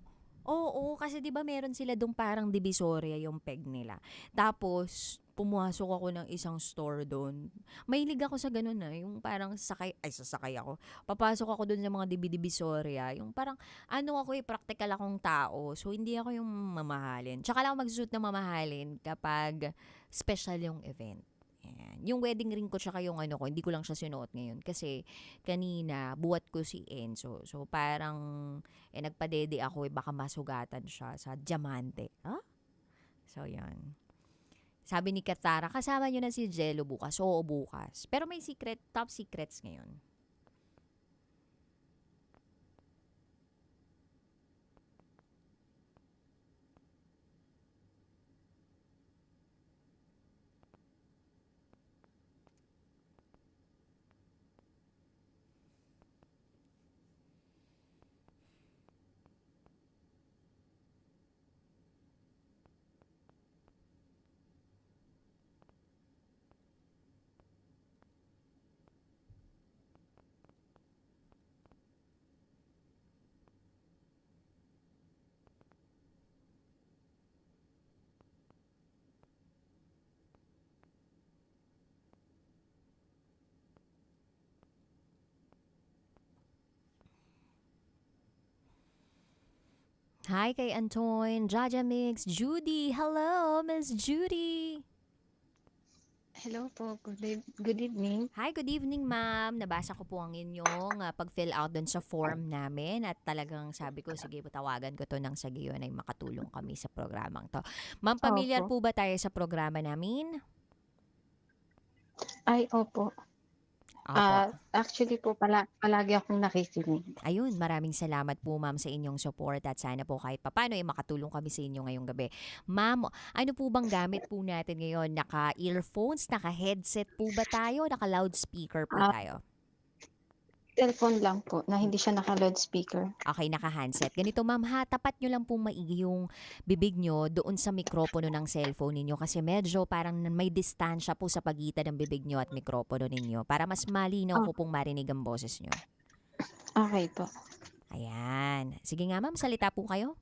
Oo, kasi 'di ba meron sila dong parang divisoria yung peg nila. Tapos pumasok ako ng isang store doon. Mahilig ako sa ganun yung parang sasakay ako. Papasok ako doon sa mga divisoria, yung parang practical akong tao. So hindi ako yung mamahalin. Tsaka lang ako magsusuot ng mamahalin kapag special yung event. Ayan. Yung wedding ring ko tsaka yung hindi ko lang siya sinuot ngayon kasi kanina buhat ko si Enzo. So parang nagpadede ako baka masugatan siya sa diamante. Huh? So yan. Sabi ni Katara, kasama nyo na si Jello bukas. Oo, bukas. Pero may top secrets ngayon. Hi kay Antoine, Jaja Mix, Judy. Hello, Miss Judy. Hello po. Good evening. Hi, good evening, ma'am. Nabasa ko po ang inyong pag-fill out dun sa form namin at talagang sabi ko, sige, tawagan ko to nang sa gayon ay makatulong kami sa programang to. Ma'am, pamilyar po ba tayo sa programa namin? Ay, opo. Actually po, palagi akong nakikinig. Ayun, maraming salamat po ma'am sa inyong support at sana po kahit papano makatulong kami sa inyo ngayong gabi. Ma'am, ano po bang gamit po natin ngayon? Naka-earphones, naka-headset po ba tayo? Naka-loudspeaker po tayo? Cellphone lang po, na hindi siya naka-loudspeaker. Okay, naka-handset. Ganito ma'am ha, tapat nyo lang pong maigi yung bibig nyo doon sa mikropono ng cellphone ninyo kasi medyo parang may distansya po sa pagitan ng bibig nyo at mikropono ninyo para mas malinaw po pong marinig ang boses nyo. Okay po. Ayan. Sige nga ma'am, salita po kayo.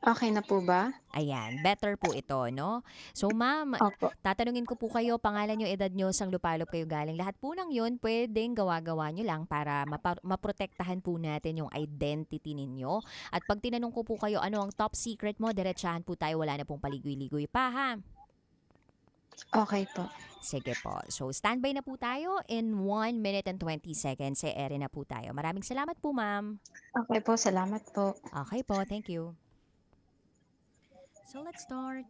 Okay na po ba? Ayan, better po ito, no? So ma'am, tatanungin ko po kayo, pangalan nyo, edad nyo, sang lupalop kayo galing. Lahat po ng yun, pwedeng gawa-gawa nyo lang para maprotektahan po natin yung identity ninyo. At pag tinanong ko po kayo, ano ang top secret mo, diretsahan po tayo, wala na pong paligoy-ligoy pa, ha? Okay po. Sige po. So, standby na po tayo. In 1 minute and 20 seconds, ere na po tayo. Maraming salamat po, ma'am. Okay po, salamat po. Okay po, thank you. So let's start.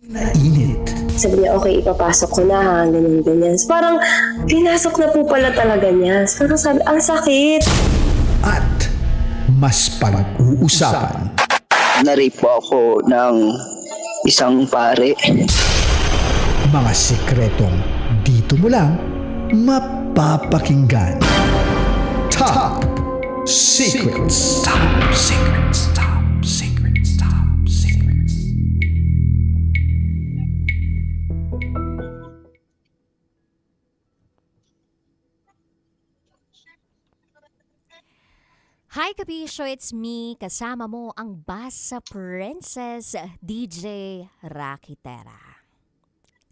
Nainit. Sabi niya, okay, ipapasok ko na ha, ganyan. Parang, pinasok na po pala talaga niya. Parang sabi, ang sakit. At mas pag-uusapan. Na-rape po ako ng isang pare. Mga sikretong dito mo lang mapapakinggan. Top Secrets. Top Secrets. Top Secrets. Top Secrets. Hi Kabisyo, it's me. Kasama mo ang Basa Princess, DJ Rakitera.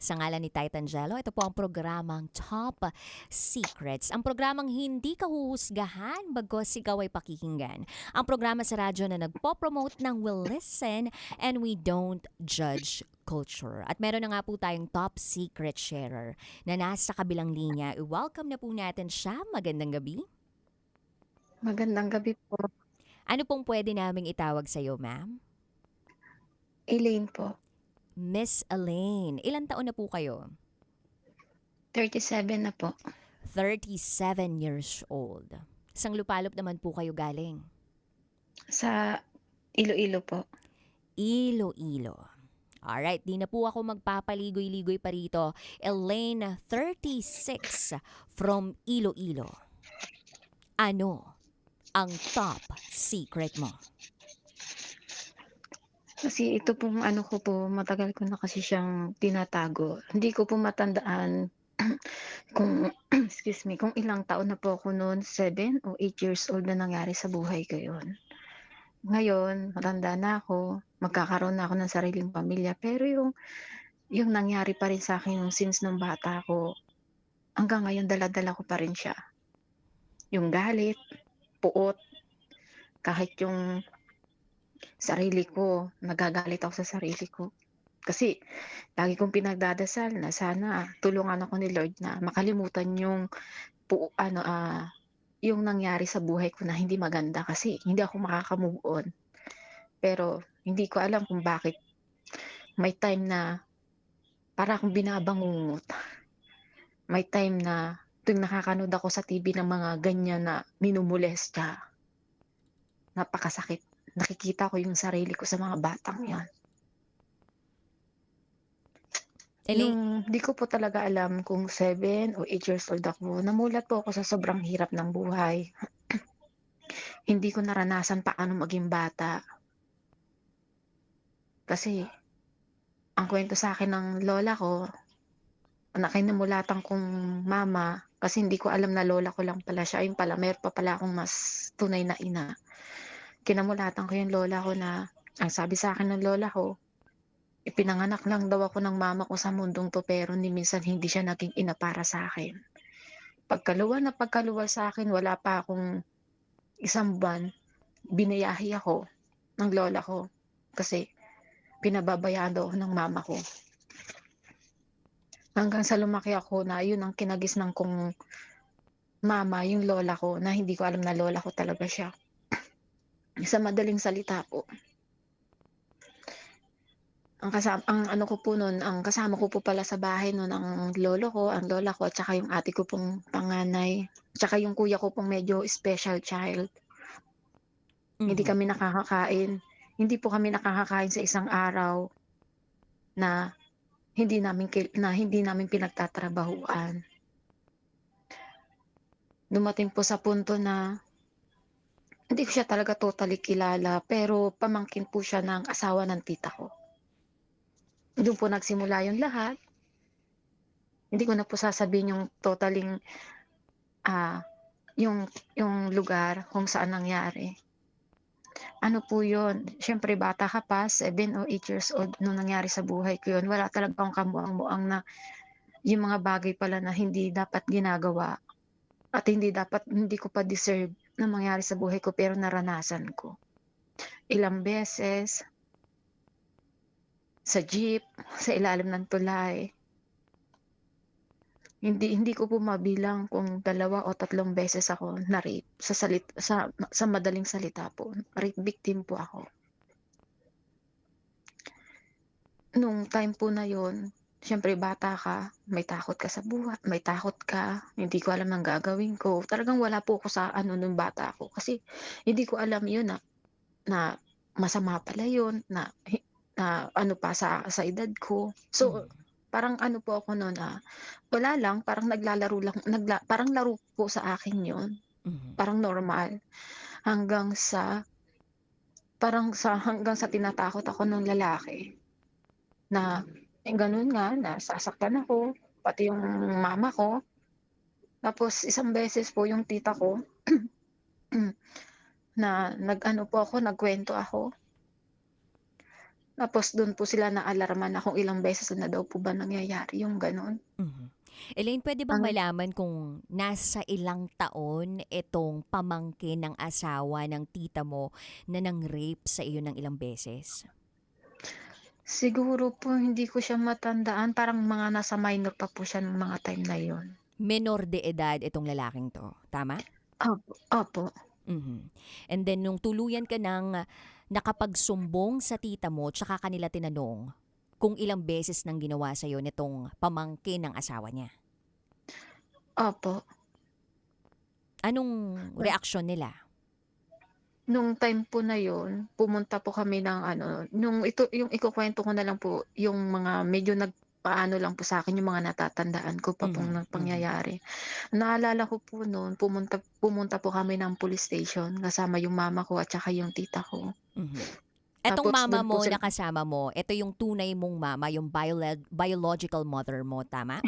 Sa ngalan ni Titan Jello, ito po ang programang Top Secrets. Ang programang hindi kahuhusgahan bagos ikaw ay pakikinggan. Ang programa sa radyo na nagpo-promote ng we'll listen and we don't judge culture. At meron na nga po tayong top secret sharer na nasa kabilang linya. I-welcome na po natin siya. Magandang gabi. Magandang gabi po. Ano pong pwede naming itawag sa'yo, ma'am? Elaine po. Miss Elaine, ilang taon na po kayo? 37 na po. 37 years old. Isang lupalop naman po kayo galing? Sa Iloilo po. Iloilo. Alright, di na po ako magpapaligoy-ligoy pa rito. Elaine, 36, from Iloilo. Ano ang top secret mo? Kasi ito pong ano ko po, matagal ko na kasi siyang tinatago. Hindi ko po matandaan kung, excuse me, kung ilang taon na po ako noon, 7 o 8 years old na nangyari sa buhay ko yun. Ngayon, matanda na ako, magkakaroon na ako ng sariling pamilya, pero yung nangyari pa rin sa akin yung since nung bata ako, hanggang ngayon dala-dala ko pa rin siya. Yung galit, puot, kahit yung sarili ko, nagagalit ako sa sarili ko. Kasi lagi kong pinagdadasal na sana tulungan ako ni Lord na makalimutan yung yung nangyari sa buhay ko na hindi maganda kasi hindi ako makaka-move on. Pero hindi ko alam kung bakit may time na para akong binabangungot. May time na tuwing nakakanood ako sa TV ng mga ganyan na minumulesta, napakasakit. Nakikita ko yung sarili ko sa mga batang yan. Di ko po talaga alam kung 7 o 8 years old ako. Namulat po ako sa sobrang hirap ng buhay. Hindi ko naranasan paano maging bata. Kasi ang kwento sa akin ng lola ko, na kinamulatan kong mama, kasi hindi ko alam na lola ko lang pala siya. Ayun pala, mayroon pa pala akong mas tunay na ina. Kinamulatan ko yung lola ko na, ang sabi sa akin ng lola ko, ipinanganak lang daw ako ng mama ko sa mundong to pero ni minsan hindi siya naging ina para sa akin. Pagkaluwal sa akin, wala pa akong isang buwan, binayahi ako ng lola ko kasi pinababayaan daw ako ng mama ko. Hanggang sa lumaki ako na yun ang kinagisnan kong mama, yung lola ko, na hindi ko alam na lola ko talaga siya. Sa madaling salita po, ang ano ko po noon, ang kasama ko po pala sa bahay noon ang lolo ko, ang lola ko, at saka yung ate ko pong panganay, at saka yung kuya ko pong medyo special child. Hindi kami nakakakain. Hindi po kami nakakakain sa isang araw na hindi namin pinagtatrabahuan. Dumating po sa punto na hindi ko siya talaga totally kilala, pero pamangkin po siya ng asawa ng tita ko. Doon po nagsimula yung lahat. Hindi ko na po sasabihin yung totaling yung lugar kung saan nangyari. Ano po yun? Siyempre bata ka pa, 7 o 8 years old nung nangyari sa buhay ko yun. Wala talaga akong kamuang-muang na yung mga bagay pala na hindi dapat ginagawa at hindi ko pa deserve na mangyari sa buhay ko pero naranasan ko. Ilang beses, sa jeep, sa ilalim ng tulay. Hindi ko po mabilang kung 2 o 3 beses ako na-rape. Sa madaling salita po, rape victim po ako. Nung time po na yon, syempre bata ka, may takot ka sa buhay, may takot ka, hindi ko alam ang gagawin ko. Talagang wala po ako sa nung bata ako. Kasi hindi ko alam yun na masama pala yun, na ano pa sa edad ko. So, parang ano po ako noon wala lang, parang naglalaro lang, parang laro po sa akin yun. Parang normal. Hanggang sa tinatakot ako ng lalaki. Na, ganun nga, nasasaktan ako, pati yung mama ko. Tapos, isang beses po yung tita ko, na nagkwento ako, Tapos do'n po sila naalarma na kung ilang beses na daw po ba nangyayari yung gano'n. Mhm. Elaine, pwede bang Ang malaman kung nasa ilang taon itong pamangkin ng asawa ng tita mo na nang-rape sa iyo ng ilang beses? Siguro po hindi ko siya matandaan, parang mga nasa minor pa po siya nung mga time na yun. Menor de edad itong lalaking 'to, tama? Opo. Mhm. And then nung tuluyan ka ng nakapagsumbong sa tita mo tsaka kanila tinanong kung ilang beses nang ginawa sa'yo nitong pamangkin ng asawa niya? Opo. Anong reaksyon nila? Nung time po na yun, pumunta po kami ng ano, yung ikukuwento ko na lang po yung mga medyo nagpaano lang po sa'kin yung mga natatandaan ko pa pong na pangyayari. Naalala ko po nun pumunta po kami ng police station kasama yung mama ko at saka yung tita ko. Etong Tapos mama dun po mo sila na kasama mo, ito yung tunay mong mama, yung biological mother mo, tama?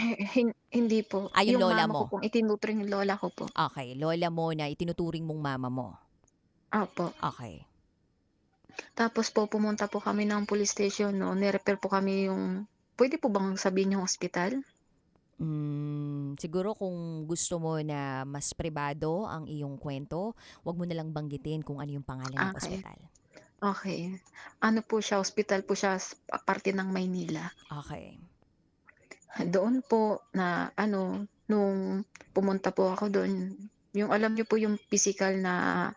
Hindi po. Ah, yung lola mama mo? ko pong itinuturing yung lola ko po. Okay, lola mo na itinuturing mong mama mo. Opo. Okay. Tapos po pumunta po kami ng police station 'no, ni-refer po kami yung puwede po bang sabihin yung ospital? Siguro kung gusto mo na mas pribado ang iyong kwento, 'wag mo na lang banggitin kung ano yung pangalan ng Okay. ospital. Okay. Ano po siya, ospital po siya parte ng Maynila. Okay. Doon po na ano, nung pumunta po ako dun, yung alam niyo po yung pisikal na,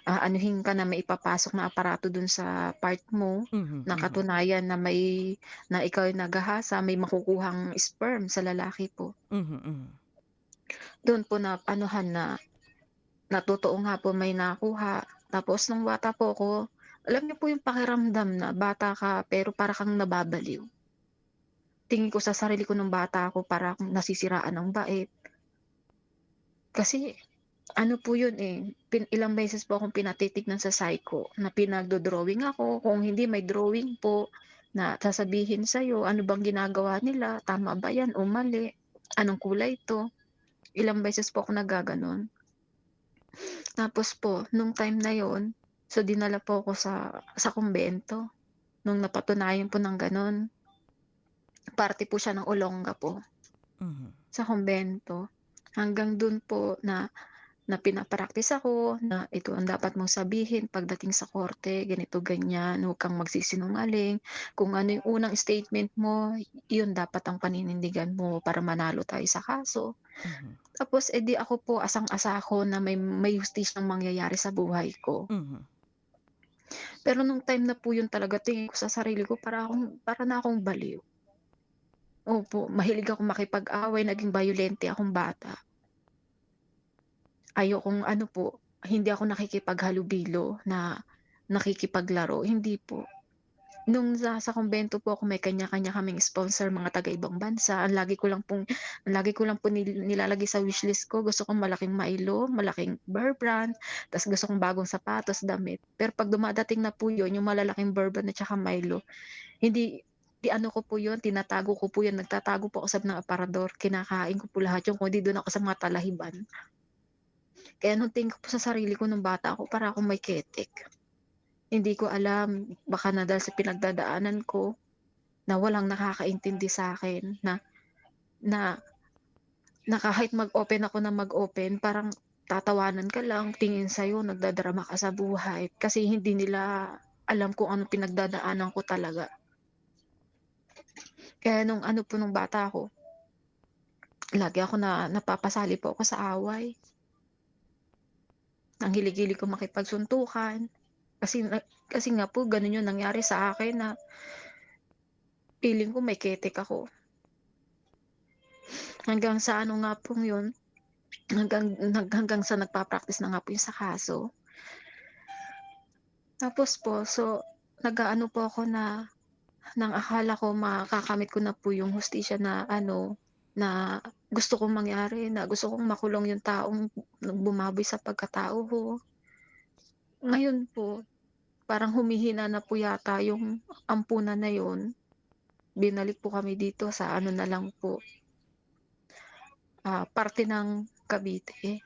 aanuhin ka na maipapasok na aparato dun sa part mo, na katunayan na na ikaw ay naghahasa, may makukuhang sperm sa lalaki po. Doon po naanuhan na totoo nga po may nakuha. Tapos nung bata po ako, alam niyo po yung pakiramdam na bata ka pero para kang nababaliw. Tingin ko sa sarili ko nung bata ako para akong nasisiraan ng bait. Kasi ano po yun, eh, ilang beses po akong pinatitignan sa psycho na pinagdo-drawing ako, kung hindi may drawing po na sasabihin sa'yo, ano bang ginagawa nila, tama ba yan o mali, anong kulay ito. Ilang beses po ako naggaganon. Tapos po nung time na yon, so dinala po ako sa kumbento, nung napatunayan po ng gano'n. Parte po siya ng Olonga po, sa kumbento. Hanggang dun po na pina-practice ako na ito ang dapat mong sabihin pagdating sa korte, ganito, ganyan, huwag kang magsisinungaling. Kung ano yung unang statement mo, yun dapat ang paninindigan mo para manalo tayo sa kaso. Tapos edi ako po asang-asa ako na may hustisyang mangyayari sa buhay ko. Pero nung time na po yun talaga tingin ko sa sarili ko para na akong baliw. Opo, mahilig akong makipag-away, naging bayolente akong bata. Ayokong ano po, hindi ako nakikipaghalubilo na nakikipaglaro, hindi po. Nung sa kumbento po ako may kanya-kanya kaming sponsor, mga taga-ibang bansa. Ang lagi ko lang po nilalagay sa wishlist ko, gusto kong malaking Milo, malaking Bear Brand, ta's gusto kong bagong sapatos, damit. Pero 'pag dumadating na po yun, yung malalaking Bear Brand at saka Milo, hindi ano ko po yun, tinatago ko po yun, nagtatago po ako sa ng aparador, kinakain ko po lahat yun, kundi dun ako sa mga talahiban. Kaya nung tingin ko po sa sarili ko nung bata ako, para akong may ketek. Hindi ko alam, baka na dahil sa pinagdadaanan ko, na walang nakakaintindi sa'kin, na kahit mag-open ako ng mag-open, parang tatawanan ka lang, tingin sa'yo, nagdadrama ka sa buhay. Kasi hindi nila alam kung anong pinagdadaanan ko talaga. Kaya nung ano po nung bata ako, lagi ako napapasali po ako sa away. Ang hilig-hilig ko makipagsuntukan. Kasi nga po gano'n yung nangyari sa akin na feeling ko may ketek ako. Hanggang sa ano nga pong yun, hanggang sa nagpa-practice na nga po yung sa kaso. Tapos po, so nag-aano po ako nang akala ko makakamit ko na po yung hustisya na ano, na gusto kong mangyari, na gusto kong makulong yung taong bumaboy sa pagkatao ko. Ngayon po, parang humihina na po yata yung ampunan na yun. Binalik po kami dito sa ano na lang po, parte ng Cavite.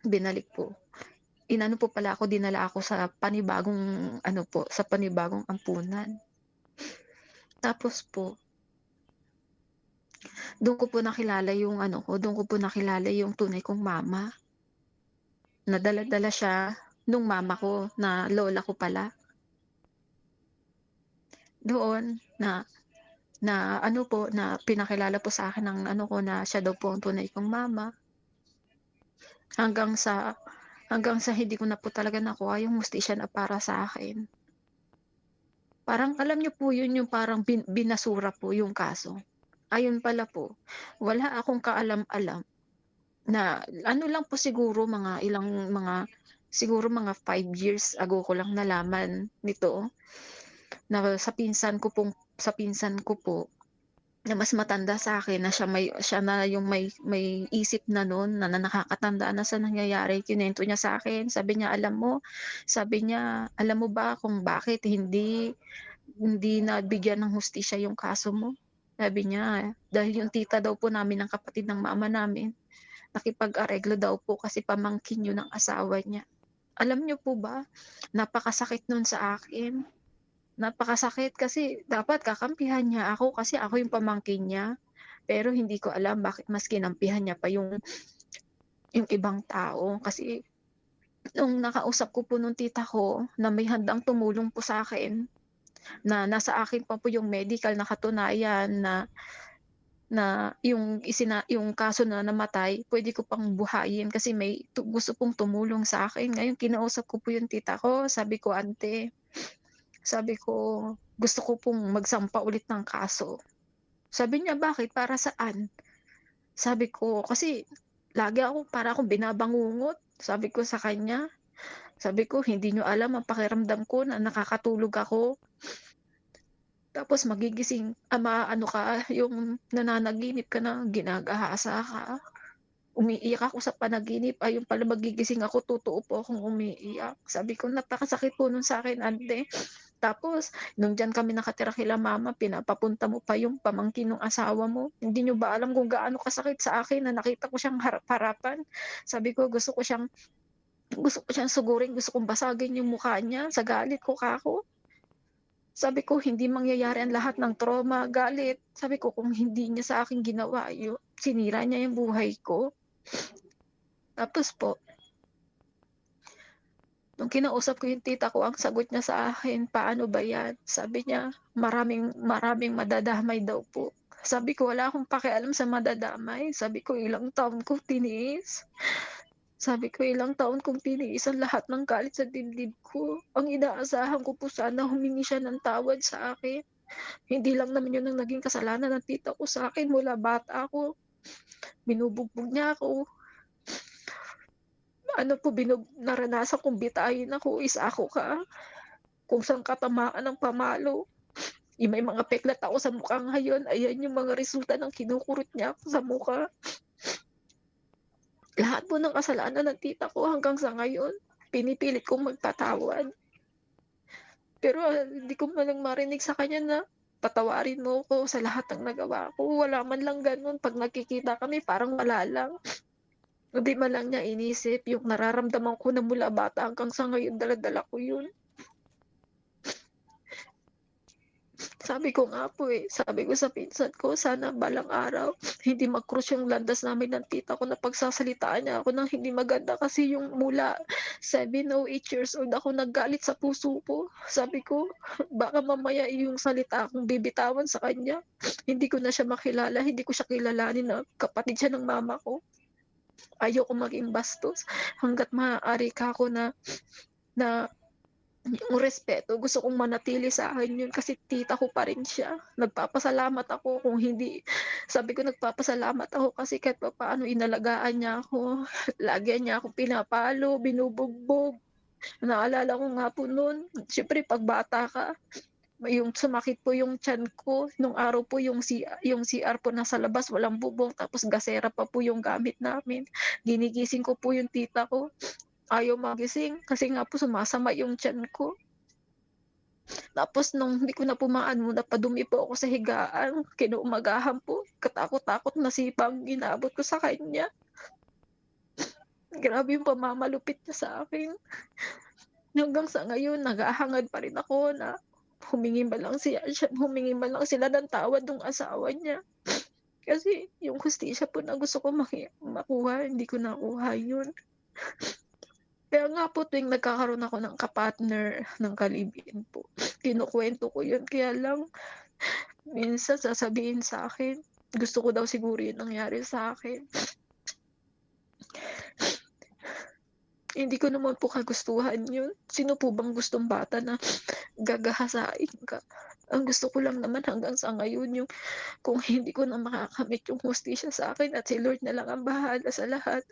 Binalik po. inano po pala ako, dinala ako sa panibagong ano po, sa panibagong ampunan. Tapos po, do'n ko po nakilala yung ano ko, do'n ko po nakilala yung tunay kong mama. Nadala-dala siya nung mama ko na lola ko pala. Doon na ano po, na pinakilala po sa akin ng ano ko na siya daw po ang tunay kong mama. Hanggang sa hindi ko na po talaga nakuha yung hustisya na para sa akin. Parang alam niyo po yun yung parang binasura po yung kaso. Ayun pala po, wala akong kaalam-alam na ano lang po siguro siguro mga 5 years ago ko lang nalaman nito na sa pinsan ko po na mas matanda sa akin na siya na yung may isip na nun na nakakatanda na sa nangyayari. Kinuwento niya sa akin, sabi niya, alam mo ba kung bakit hindi nabigyan ng hustisya yung kaso mo? Sabi niya, dahil yung tita daw po namin ng kapatid ng mama namin, nakipag-areglo daw po kasi pamangkin yun ng asawa niya. Alam niyo po ba, napakasakit nun sa akin. Napakasakit kasi dapat kakampihan niya ako kasi ako yung pamangkin niya. Pero hindi ko alam bakit mas kinampihan niya pa yung ibang tao. Kasi nung nakausap ko po nung tita ko na may handang tumulong po sa akin, na nasa akin pa po yung medical na katunayan na yung kaso na namatay, pwede ko pang buhayin kasi may gusto pong tumulong sa akin. Ngayon kinausap ko po yung tita ko, sabi ko, ante, gusto ko pong magsampa ulit ng kaso. Sabi niya, bakit? Para saan? Sabi ko, kasi lagi para akong binabangungot. Sabi ko sa kanya, hindi niyo alam ang pakiramdam ko na nakakatulog ako. Tapos magigising, yung nananaginip ka na ginagahasa ka. Umiiyak ako sa panaginip, ayun pala magigising ako, totoo po akong umiiyak. Sabi ko, napakasakit po nun sa akin, ante. Tapos, nung dyan kami nakatira kila mama, pinapapunta mo pa yung pamangkin ng asawa mo. Hindi nyo ba alam kung gaano kasakit sa akin na nakita ko siyang harap-harapan? Sabi ko, gusto ko siyang sugurin, gusto kong basagin yung mukha niya sa galit ko kako. Sabi ko, hindi mangyayari ang lahat ng trauma, galit. Sabi ko, kung hindi niya sa akin ginawa yun, sinira niya yung buhay ko. Tapos po, nung kinausap ko yung tita ko, ang sagot niya sa akin, paano ba yan? Sabi niya, maraming madadamay daw po. Sabi ko, wala akong pakialam sa madadamay. Sabi ko, ilang taon ko tiniis. Sabi ko, ilang taon kong tiniis ang lahat ng galit sa dibdib ko. Ang inaasahan ko po sana humingi siya ng tawad sa akin. Hindi lang naman yun ang naging kasalanan ng tita ko sa akin mula bata ako. Binubugbog niya ako. Naranasan kong bitayin ako, isa ako ka. Kung saan katamaan ng pamalo. May mga peklat ako sa mukha ngayon. Ayan yung mga resulta ng kinukurot niya ako sa mukha. Lahat po ng kasalanan ng tita ko hanggang sa ngayon, pinipilit kong magpatawad. Pero hindi ko man lang marinig sa kanya na patawarin mo ko sa lahat ng nagawa ko. Wala man lang ganun. Pag nagkikita kami, parang wala lang. Hindi man lang niya inisip yung nararamdaman ko na mula bata hanggang sa ngayon, dala-dala ko yun. Sabi ko nga po sabi ko sa pinsan ko, sana balang araw, hindi mag-cross yung landas namin ng tita ko na pagsasalitaan niya ako ng hindi maganda kasi yung mula 7 o 8 years old ako naggalit sa puso ko. Sabi ko, baka mamaya yung salita akong bibitawan sa kanya. Hindi ko na siya makilala, hindi ko siya kilalanin na kapatid siya ng mama ko. Ayoko maging bastos hanggat maaari ka ako na yung respeto, gusto kong manatili sa akin yun kasi tita ko pa rin siya. Nagpapasalamat ako kung hindi. Sabi ko nagpapasalamat ako kasi kahit pa paano inalagaan niya ako. Lagi niya ako pinapalo, binubugbog. Naalala ko nga po noon, siyempre pag bata ka, yung sumakit po yung tiyan ko. Nung araw po yung CR po nasa labas, walang bubong, tapos gasera pa po yung gamit namin. Ginigising ko po yung tita ko. Ayaw magising kasi nga po sumasama yung tiyan ko. Tapos nung hindi ko na pumaan, napadumi po ako sa higaan. Kinuumagahan po, katakot-takot na sipang ginabot ko sa kanya. Grabe yung pamamalupit niya sa akin. Hanggang sa ngayon, naghahangad pa rin ako na humingi man lang sila ng tawad ng asawa niya. Kasi yung hustisya po na gusto ko makuha, hindi ko nakuha yun. Kaya nga po tuwing nagkakaroon ako ng kapartner ng kalibin po, kinukwento ko yun. Kaya lang, minsan sasabihin sa akin, gusto ko daw siguro yun nangyari sa akin. Hindi ko naman po kagustuhan yun. Sino po bang gustong bata na gagahasain ka? Ang gusto ko lang naman hanggang sa ngayon yung kung hindi ko na makakamit yung hustisya sa akin at si Lord na lang ang bahala sa lahat.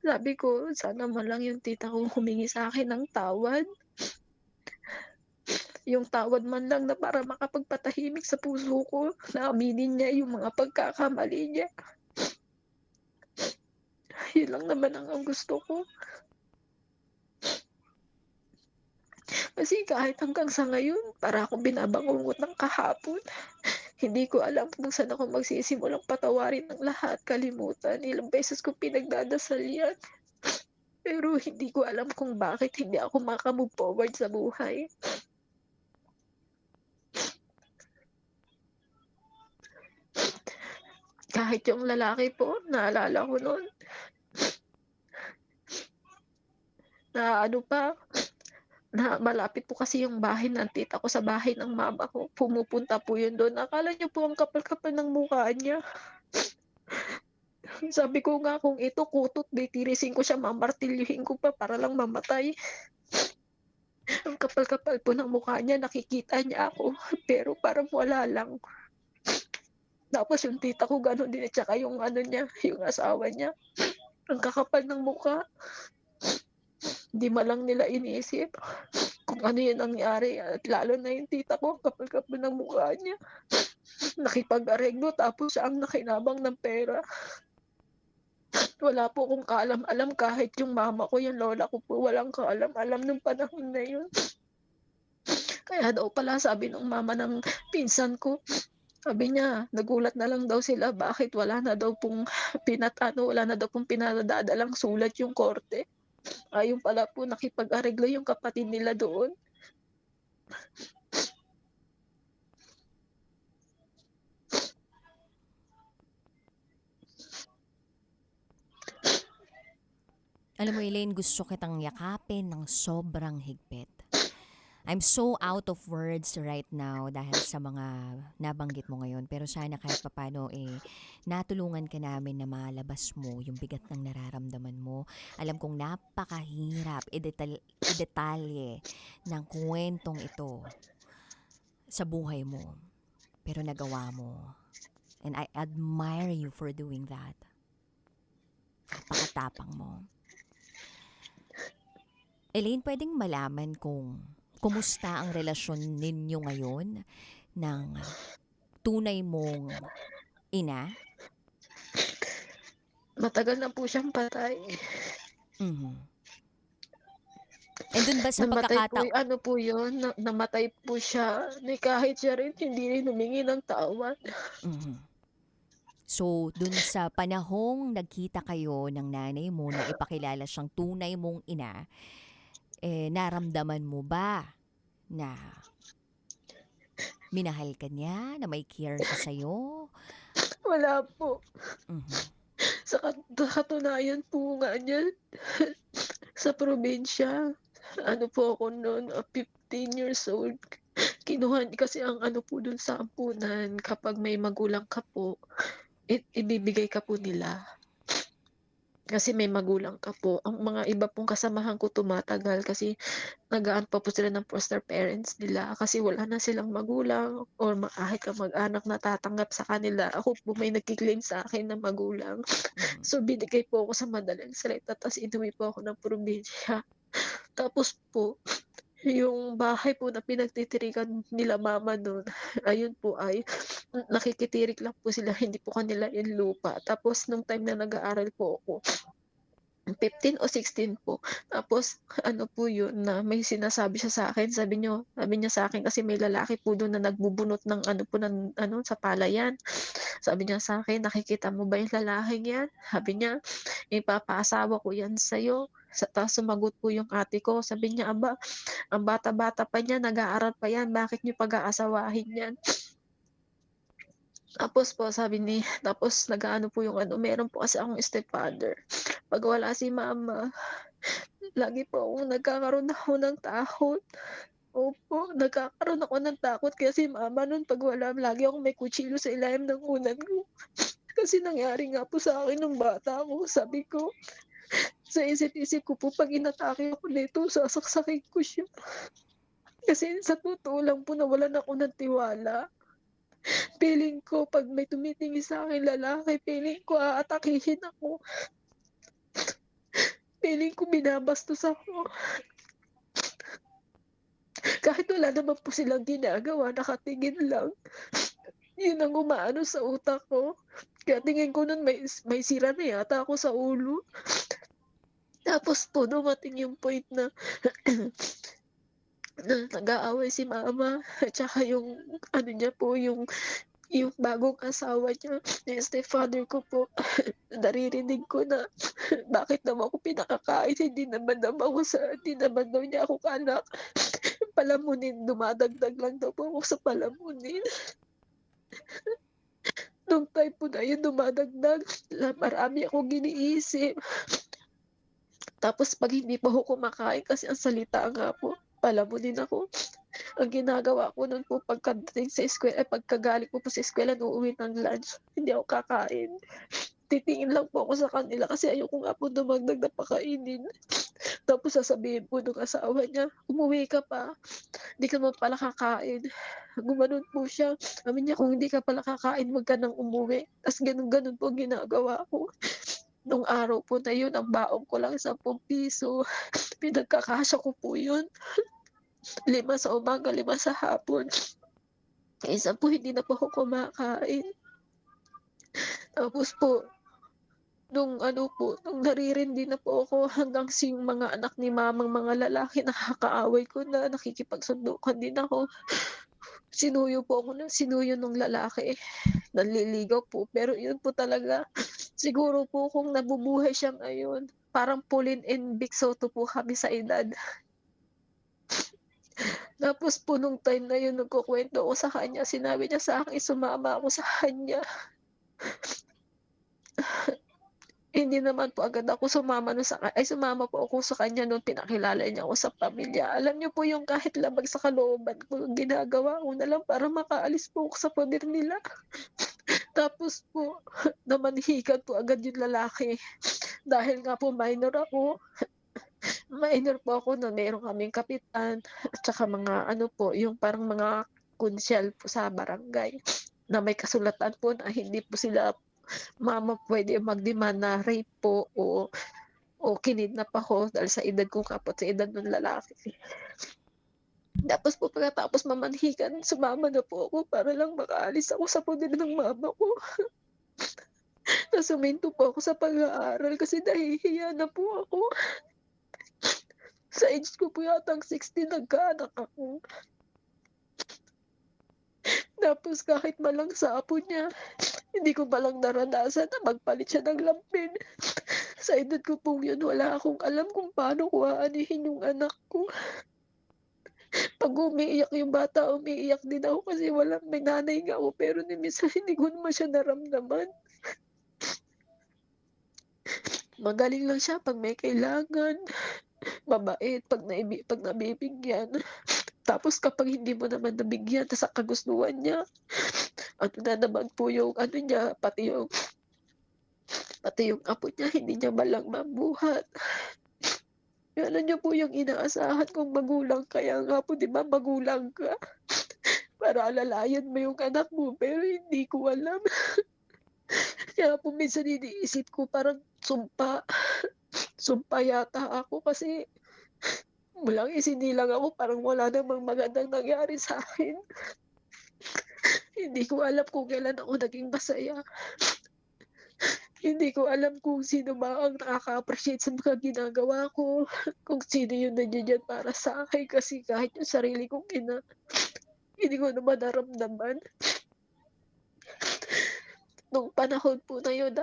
Sabi ko, sana man lang yung tita ko humingi sa akin ng tawad. Yung tawad man lang na para makapagpatahimik sa puso ko, na aminin niya yung mga pagkakamali niya. Yun lang naman ang gusto ko. Kasi kahit hanggang sa ngayon, para akong binabangungot ng kahapon. Hindi ko alam kung saan ako magsisimulang patawarin ng lahat, kalimutan. Ilang beses ko pinagdadasal yan. Pero hindi ko alam kung bakit hindi ako makamove forward sa buhay. Kahit yung lalaki po, naalala ko noon. Na ano pa, na malapit po kasi yung bahay ng tita ko sa bahay ng mama ko. Pumupunta po yun doon. Akala niyo po ang kapal-kapal ng mukha niya. Sabi ko nga kung ito kutot, tirisin ko siya, mamartilyuhin ko pa para lang mamatay. Ang kapal-kapal po ng mukha niya, nakikita niya ako. Pero parang wala lang. Tapos yung tita ko gano'n din, at saka yung ano niya, yung asawa niya. Ang kakapal ng mukha. Di man lang nila iniisip kung ano yung nangyari. At lalo na yung tita ko, kapal-kapal ng mukha niya. Nakipag-areglo, tapos siya ang nakinabang ng pera. Wala po akong kaalam-alam, kahit yung mama ko, yung lola ko po, walang kaalam-alam nung panahon na yun. Kaya daw pala sabi ng mama ng pinsan ko, sabi niya, nagulat na lang daw sila bakit wala na daw pong pinadadalang sulat yung korte. Ayun pala po, nakipag-areglo yung kapatid nila doon. Alam mo, Elaine, gusto kitang yakapin ng sobrang higpit. I'm so out of words right now dahil sa mga nabanggit mo ngayon. Pero sana kahit papano natulungan ka namin na malabas mo yung bigat ng nararamdaman mo. Alam kong napakahirap i-detalye ng kwentong ito sa buhay mo. Pero nagawa mo. And I admire you for doing that. Napakatapang mo. Elaine, pwedeng malaman kung kumusta ang relasyon ninyo ngayon ng tunay mong ina? Matagal na po siyang patay. Mm-hmm. And dun ba sa Namatay pagkakataon? po, ano po yun, namatay po siya. Kahit siya rin, hindi rin humingi ng tawad. Mm-hmm. So, dun sa panahong nagkita kayo ng nanay mo na ipakilala siyang tunay mong ina, naramdaman mo ba na minahal ka niya, na may care siya sa'yo? Wala po. Mm-hmm. Sa katunayan po nga niya, sa probinsya, ano po ako noon, 15 years old. Kinuha kasi ang ano po dun sa ampunan, kapag may magulang ka po, ibibigay ka po nila. Kasi may magulang ka po. Ang mga iba pong kasamahan ko tumatagal kasi nagaan pa po sila ng foster parents nila kasi wala na silang magulang or kahit ka mag-anak na tatanggap sa kanila. Ako po may nagkiklaim sa akin na magulang. So binigay po ako sa madaling salita, tapos inuwi po ako ng probinsya. Tapos po, yung bahay po na pinagtitirikan nila mama noon, ayun po ay nakikitirik lang po sila, hindi po kanila yung lupa. Tapos nung time na nag-aaral po ako, 15 o 16 po. Tapos ano po yun na may sinasabi siya sa akin, sabi niya sa akin kasi may lalaki po dun na nagbubunot ng ano po ng ano sa palayan. Sabi niya sa akin, "Nakikita mo ba yung lalaking yan?" Sabi niya, "Ipapaasawa ko yan sa'yo." Tapos sumagot po yung ate ko, sabi niya, "Aba, ang bata-bata pa niyan, nag-aaral pa yan, bakit niyo pag-aasawahin yan?" Tapos nag-aano po yung ano, meron po kasi akong stepfather. Pag wala si mama, lagi po akong nagkakaroon ako ng takot. Opo, nagkakaroon ako ng takot kaya si mama nun pag wala, lagi akong may kutsilyo sa ilalim ng unan ko. Kasi nangyari nga po sa akin nung bata ako, sabi ko, sa isip-isip ko po, pag inatake ako nito, sasaksakin ko siya. Kasi sa totoo lang po, nawalan ako ng tiwala. Feeling ko, pag may tumitingin sa akin lalaki, feeling ko aatakihin ako. Feeling ko binabastos ako. Kahit wala naman po silang ginagawa, nakatingin lang. Yun ang umaano sa utak ko. Kaya tingin ko nun may sira na yata ako sa ulo. Tapos po, dumating yung point na na nag-aaway si mama at saka yung ano niya po, yung bagong asawa niya, yung stepfather ko po, naririnig ko na bakit naman ako pinakakain, hindi naman daw niya ako anak. Palamunin, dumadagdag lang daw po ako sa palamunin. Nung time po na yun, dumadagdag, marami akong giniisip. Tapos pag hindi pa ako kumakain, kasi ang salita nga po, palamunin ako. Ang ginagawa ko nun po pagkadating sa eskwela, pagkagaling ko po sa eskwela, uuwi ng lunch, hindi ako kakain. Titingin lang po ako sa kanila kasi ayoko nga po dumagdag na pakainin. Tapos sasabihin po nung asawa niya, "Umuwi ka pa, hindi ka naman pala kakain." Gumanon po siya. Sabi niya, "Kung hindi ka pala kakain, wag ka nang umuwi." Tapos ganun-ganun po ang ginagawa ko. Nung araw po na yun, ang baon ko lang 10 piso. Pinagkakasya ko po yun. 5 sa umaga, 5 sa hapon. Isa po, hindi na po ako kumakain. Tapos po, nung naririndi na po ako hanggang yung mga anak ni mamang mga lalaki, nakakaaway ko na, nakikipagsundukan din ako. Sinuyo nung lalaki. Nanliligaw po. Pero yun po talaga, siguro po kung nabubuhay siya ngayon, parang Pauline and Vic Soto po kami sa edad. Tapos po nung time na yun, nagkukwento ako sa kanya, sinabi niya sa akin, sumama ako sa kanya. Hindi naman po agad ako sumama sumama po ako sa kanya nung pinakilala niya ako sa pamilya. Alam niyo po yung kahit labag sa kalooban ko, ginagawa ko na lang para makaalis po ako sa poder nila. Tapos po, namanhikan po agad yung lalaki. Dahil nga po minor ako. Minor po ako na meron kaming kapitan at saka mga yung parang mga kunsyal po sa barangay na may kasulatan po na hindi po sila mama pwede mag-demand na rape po o kinidnap ako dahil sa edad ko kapot sa edad ng lalaki. Tapos po pagkatapos mamanhikan, sumama na po ako para lang makaalis ako sa poder ng mama ko. Nasuminto po ako sa pag-aaral kasi nahihiya na po ako. Sa age ko po yatang 16, nagkaanak ako. Tapos kahit malang sapo niya, hindi ko palang naranasan na magpalit siya ng lampin. Sa edad ko po yun, wala akong alam kung paano ko aanihin yung anak ko. Pag umiiyak yung bata, umiiyak din ako kasi may nanay nga ako pero minsan hindi ko naman siya naramdaman. Magaling lang siya pag may kailangan. Mabait pag nabibigyan. Tapos kapag hindi mo naman nabigyan sa kagustuhan niya, na naman po yung niya, pati yung apo niya, hindi niya malang mabuhat. Yan niyo po yung inaasahan kong magulang, kaya nga po, di ba, magulang ka. Para alalayan mo yung anak mo, pero hindi ko alam. Kaya po minsan iniisip ko parang sumpa. Sumpa yata ako kasi mulang isinilang ako, parang wala namang magandang nangyari sa akin. Hindi ko alam kung kailan ako naging masaya. Hindi ko alam kung sino ba ang nakaka-appreciate sa mga ginagawa ko. Kung sino yung nandiyan para sa akin kasi kahit yung sarili kong ina, hindi ko naman naramdaman. Nung panahon po na yun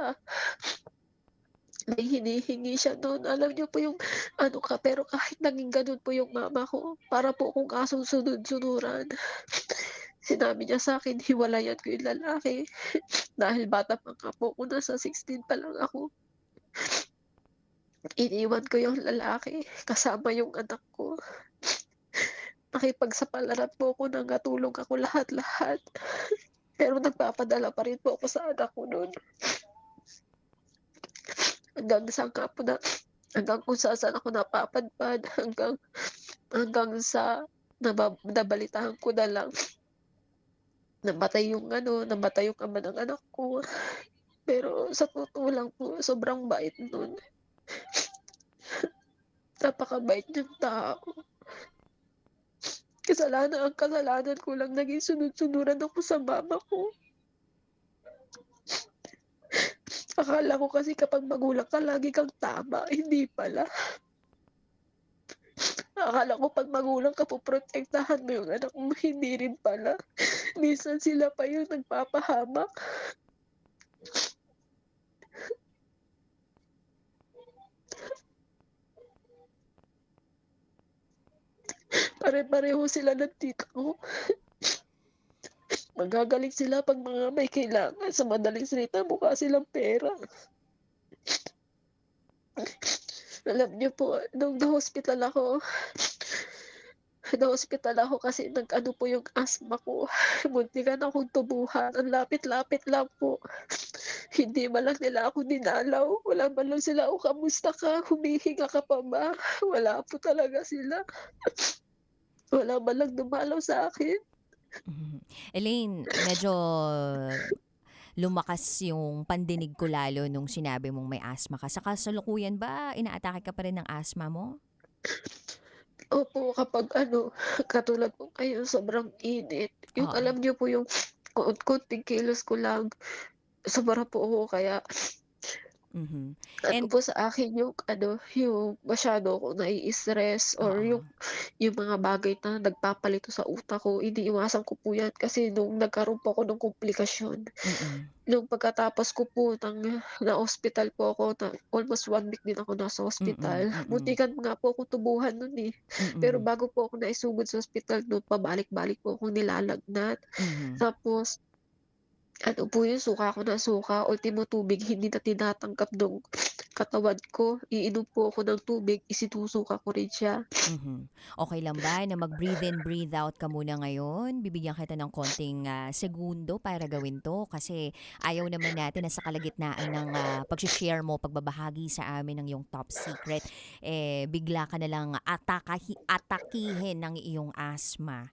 may hinihingi siya noon. Alam niyo po yung ano ka, pero kahit naging ganun po yung mama ko, para po kung asong sunod-sunuran. Sinabi niya sa akin, hiwalayan ko yung lalaki. Dahil bata pa nga po ako, nasa 16 pa lang ako. Iniwan ko yung lalaki, kasama yung anak ko. Nakipagsapalaran po ako, nangatulong ako lahat-lahat. Pero nagpapadala pa rin po ako sa anak ko noon. Hanggang kung saan ako napapadpad, hanggang sa nabalitaan ko na lang namatay yung ama ng anak ko. Pero sa totoo lang po, sobrang bait nun. Napakabait niyang tao. Ang kasalanan ko lang, naging sunod-sunuran ako sa mama ko. Akala ko kasi kapag magulang ka, lagi kang tama. Hindi pala. Akala ko pag magulang ka, poprotektahan mo yung anak mo. Hindi rin pala. Minsan sila pa yung nagpapahamak. Pare-pareho sila ng tita ko. Magagaling sila pag mga may kailangan. Sa madaling salita, mukha silang pera. Alam niyo po, nung na-hospital ako kasi nag-ano po yung asthma ko. Muntikan akong tubuhan. Ang lapit-lapit lang po. Hindi man lang nila ako dinalaw. Wala man lang sila, "O, kamusta ka? Humihinga ka pa ba?" Wala po talaga sila. Wala man lang dumalaw sa akin. Elaine, medyo lumakas yung pandinig ko lalo nung sinabi mong may asthma ka. Sa kasalukuyan ba, inaatake ka pa rin ng asthma mo? Opo, kapag katulad po ngayon, sobrang init. Yung Oo. alam niyo po yung konting kilos ko lang, sobra po ako kaya Mhm. po sa akin yung masyado ako nai-stress or Oo. yung mga bagay na nagpapalito sa utak ko, iniiwasan ko po yan kasi nung nagkaroon po ako ng komplikasyon. Mm. Nung pagkatapos ko po na-hospital po ako, almost 1 week din ako nasa hospital. Muntikan nga po ako tubuhan nun eh. Pero bago po ako naisugod sa hospital nun, pabalik-balik po akong nilalagnat. Mhm. Tapos, po yung suka ko na suka, ultimo tubig, hindi na tinatanggap nung katawan ko. Iinom po ako ng tubig, isinusuka ko rin siya. Mhm. Okay lang ba na mag-breathe in, breathe out ka muna ngayon? Bibigyan kita ng konting segundo para gawin to kasi ayaw naman natin na sa kalagitnaan ng pag-share mo, pagbabahagi sa amin ng iyong top secret, bigla ka na lang atakihin ng iyong asthma.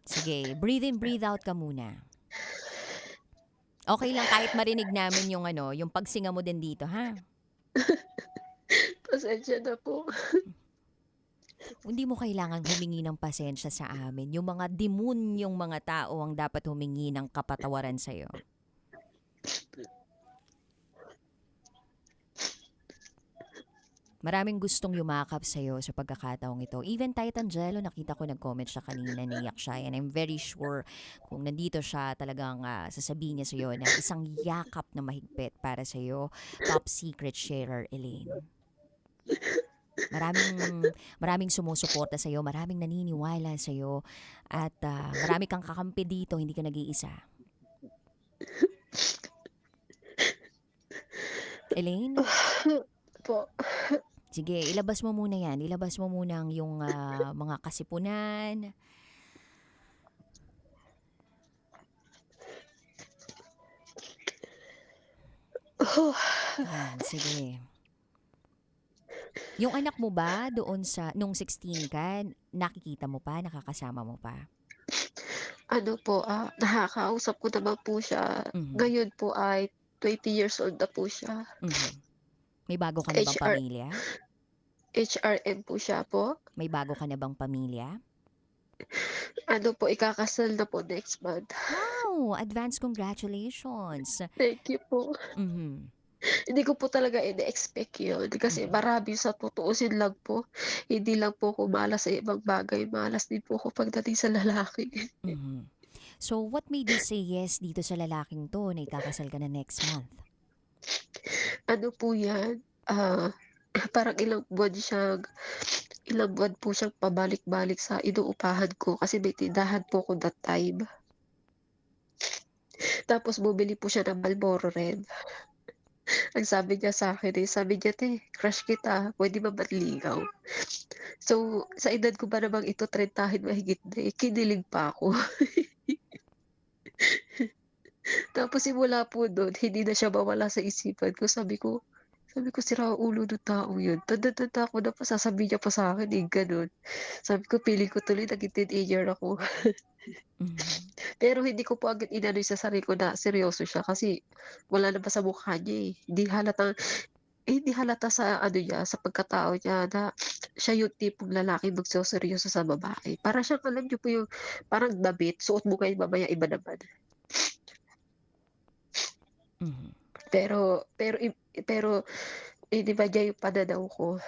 Sige, breathe in, breathe out ka muna. Okay lang kahit marinig namin yung pagsinga mo din dito, ha? Pasensya na po. Hindi mo kailangan humingi ng pasensya sa amin. Yung mga demonyong mga tao ang dapat humingi ng kapatawaran sa'yo. Maraming gustong yumakap sa'yo sa pagkakataong ito. Even Titan Jello, nakita ko nag-comment siya kanina, naiyak siya. And I'm very sure kung nandito siya talagang sasabihin niya sa'yo na isang yakap na mahigpit para sa'yo. Top secret sharer, Elaine. Maraming sumusuporta sa'yo, maraming naniniwala sa'yo, at marami kang kakampi dito, hindi ka nag-iisa. Elaine? Po. Sige, ilabas mo muna yan. Ilabas mo muna yung mga kasipunan. Yan, sige. Yung anak mo ba doon nung 16 ka, nakikita mo pa, nakakasama mo pa? Nakakausap ko naman po siya. Ngayon po ay 20 years old na po siya. May bago ka na bang pamilya? HRM po siya po. May bago ka na bang pamilya? Ano po, ikakasal na po next month. Wow! Advance congratulations. Thank you po. Mhm. Hindi ko po talaga ine-expect yun kasi marami sa tutuusin lang po. Hindi lang po ako malas sa ibang bagay, malas din po ako pagdating sa lalaki. Mhm. So, what made you say yes dito sa lalaking to na ikakasal ka na next month? Ano po yan, parang ilang buwan po siyang pabalik-balik sa inuupahan ko kasi may tindahan po ako that time. Tapos bumili po siya ng Marlboro Red. Ang sabi niya sa akin sabi niya, "Te, crush kita, pwede ba manligaw?" So, sa edad ko ba namang ito 30 mahigit na, kinilig pa ako. Tapos simula po dun, hindi na siya mawala sa isipan ko. Sabi ko, "Sira ulo nung taong yun." Tanda-tanda ko na pa sasabihin niya pa sa'kin gano'n. Sabi ko, feeling ko tuloy naging teenager ako. Pero hindi ko po agad inano sa sarili ko na seryoso siya kasi wala naman sa mukha niya, eh. Hindi halata sa ano niya, sa pagkatao niya na siya yung tipong lalaking magseseryoso sa babae. Para siyang alam niyo po yung parang damit, suot mo ngayon mamaya iba naman. Pero iniba niya yung pananaw ko.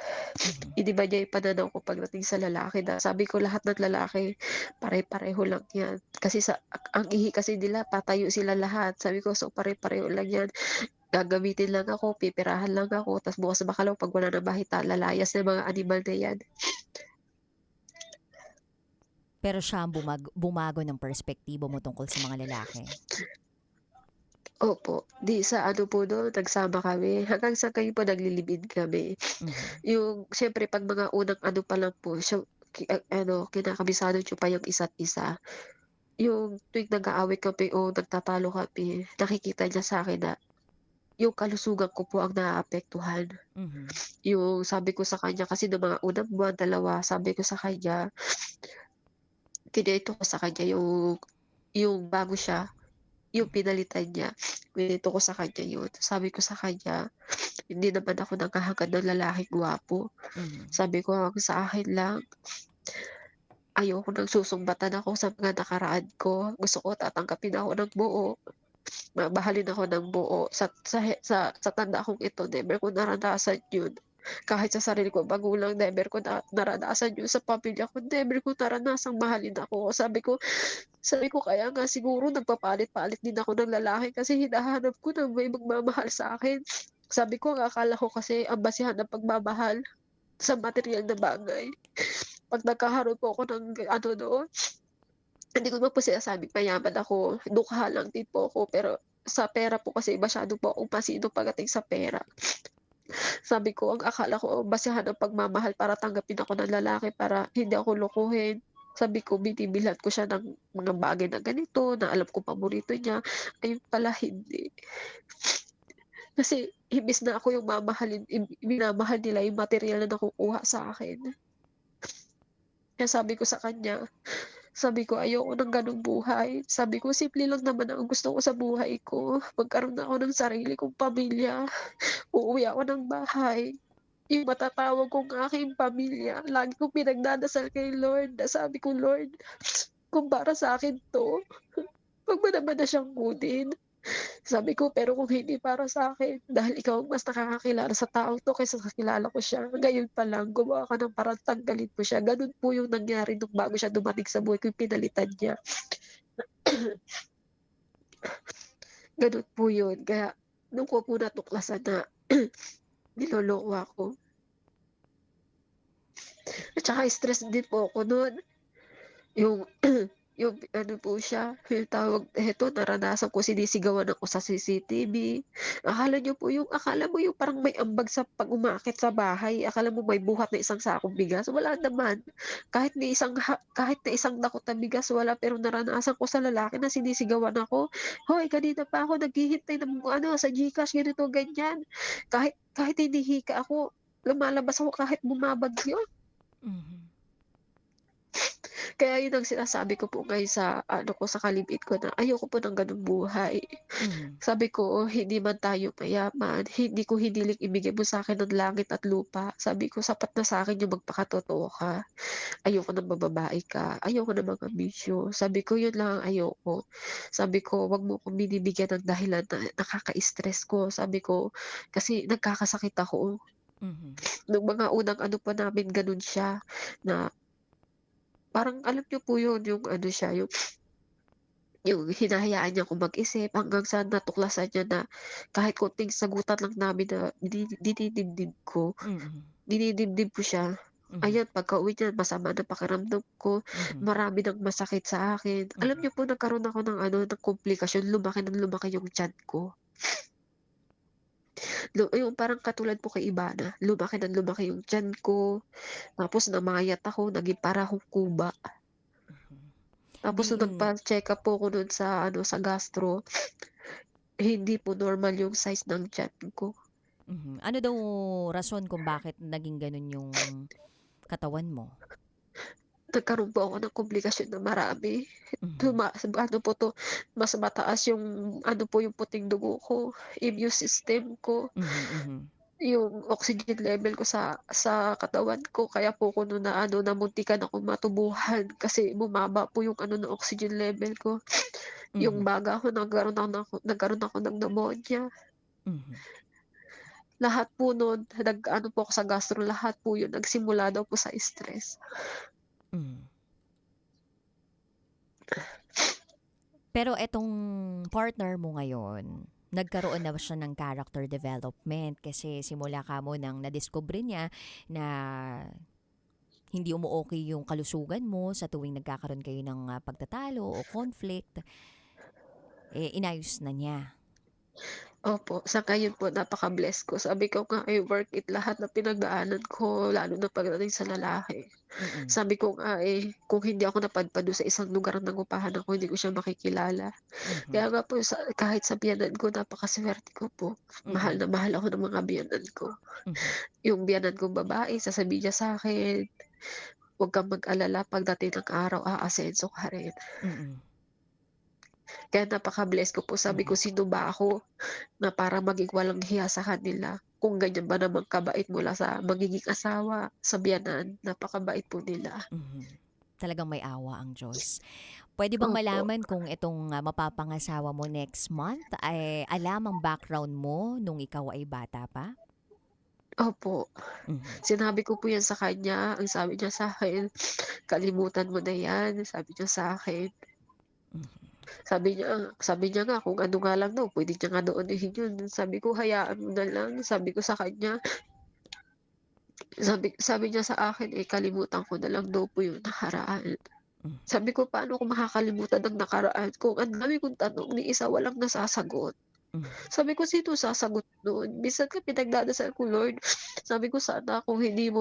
Iniba niya yung pananaw ko pagdating sa lalaki na sabi ko lahat ng lalaki pare-pareho lang yan. Kasi ang ihi kasi nila patayo sila lahat. Sabi ko so pare-pareho lang yan. Gagamitin lang ako, pipirahan lang ako, tas bukas na bakalaw pag wala nang makita lalayas ng mga animal na yan. Pero siya ang bumago ng perspektibo mo tungkol sa mga lalaki. Opo, di sa ano po nun, nagsama kami. Hanggang sa ngayon po naglilibid kami. Yung siyempre 'pag mga unang ano pa lang po siya kinakabisado niyo pa yung isa't isa. Yung tuwing nag-aaway kami o nagtatalo kami, nakikita niya sa'kin na yung kalusugan ko po ang naaapektuhan. Yung sabi ko sa kanya kasi nung mga unang buwan, dalawa, sabi ko sa kanya, kinuwento ko sa kanya yung bago siya, yung pinalitan niya, kinuwento ko sa kanya yun. Sabi ko sa kanya, hindi naman ako naghahangad ng lalaking gwapo. Sabi ko, ang sa akin lang, ayoko nang susumbatan ako sa mga nakaraan ko. Gusto ko tatanggapin ako ng buo. Mamahalin ako ng buo. Sa tanda kong ito, never ko naranasan yun. Kahit sa sarili ko magulang, never ko naranasan yun. Sa pamilya ko, never ko naranasang mahalin ako. Sabi ko kaya nga siguro nagpapalit-palit din ako ng lalaki kasi hinahanap ko na may magmamahal sa akin. Sabi ko, ang akala ko kasi ang basihan ng pagmamahal sa material na bagay. Pag nagkaroon po ako ng ano doon, hindi ko naman po sinasabing mayaman ako, dukha lang din po ako, pero sa pera po kasi masyado po akong pasino pagdating sa pera. Sabi ko, ang akala ko basehan ng pagmamahal para tanggapin ako ng lalaki para hindi ako lokohin. Sabi ko, binibilhan ko siya ng mga bagay na ganito, na alam ko paborito niya. Ayun pala, hindi. Kasi, imbis na ako yung minamahal nila yung material na nakukuha sa akin. Kaya sabi ko sa kanya, ayoko ng ganong buhay. Sabi ko, simple lang naman ang gusto ko sa buhay ko. Magkaroon ako ng sarili kong pamilya. Uuwi ako ng bahay. Yung matatawag kong aking pamilya. Lagi kong pinagdadasal kay Lord. Sabi ko, Lord, kung para sa akin to, wag mo naman na siyang kunin. Sabi ko, pero kung hindi para sa akin, dahil ikaw ang mas nakakakilala sa taong to kaysa kakilala ko siya, ngayon pa lang, gumawa ka ng parang tanggalin mo siya. Ganun po yung nangyari nung bago siya dumating sa buhay ko, yung pinalitan niya. Ganun po yun. Kaya, nung ko po natuklasan na niloloko ako. At saka stress din po ako noon. Yung ano po siya, yung tawag, eto, naranasan ko, sinisigawan ako sa CCTV. Akala mo yung parang may ambag sa pag umakit sa bahay. Akala mo may buhat na isang sakong bigas. Wala naman. Kahit na isang dakot na bigas, wala. Pero naranasan ko sa lalaki na sinisigawan ako. Hoy, kanina pa ako naghihintay ng sa Gcash, ganito, ganyan. Kahit hinihika ako, lumalabas ako kahit bumabagyo. Kaya yun ang sinasabi ko po ngayon sa ano ko, sa kalibit ko na ayoko po ng gano'ng buhay. Mhm. Sabi ko, "Hindi man tayo mayaman, hindi ko hiniling ibigay mo sa'kin ng langit at lupa." Sabi ko, "Sapat na sa'kin yung magpakatotoo ka. Ayoko ng mababae ka, ayoko ng mga bisyo." Sabi ko, "Yun lang ang ayoko." Sabi ko, "Wag mo akong binibigyan ng dahilan na nakaka-stress ko." Sabi ko, "Kasi nagkakasakit ako." Mhm. Nung mga unang ano pa namin gano'n siya na parang alam niyo po yun, yung ano siya, yung hinahayaan niya akong mag-isip hanggang sa natuklasan niya na kahit konting sagutan lang namin na Mm. dinidibdib ko siya. Mhm. Ayun, pagkauwi niya masama na pakiramdam ko, Mhm. marami ng masakit sa akin. Alam Mhm. niyo po nagkaroon ako ng ano, ng komplikasyon, lumaki ng lumaki yung tiyan ko. Yung parang katulad po kay Ivana, lumaki ng lumaki yung tiyan ko, tapos namayat ako, naging para akong kuba. Tapos Di nung nagpa-check-up po ako nun sa ano, sa gastro, hindi po normal yung size ng tiyan ko. Mhm. Ano daw rason kung bakit naging gano'n yung katawan mo? Nagkaroon po ako ng komplikasyon na marami. Mhm. Ano po 'to, mas mataas yung ano po, yung puting dugo ko, immune system ko, Mhm, mhm. yung oxygen level ko sa katawan ko. Kaya po ko no'n na ano, na muntikan akong matubuhan kasi bumaba po yung ano, ng oxygen level ko. Yung Mhm. baga ko nagkaroon ako ng pneumonia. Mhm. Lahat po nun nag-ano po ako sa gastro, lahat po yun nagsimula daw po sa stress. Mhm. Pero etong partner mo ngayon, nagkaroon na ba siya ng character development? Kasi simula kamo nang nadiskubre niya na hindi umu-okey yung kalusugan mo sa tuwing nagkakaroon kayo ng, pagtatalo o conflict, eh, inayos na niya. Opo, sa ngayon po napaka-bless ko. Sabi ko nga worth it lahat ng pinagdaanan ko lalo na pagdating sa lalaki. Mm. Sabi ko nga kung hindi ako napadpad dun sa isang lugar ng upahan ako, hindi ko siya makikilala. Mhm. Kaya nga po kahit sa biyenan ko napakasuwerte ko po. Mahal Mm. na mahal ako ng mga biyenan ko. Mhm. Yung biyenan kong babae sasabihin niya sa'kin, "Wag kang mag-alala pagdating ng araw aasenso ka rin." Mm. Kaya napaka-bless ko po. Sabi ko, Mhm. "Sino ba ako na para maging walang hiya sa kanila, kung ganyan ba naman kabait mula sa magiging asawa, sa biyenan, napakabait po nila." Mhm. Talagang may awa ang Diyos. Puwede bang Opo, malaman kung itong, mapapangasawa mo next month ay alam ang background mo nung ikaw ay bata pa? opo. Mhm. Sinabi ko po 'yan sa kanya, ang sabi niya sa'kin, "Kalimutan mo na 'yan," sabi niya sa'kin. Mhm. Sabi niya nga kung ano nga lang daw puwede niya nga anohin yun. Sabi ko, "Hayaan mo na lang," sabi ko sa kanya. Sabi niya sa akin, kalimutan ko na lang daw po yung nakaraan. Hmm. Sabi ko, "Paano ko makakalimutan ang nakaraan kung ang dami kong tanong ni isa walang nasasagot?" Mhm. Sabi ko, "Sino sasagot nun?" Minsan nga pinagdadasal ko, "Lord," sabi ko, "Sana kung hindi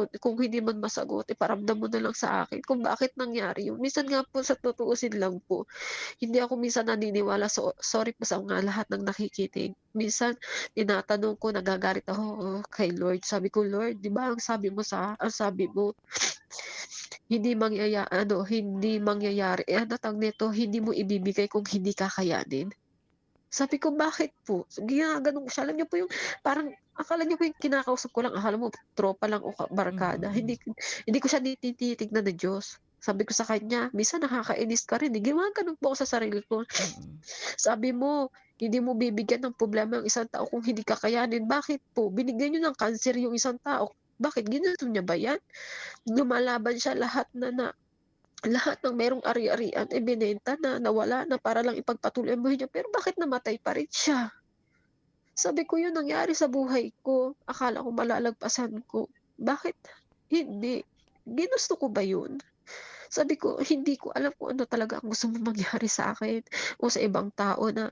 man masagot, iparamdam mo na lang sa akin kung bakit nangyari yun." Minsan nga po sa tutuusin lang po, hindi ako minsan naniniwala, sorry po sa mga lahat ng nakikinig. Minsan tinatanong ko, nagagalit ako kay Lord. Sabi ko, "Lord, 'di ba ang sabi mo, hindi mangyayari, ano tawag nito, hindi mo ibibigay kung hindi kakayanin." Sabi ko, "Bakit po?" Ginaganon ko siya. Alam niyo po yung parang akala niyo po yung kinakausap ko lang, akala mo tropa lang o Mhm, barkada. Hindi mhm. hindi ko siya tinitignan na Diyos. Sabi ko sa kanya, "Minsan nakakainis ka rin, eh." Gumaganon po ako sa sarili ko. Mm. Sabi mo, hindi mo bibigyan ng problema ang isang tao kung hindi kakayanin. Bakit po? Binigyan niyo ng cancer yung isang tao. Bakit ginasto niya ba 'yan? Lumalaban siya lahat ng merong ari-arian, binenta na, nawala na para lang ipagpatuloy ang buhay niya, pero bakit namatay pa rin siya? Sabi ko, "Yun nangyari sa buhay ko, akala ko malalagpasan ko, bakit hindi? Ginusto ko ba yun?" Sabi ko, "Hindi ko alam kung ano talaga ang gusto mong mangyari sa akin o sa ibang tao na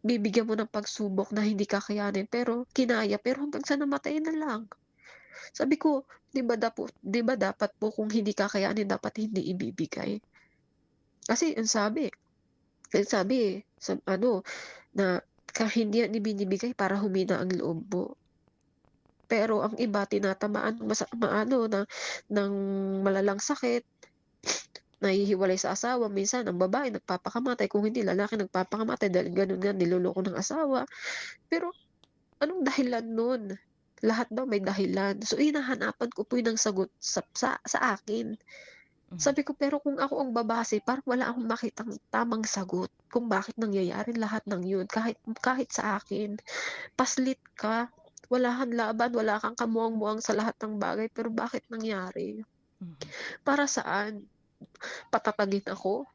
bibigyan mo ng pagsubok na hindi kakayanin pero kinaya, pero hanggang sa namatay na lang." Sabi ko, "'Di ba dapat po kung hindi kakayanin dapat hindi ibibigay?" Kasi ang sabi sa ano na hindi yan ibinibigay para humina ang loob mo. Pero ang iba tinatamaan maano ng malalang sakit, nahihiwalay sa asawa, minsan ang babae nagpapakamatay, kung hindi lalaki nagpapakamatay dahil gano'n nga niloloko ng asawa. Pero anong dahilan nun? Lahat daw may dahilan. So hinahanapan ko po yun ng sagot sa akin. Sabi ko, pero kung ako ang babase, parang wala akong makitang tamang sagot kung bakit nangyayari lahat ng yun. Kahit sa akin, paslit ka, wala kang laban, wala kang kamuang-muang sa lahat ng bagay, pero bakit nangyari? Para saan? Patatagin ako?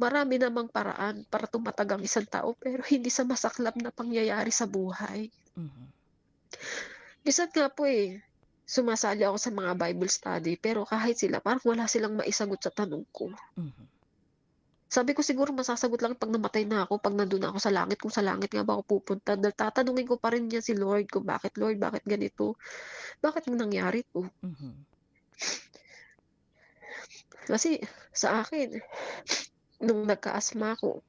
Marami namang paraan para tumatag ang isang tao, pero hindi sa masaklap na pangyayari sa buhay. Minsan nga po sumasali ako sa mga Bible study, pero kahit sila, parang wala silang maisagot sa tanong ko. Sabi ko siguro masasagot lang pag namatay na ako, pag nandun ako sa langit, kung sa langit nga ba ako pupunta. Dahil tatanungin ko pa rin niya si Lord kung bakit, Lord, bakit ganito? Bakit nangyari to? Kasi sa akin, nung nagka-asma ako,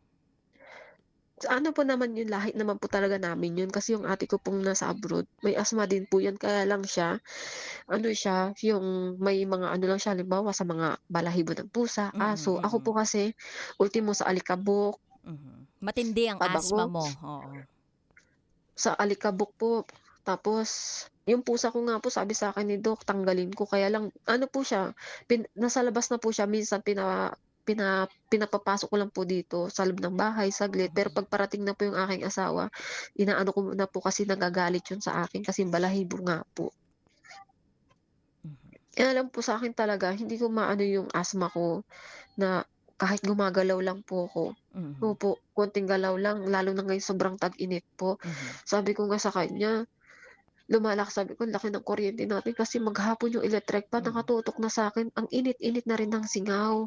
ano po naman yun, lahit naman po talaga namin yun. Kasi yung ate ko pong nasa abroad, may asma din po yan. Kaya lang siya, yung may mga ano lang siya, halimbawa sa mga balahibo ng pusa, aso. Ako po kasi, ultimo sa alikabok. Matindi ang asma mo. Oo. Sa alikabok po. Tapos, yung pusa ko nga po, sabi sa akin ni Doc, tanggalin ko. Kaya lang, ano po siya, nasa labas na po siya, minsan pinapapasok ko lang po dito sa loob ng bahay saglit, pero pag parating na po yung aking asawa, inaano ko na po kasi nagagalit yun sa akin kasi balahibo nga po. Alam po sa akin talaga, hindi ko maano yung asma ko na kahit gumagalaw lang po ako. Opo, konting galaw lang, lalo na ngayon sobrang tag-init po. Sabi ko nga sa kanya, lumalak, sabi ko, laki ng kuryente natin kasi maghapon yung electric pa, nakatutok na sa akin. Ang init-init na rin ng singaw.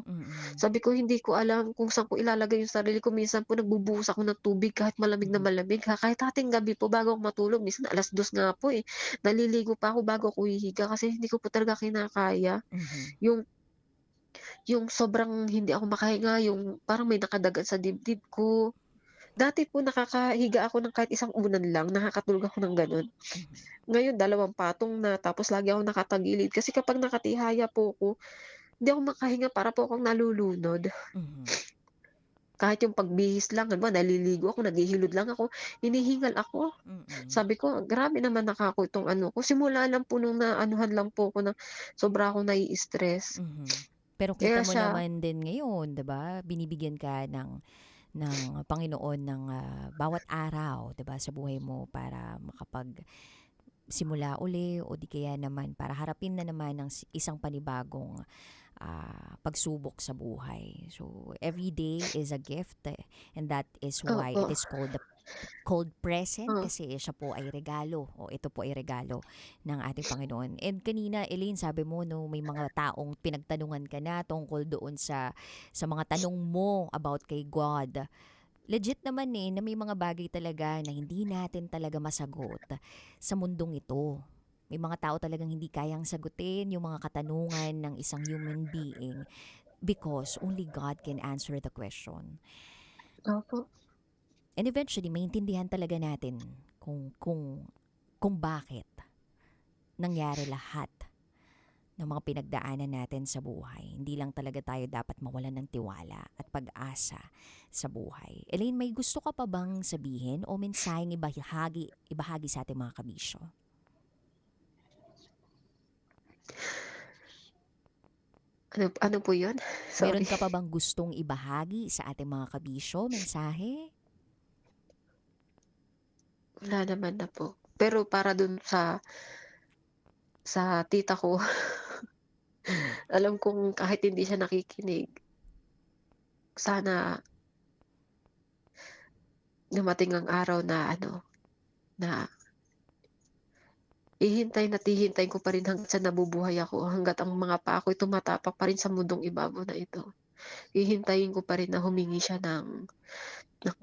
Sabi ko, hindi ko alam kung saan ko ilalagay yung sarili ko. Minsan po nagbubuhos ako ng tubig kahit malamig na malamig. Kahit ating gabi po bago ako matulog, minsan 2:00 nga po naliligo pa ako bago ako hihiga kasi hindi ko po talaga kinakaya. Yung sobrang hindi ako makahinga, yung parang may nakadagan sa dibdib ko. Dati po nakakahiga ako ng kahit isang unan lang, nakakatulog ako ng gano'n. Ngayon 2 patong na, tapos lagi akong nakatagilid kasi kapag nakatihaya po ako, hindi ako makahinga, para po akong nalulunod. Kahit yung pagbihis lang, naliligo ako, naghihilod lang ako, hinihingal ako. Sabi ko, grabe naman nakako itong ano ko. Simula lang po nung naanuhan lang po ako na sobra akong nai-stress. Pero kita Kaya mo siya, naman din ngayon, 'di ba? Binibigyan ka ng Panginoon ng bawat araw, 'di ba, sa buhay mo para simula uli o di kaya naman para harapin na naman ng isang panibagong pagsubok sa buhay. So every day is a gift and that is why it is called present kasi siya po ay regalo o ito po ay regalo ng ating Panginoon. And kanina, Elaine, sabi mo may mga taong pinagtanungan ka na tungkol doon sa mga tanong mo about kay God. Legit naman na may mga bagay talaga na hindi natin talaga masagot sa mundong ito. May mga tao talagang hindi kayang sagutin yung mga katanungan ng isang human being because only God can answer the question. Opo. And eventually, maintindihan talaga natin kung bakit nangyari lahat ng mga pinagdaanan natin sa buhay. Hindi lang talaga tayo dapat mawalan ng tiwala at pag-asa sa buhay. Elaine, may gusto ka pa bang sabihin o mensaheng ibahagi sa ating mga kabisyo? Ano po yun? Sorry. Meron ka pa bang gustong ibahagi sa ating mga kabisyo, mensahe? Wala naman na po. Pero para dun sa tita ko, alam kong kahit hindi siya nakikinig, sana dumating ang araw na na hihintayin ko pa rin hanggang sa nabubuhay ako, hanggat ang mga paa ko'y tumatapak pa rin sa mundong ibabaw na ito. Hihintayin ko pa rin na humingi siya ng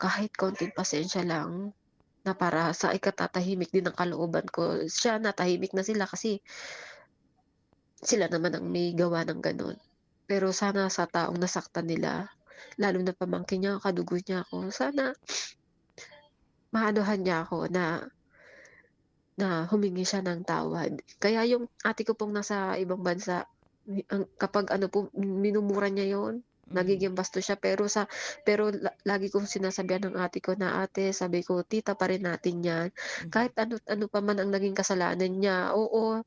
kahit kaunting pasensya lang, na para sa ikatatahimik din ng kalooban ko. Siya, natahimik na sila kasi sila naman ang may gawa ng ganun. Pero sana sa taong nasaktan nila, lalo na pamangkin niya, kadugo niya ako, sana maanuhan niya ako na humingi siya ng tawad. Kaya yung ate ko pong nasa ibang bansa, Kapag ano po, minumura niya yon, nagiging bastos siya. Pero lagi kong sinasabihan ng ate ko na, ate, sabi ko, tita pa rin natin yan. Kahit ano pa man ang naging kasalanan niya, oo,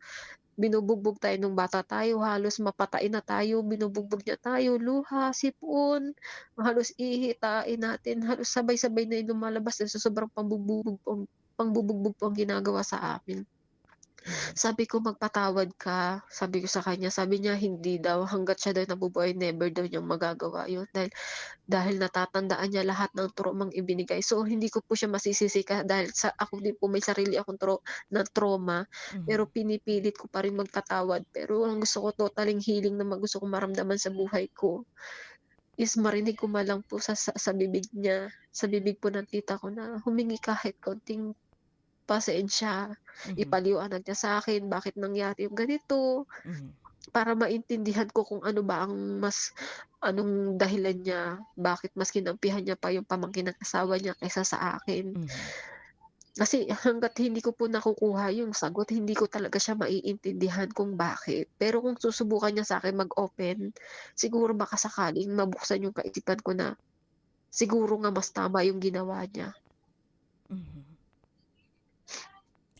binubugbog tayo nung bata tayo, halos mapatay na tayo, binubugbog niya tayo, luha, sipon, halos ihitain natin, halos sabay-sabay na yung lumalabas sa sobrang pangbubugbog po ang ginagawa sa amin. Sabi ko, magpatawad ka, sabi ko sa kanya, sabi niya hindi daw, hangga't siya daw nabubuhay, never daw niyang magagawa yun, dahil natatandaan niya lahat ng tromang ibinigay. So hindi ko po siya masisisi dahil ako din po may sarili akong na trauma, pero pinipilit ko pa rin magpatawad. Pero ang gusto ko, totaling healing na gusto ko maramdaman sa buhay ko is marinig ko malang po sa bibig niya, sa bibig po ng tita ko, na humingi kahit konting pasensya, ipaliwanag niya sa akin bakit nangyari yung ganito, para maintindihan ko kung ano ba anong dahilan niya, bakit mas kinampihan niya pa yung pamangkin ng asawa niya kaysa sa akin. Kasi hangga't hindi ko po nakukuha yung sagot, hindi ko talaga siya maiintindihan kung bakit. Pero kung susubukan niya sa akin mag-open, siguro baka sakaling mabuksan yung kaisipan ko na siguro nga mas tama yung ginawa niya.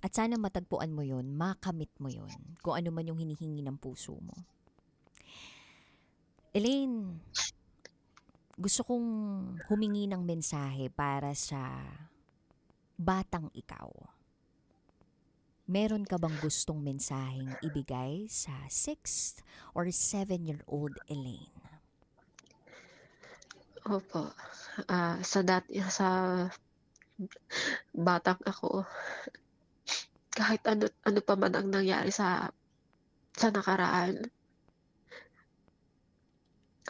At sana matagpuan mo yun, makamit mo yun, kung ano man yung hinihingi ng puso mo. Elaine, gusto kong humingi ng mensahe para sa batang ikaw. Meron ka bang gustong mensaheng ibigay sa 6 or 7-year-old Elaine? Opo. Sa batang ako, kahit ano pa man ang nangyari sa nakaraan,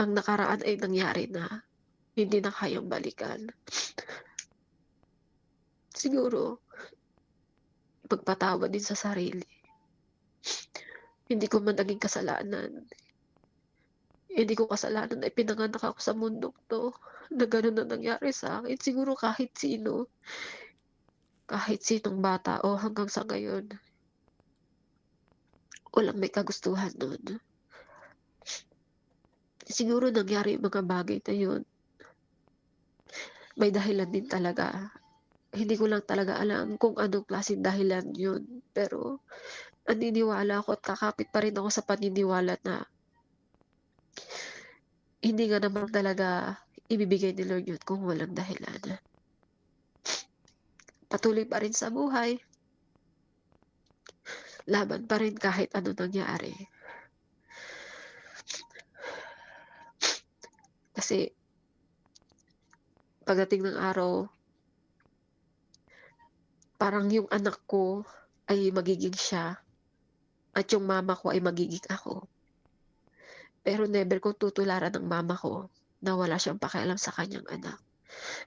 ang nakaraan ay nangyari na, hindi na kayang balikan. Siguro, magpatawad din sa sarili. Hindi ko man naging kasalanan. Hindi ko kasalanan na ipinanganak ako sa mundong to, na gano'n na nangyari sa akin. Siguro kahit sinong bata o hanggang sa ngayon, walang may kagustuhan nun. Siguro nangyari yung mga bagay na yun, may dahilan din talaga. Hindi ko lang talaga alam kung anong klaseng dahilan yun. Pero naniniwala ako at kakapit pa rin ako sa paniniwala na hindi nga naman talaga ibibigay ni Lord yun kung walang dahilan. Patuloy pa rin sa buhay. Laban pa rin kahit ano nangyari. Kasi pagdating ng araw, parang yung anak ko ay magiging siya at yung mama ko ay magiging ako. Pero never kong tutularan ng mama ko na wala siyang pakialam sa kanyang anak.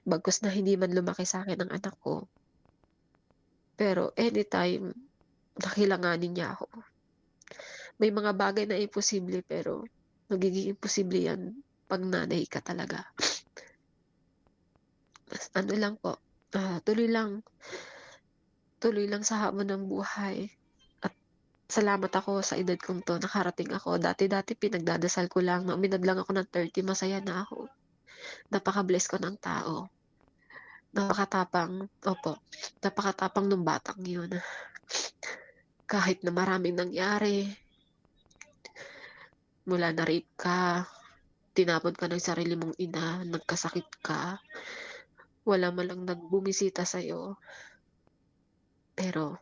Bagkus na hindi man lumaki sa akin ang anak ko. Pero anytime nakilanganin niya ako. May mga bagay na imposible, pero magiging imposible yan pag nanay ka talaga. Ano lang po, tuloy lang sa hamon ng buhay. At salamat ako sa edad kong to, nakarating ako. Dati pinagdadasal ko lang, uminad lang ako ng 30, masaya na ako. Napaka-bless ko ng tao. Napakatapang nung batang yun. Kahit na maraming nangyari, mula na rape ka, tinapon ka ng sarili mong ina, nagkasakit ka, wala man lang nagbumisita sa'yo. Pero,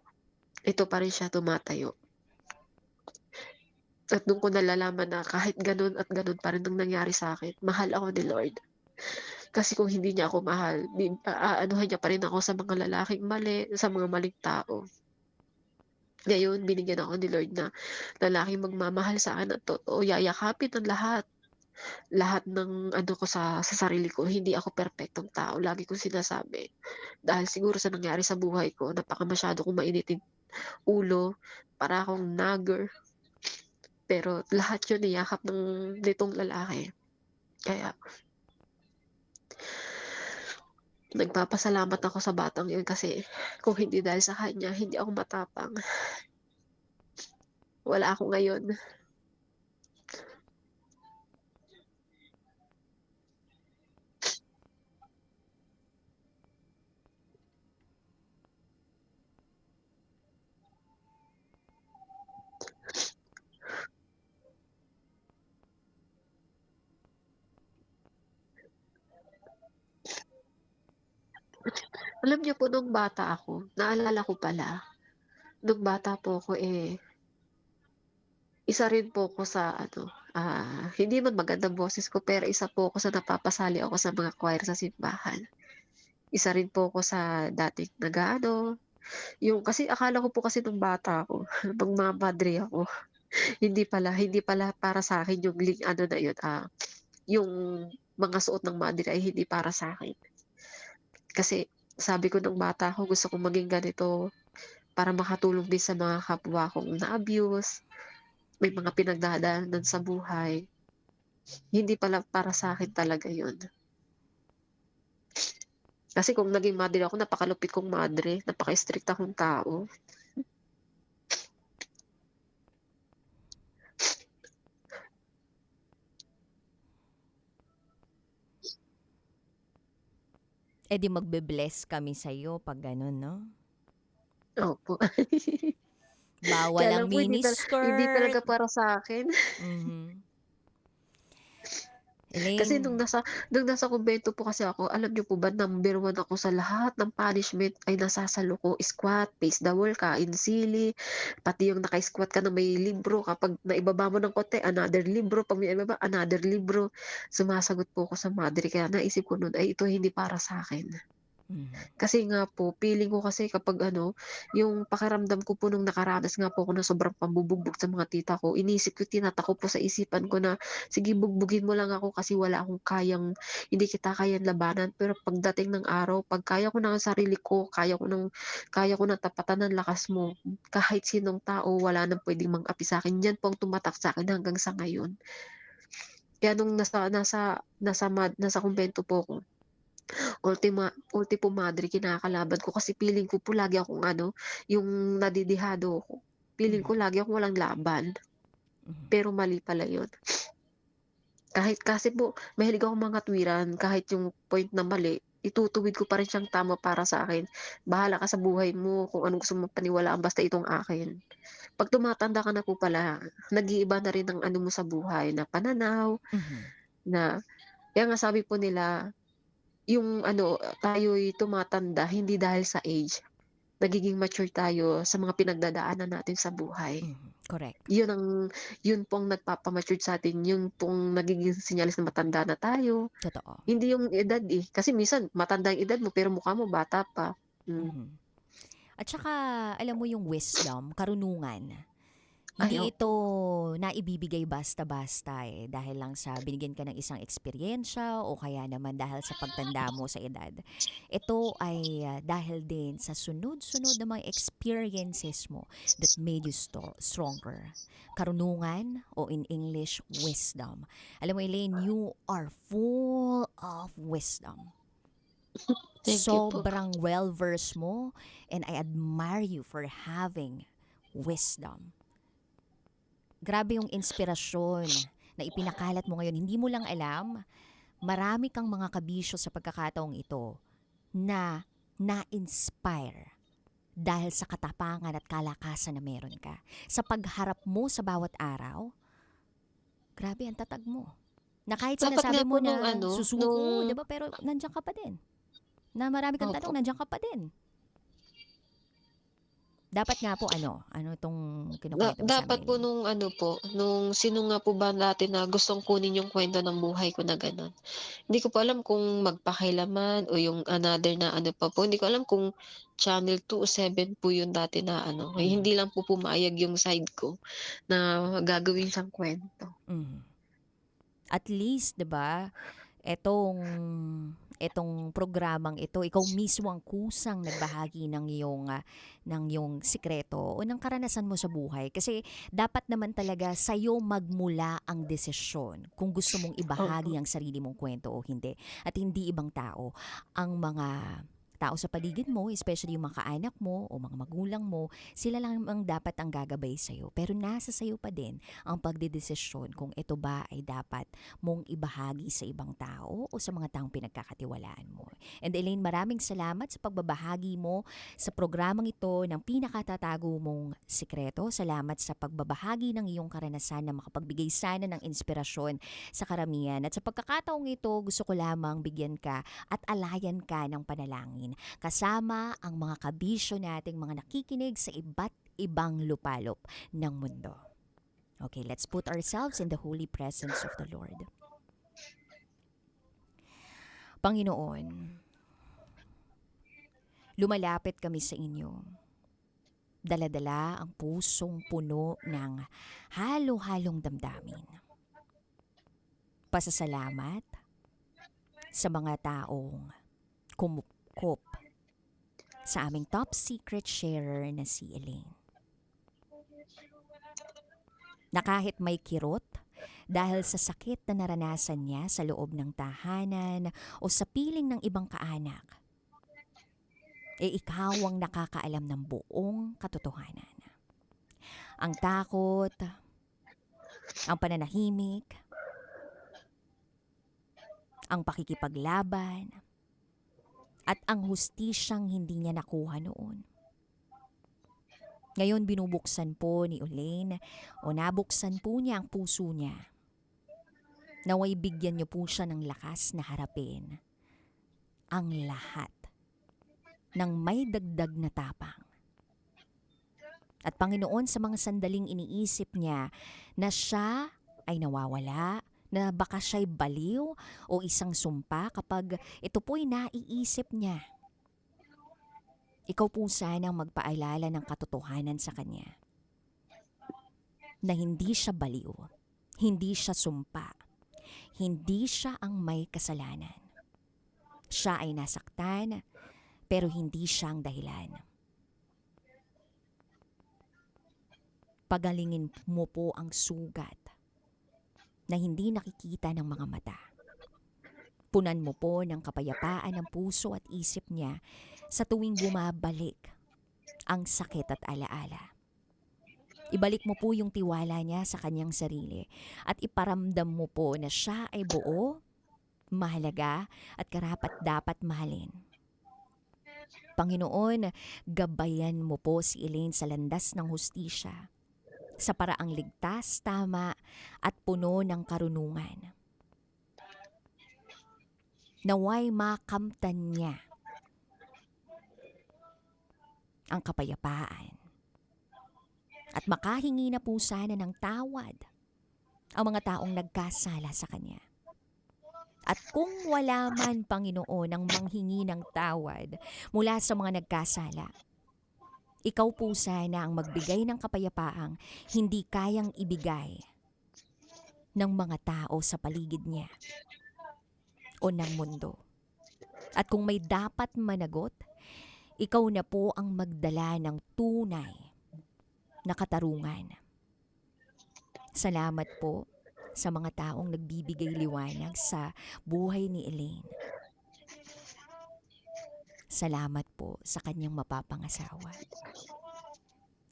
ito pa rin siya tumatayo. At doon ko nalalaman na kahit ganun at ganun pa rin ang nangyari sa akin, mahal ako ni Lord. Kasi kung hindi niya ako mahal, aanuhan niya pa rin ako sa mga lalaking mali, sa mga maling tao. Ngayon, binigyan ako ni Lord na lalaking magmamahal sa akin at totoo, yayakapin ang lahat. Lahat ng ano ko sa sarili ko, hindi ako perpektong tao. Lagi kong sinasabi. Dahil siguro sa nangyari sa buhay ko, masyado kong mainitin ulo, para akong nagger. Pero lahat yun niyakap nitong lalaki. Kaya, nagpapasalamat ako sa batang yun kasi kung hindi dahil sa kanya, hindi ako matapang. Wala ako ngayon. Alam niyo po nung bata ako, naalala ko pala, nung bata po ako, isa rin po ako sa ano, hindi man magandang boses ko, pero isa po ako sa napapasali ako sa mga choir sa simbahan. Isa rin po ako sa dating nag-aano, yung kasi akala ko po kasi nung bata ako, magmamadre ako. Hindi pala para sa akin yung ano na yun, yung mga suot ng madre ay hindi para sa akin. Kasi sabi ko nung bata ako, gusto kong maging ganito para makatulong din sa mga kapwa kong na-abuse, may mga pinagdadaanan sa buhay. Hindi pala para sa akin talaga yun. Kasi kung naging madre ako, napakalupit kong madre, napaka-strict akong tao. Eh di magbe-bless kami sa'yo pag ganun, no? Opo. Bawal Kaya ang lang po, hindi talaga miniskirt. para sa akin. Mhm. Kasi Elaine, nung nasa kumbento po kasi ako, alam niyo po ba, number 1 ako sa lahat ng punishment ay nasasalo ko. Squat, face the wall, kain sili, pati yung naka-squat ka na may libro, kapag naibaba mo ng konti, another libro, pag may ibaba, another libro. Sumasagot po ako sa madre, kaya naisip ko nun, ay ito hindi para sa akin. Kasi nga po, feeling ko kasi kapag ano, yung pakiramdam ko po nung nakaranas nga po ako ng sobrang pambubugbog sa mga tita ko, inisip ko, tinatakbo po sa isipan ko na, sige, bugbugin mo lang ako kasi wala akong hindi kita kayang labanan. Pero pagdating ng araw, pag kaya ko ng sarili ko, kaya ko ng tapatan ng lakas mo, kahit sinong tao, wala nang pwedeng mang-api sa akin. Yan po ang tumatak sa akin hanggang sa ngayon. Kaya nung nasa kumbento po ako, ultimo madre kinakalaban ko kasi feeling ko po lagi akong ano, yung nadidihado ako. Feeling ko lagi akong walang laban. Pero mali pala yun. Kahit kasi po, mahilig akong mga tuwiran, kahit yung point na mali, itutuwid ko pa rin siyang tama para sa akin. Bahala ka sa buhay mo, kung anong gusto mong paniwalaan, basta itong akin. Pag tumatanda ka na po pala, nag-iiba na rin ang ano mo sa buhay, na pananaw, na, kaya nga sabi po nila, yung ano, tayo'y tumatanda hindi dahil sa age. Nagiging mature tayo sa mga pinagdadaanan natin sa buhay. correct. Yun pong nagpapamature sa atin, yun pong nagiging sinyalis na matanda na tayo. Totoo. Hindi yung edad kasi minsan matanda yung edad mo pero mukha mo bata pa. At saka, alam mo yung wisdom, karunungan. Ay, Hindi ito naibibigay basta-basta dahil lang sa binigyan ka ng isang eksperyensya o kaya naman dahil sa pagtanda mo sa edad. Ito ay dahil din sa sunod-sunod na mga experiences mo that made you stronger. Karunungan o in English, wisdom. Alam mo, Elaine, you are full of wisdom. Thank you po. Sobrang well-versed mo and I admire you for having wisdom. Grabe yung inspirasyon na ipinakalat mo ngayon. Hindi mo lang alam, marami kang mga kabisyo sa pagkakataong ito na na-inspire dahil sa katapangan at kalakasan na meron ka. Sa pagharap mo sa bawat araw, grabe ang tatag mo. Na kahit Dapat sinasabi nga mo po nung na ano, susuko, diba? Pero nandiyan ka pa din. Na marami kang Opo. tanong, nandiyan ka pa din. Dapat nga po ano itong kinukwento mo sa Dapat amin? po nung sino nga po ba natin na gustong kunin yung kwento ng buhay ko na gano'n. Hindi ko po alam kung magpakailaman o yung another na ano pa po. Hindi ko alam kung Channel 2 o 7 po yun dati na ano. Hindi lang po pumayag yung side ko na gagawin siyang kwento. At least, 'di ba? Etong programang ito, ikaw mismo ang kusang nagbahagi ng iyong sikreto o ng karanasan mo sa buhay. Kasi dapat naman talaga sa'yo magmula ang desisyon kung gusto mong ibahagi ang sarili mong kwento o hindi. At hindi ibang tao. Ang mga tao sa paligid mo, especially yung mga kaanak mo o mga magulang mo, sila lang ang dapat ang gagabay sa'yo. Pero nasa sa'yo pa din ang pagdedesisyon kung ito ba ay dapat mong ibahagi sa ibang tao o sa mga taong pinagkakatiwalaan mo. And Elaine, maraming salamat sa pagbabahagi mo sa programang ito ng pinakatatago mong sikreto. Salamat sa pagbabahagi ng iyong karanasan na makapagbigay sana ng inspirasyon sa karamihan. At sa pagkakataong ito, gusto ko lamang bigyan ka at alayan ka ng panalangin. natin kasama ang mga kabisyo nating mga nakikinig sa iba't ibang lupalop ng mundo. Okay, let's put ourselves in the holy presence of the Lord. Panginoon, lumalapit kami sa inyo. Dala-dala ang pusong puno ng halo-halong damdamin. Pasasalamat sa mga taong kumukop sa aming top secret sharer na si Elaine. Na kahit may kirot dahil sa sakit na naranasan niya sa loob ng tahanan o sa piling ng ibang kaanak, ikaw ang nakakaalam ng buong katotohanan. Ang takot, ang pananahimik, ang pakikipaglaban, at ang hustisyang hindi niya nakuha noon. Ngayon binubuksan po ni Elaine o nabuksan po niya ang puso niya. Naway bigyan niyo po siya ng lakas na harapin ang lahat ng may dagdag na tapang. At Panginoon, sa mga sandaling iniisip niya na siya ay nawawala, na baka siya'y baliw o isang sumpa kapag ito po'y naiisip niya, ikaw po sana ang magpaalala ng katotohanan sa kanya. Na hindi siya baliw, hindi siya sumpa, hindi siya ang may kasalanan. Siya ay nasaktan, pero hindi siya ang dahilan. Pagalingin mo po ang sugat na hindi nakikita ng mga mata. Punan mo po ng kapayapaan ng puso at isip niya sa tuwing bumabalik ang sakit at alaala. Ibalik mo po yung tiwala niya sa kanyang sarili at iparamdam mo po na siya ay buo, mahalaga at karapat-dapat mahalin. Panginoon, gabayan mo po si Elaine sa landas ng hustisya, sa paraang ligtas, tama at puno ng karunungan. Naway makamtan niya ang kapayapaan at makahingi na po sana ng tawad ang mga taong nagkasala sa kanya. At kung wala man, Panginoon, ang manghingi ng tawad mula sa mga nagkasala, ikaw po sana ang magbigay ng kapayapaang hindi kayang ibigay ng mga tao sa paligid niya o ng mundo. At kung may dapat managot, ikaw na po ang magdala ng tunay na katarungan. Salamat po sa mga taong nagbibigay liwanag sa buhay ni Elaine. Salamat po sa kanyang mapapangasawa.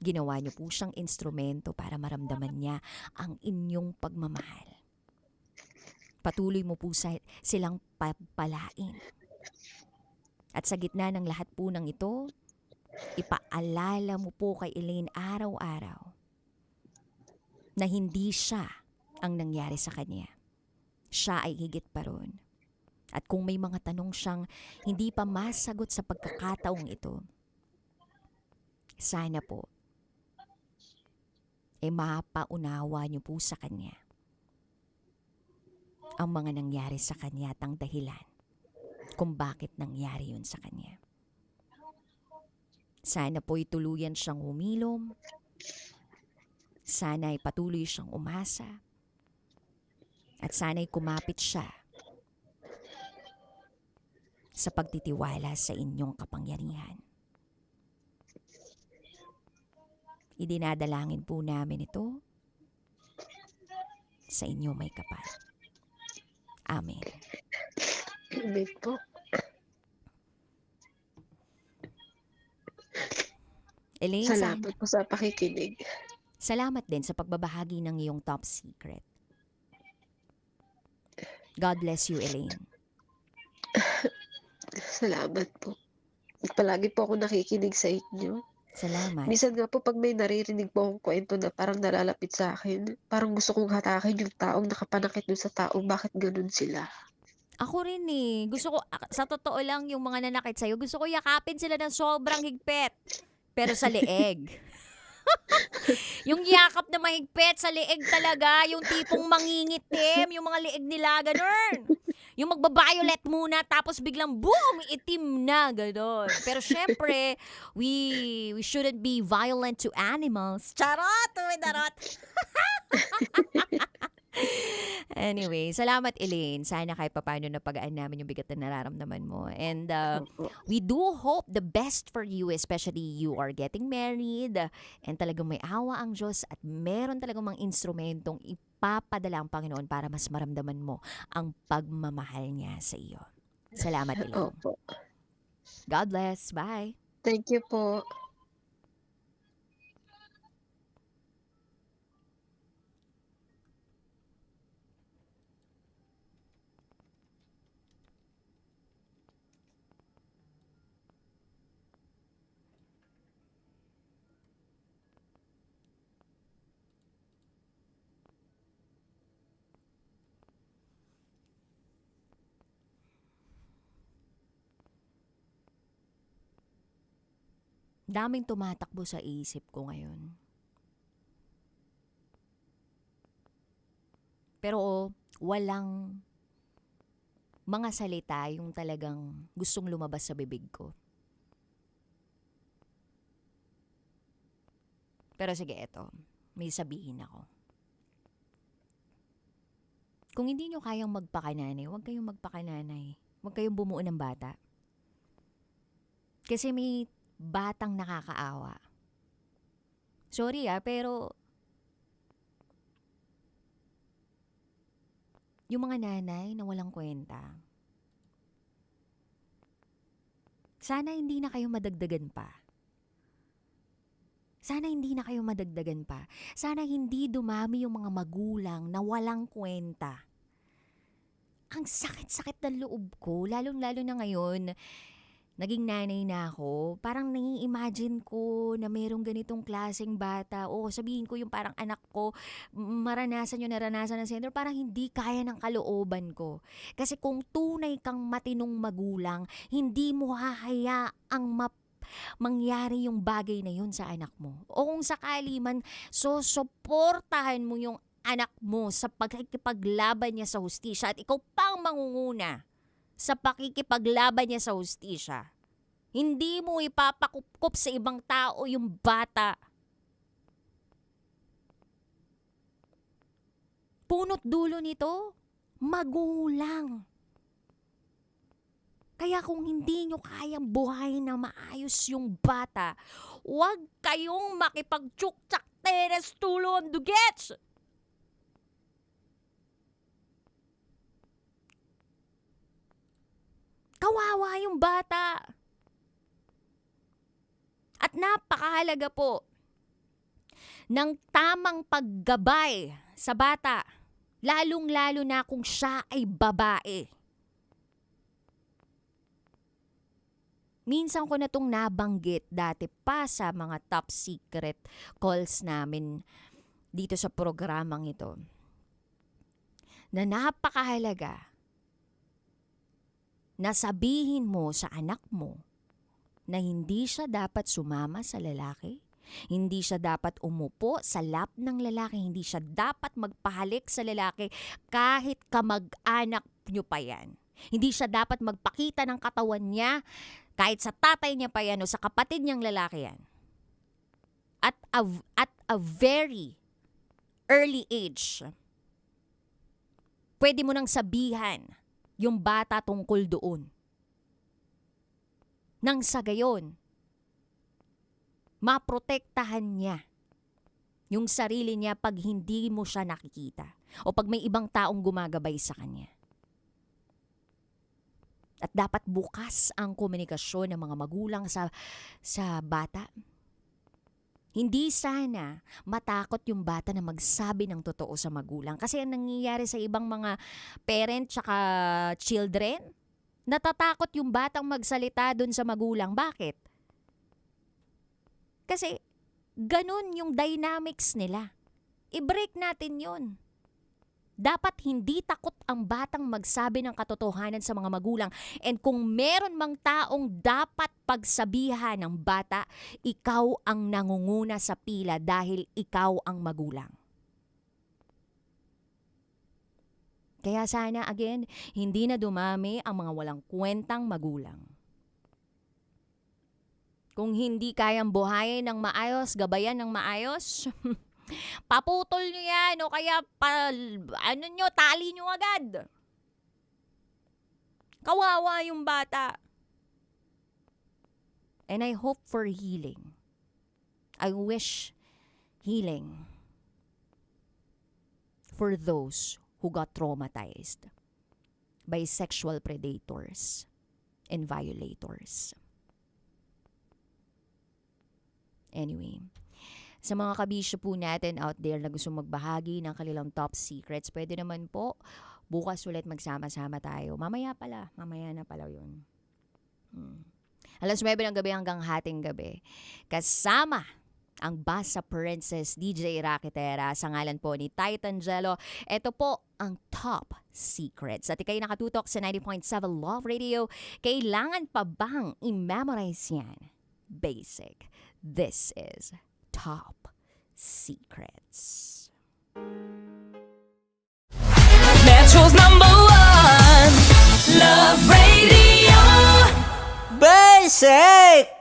Ginawa niyo po siyang instrumento para maramdaman niya ang inyong pagmamahal. Patuloy mo po silang papalain. At sa gitna ng lahat po ng ito, ipaalala mo po kay Elaine araw-araw na hindi siya ang nangyari sa kanya. Siya ay higit pa ron. At kung may mga tanong siyang hindi pa masagot sa pagkakataong ito, sana po mapaunawa niyo po sa kanya ang mga nangyari sa kanya at ang dahilan kung bakit nangyari yun sa kanya. Sana po tuluyan siyang humilom. Sana patuloy siyang umasa. At sana'y kumapit siya sa pagtitiwala sa inyong kapangyarihan. Idinadalangin po namin ito sa inyo may kapal. Amen. Amen po. Elaine, Salamat po sa pakikinig. Salamat din sa pagbabahagi ng iyong top secret. God bless you, Elaine. Salamat po. Palagi po ako nakikinig sa inyo. Salamat. Minsan nga po pag may naririnig po akong kwento na parang nalalapit sa akin, parang gusto kong hatakin yung taong nakapanakit dun sa taong bakit ganun sila. Ako rin eh. Gusto ko, sa totoo lang, yung mga nanakit sa'yo, gusto ko yakapin sila ng sobrang higpit. Pero sa leeg. Yung yakap na mahigpit sa leeg talaga, yung tipong mangingitim, yung mga leeg nila, ganun. Yung magba-violet muna, tapos biglang boom, itim na, ganun. Pero syempre, we shouldn't be violent to animals. Charot! May darot! Anyway, salamat Elaine. Sana kahit papaano napagaan namin yung bigat na nararamdaman mo. And we do hope the best for you, especially you are getting married. And talagang may awa ang Diyos at meron talagang mga instrumentong ipapadala ang Panginoon para mas maramdaman mo ang pagmamahal niya sa iyo. Salamat Elaine. Opo. God bless. Bye. Thank you po. Daming tumatakbo sa isip ko ngayon. Pero walang mga salita yung talagang gustong lumabas sa bibig ko. Pero sige, eto. May sabihin ako. Kung hindi nyo kayang magpakananay, huwag kayong magpakananay. Huwag kayong bumuo ng bata. Kasi may batang nakakaawa. Sorry pero yung mga nanay na walang kwenta, sana hindi na kayo madagdagan pa. Sana hindi na kayo madagdagan pa. Sana hindi dumami yung mga magulang na walang kwenta. Ang sakit-sakit ng loob ko, lalong-lalo na ngayon, naging nanay na ako, parang nai-imagine ko na merong ganitong klaseng bata. O sabihin ko yung parang anak ko, naranasan ng sender, parang hindi kaya ng kalooban ko. Kasi kung tunay kang matinong magulang, hindi mo hahayaang mangyari yung bagay na yun sa anak mo. O kung sakali man, suportahan mo yung anak mo sa pagkikipaglaban niya sa hustisya at ikaw pang mangunguna sa pakikipaglaban niya sa hustisya. Hindi mo ipapakupkup sa ibang tao yung bata. Punot dulo nito, magulang. Kaya kung hindi nyo kayang buhayin na maayos yung bata, huwag kayong makipag-tsuktsak teres tulo on dugets. Kawawa yung bata. At napakahalaga po ng tamang paggabay sa bata, lalong-lalo na kung siya ay babae. Minsan ko na itong nabanggit dati pa sa mga top secret calls namin dito sa programang ito, na napakahalaga na sabihin mo sa anak mo na hindi siya dapat sumama sa lalaki, hindi siya dapat umupo sa lap ng lalaki, hindi siya dapat magpahalik sa lalaki kahit kamag-anak nyo pa yan. Hindi siya dapat magpakita ng katawan niya kahit sa tatay niya pa yan o sa kapatid niyang lalaki yan. At a very early age, pwede mo nang sabihan yung bata tungkol doon. Nang sa gayon, maprotektahan niya yung sarili niya pag hindi mo siya nakikita o pag may ibang taong gumagabay sa kanya. At dapat bukas ang komunikasyon ng mga magulang sa bata. Hindi sana matakot yung bata na magsabi ng totoo sa magulang. Kasi ang nangyayari sa ibang mga parent tsaka children, natatakot yung batang magsalita dun sa magulang. Bakit? Kasi ganun yung dynamics nila. I-break natin yun. Dapat hindi takot ang batang magsabi ng katotohanan sa mga magulang. And kung meron mang taong dapat pagsabihan ng bata, ikaw ang nangunguna sa pila dahil ikaw ang magulang. Kaya sana, again, hindi na dumami ang mga walang kwentang magulang. Kung hindi kayang buhayin ng maayos, gabayan ng maayos, paputol nyo yan o kaya tali nyo agad. Kawawa yung bata. And I hope for healing. I wish healing for those who got traumatized by sexual predators and violators. Anyway, sa mga kabisyo po natin out there na gusto magbahagi ng kanilang top secrets, pwede naman po bukas ulit magsama-sama tayo. Mamaya na pala yun. Alas 9 ng gabi hanggang hating gabi. Kasama ang Basa Princess DJ Raketera sa ngalan po ni Titan Jello. Ito po ang top secrets. At ikay nakatutok sa 90.7 Love Radio, kailangan pa bang i-memorize yan? Basic. This is Top Secrets. Metro's #1 Love Radio Basic.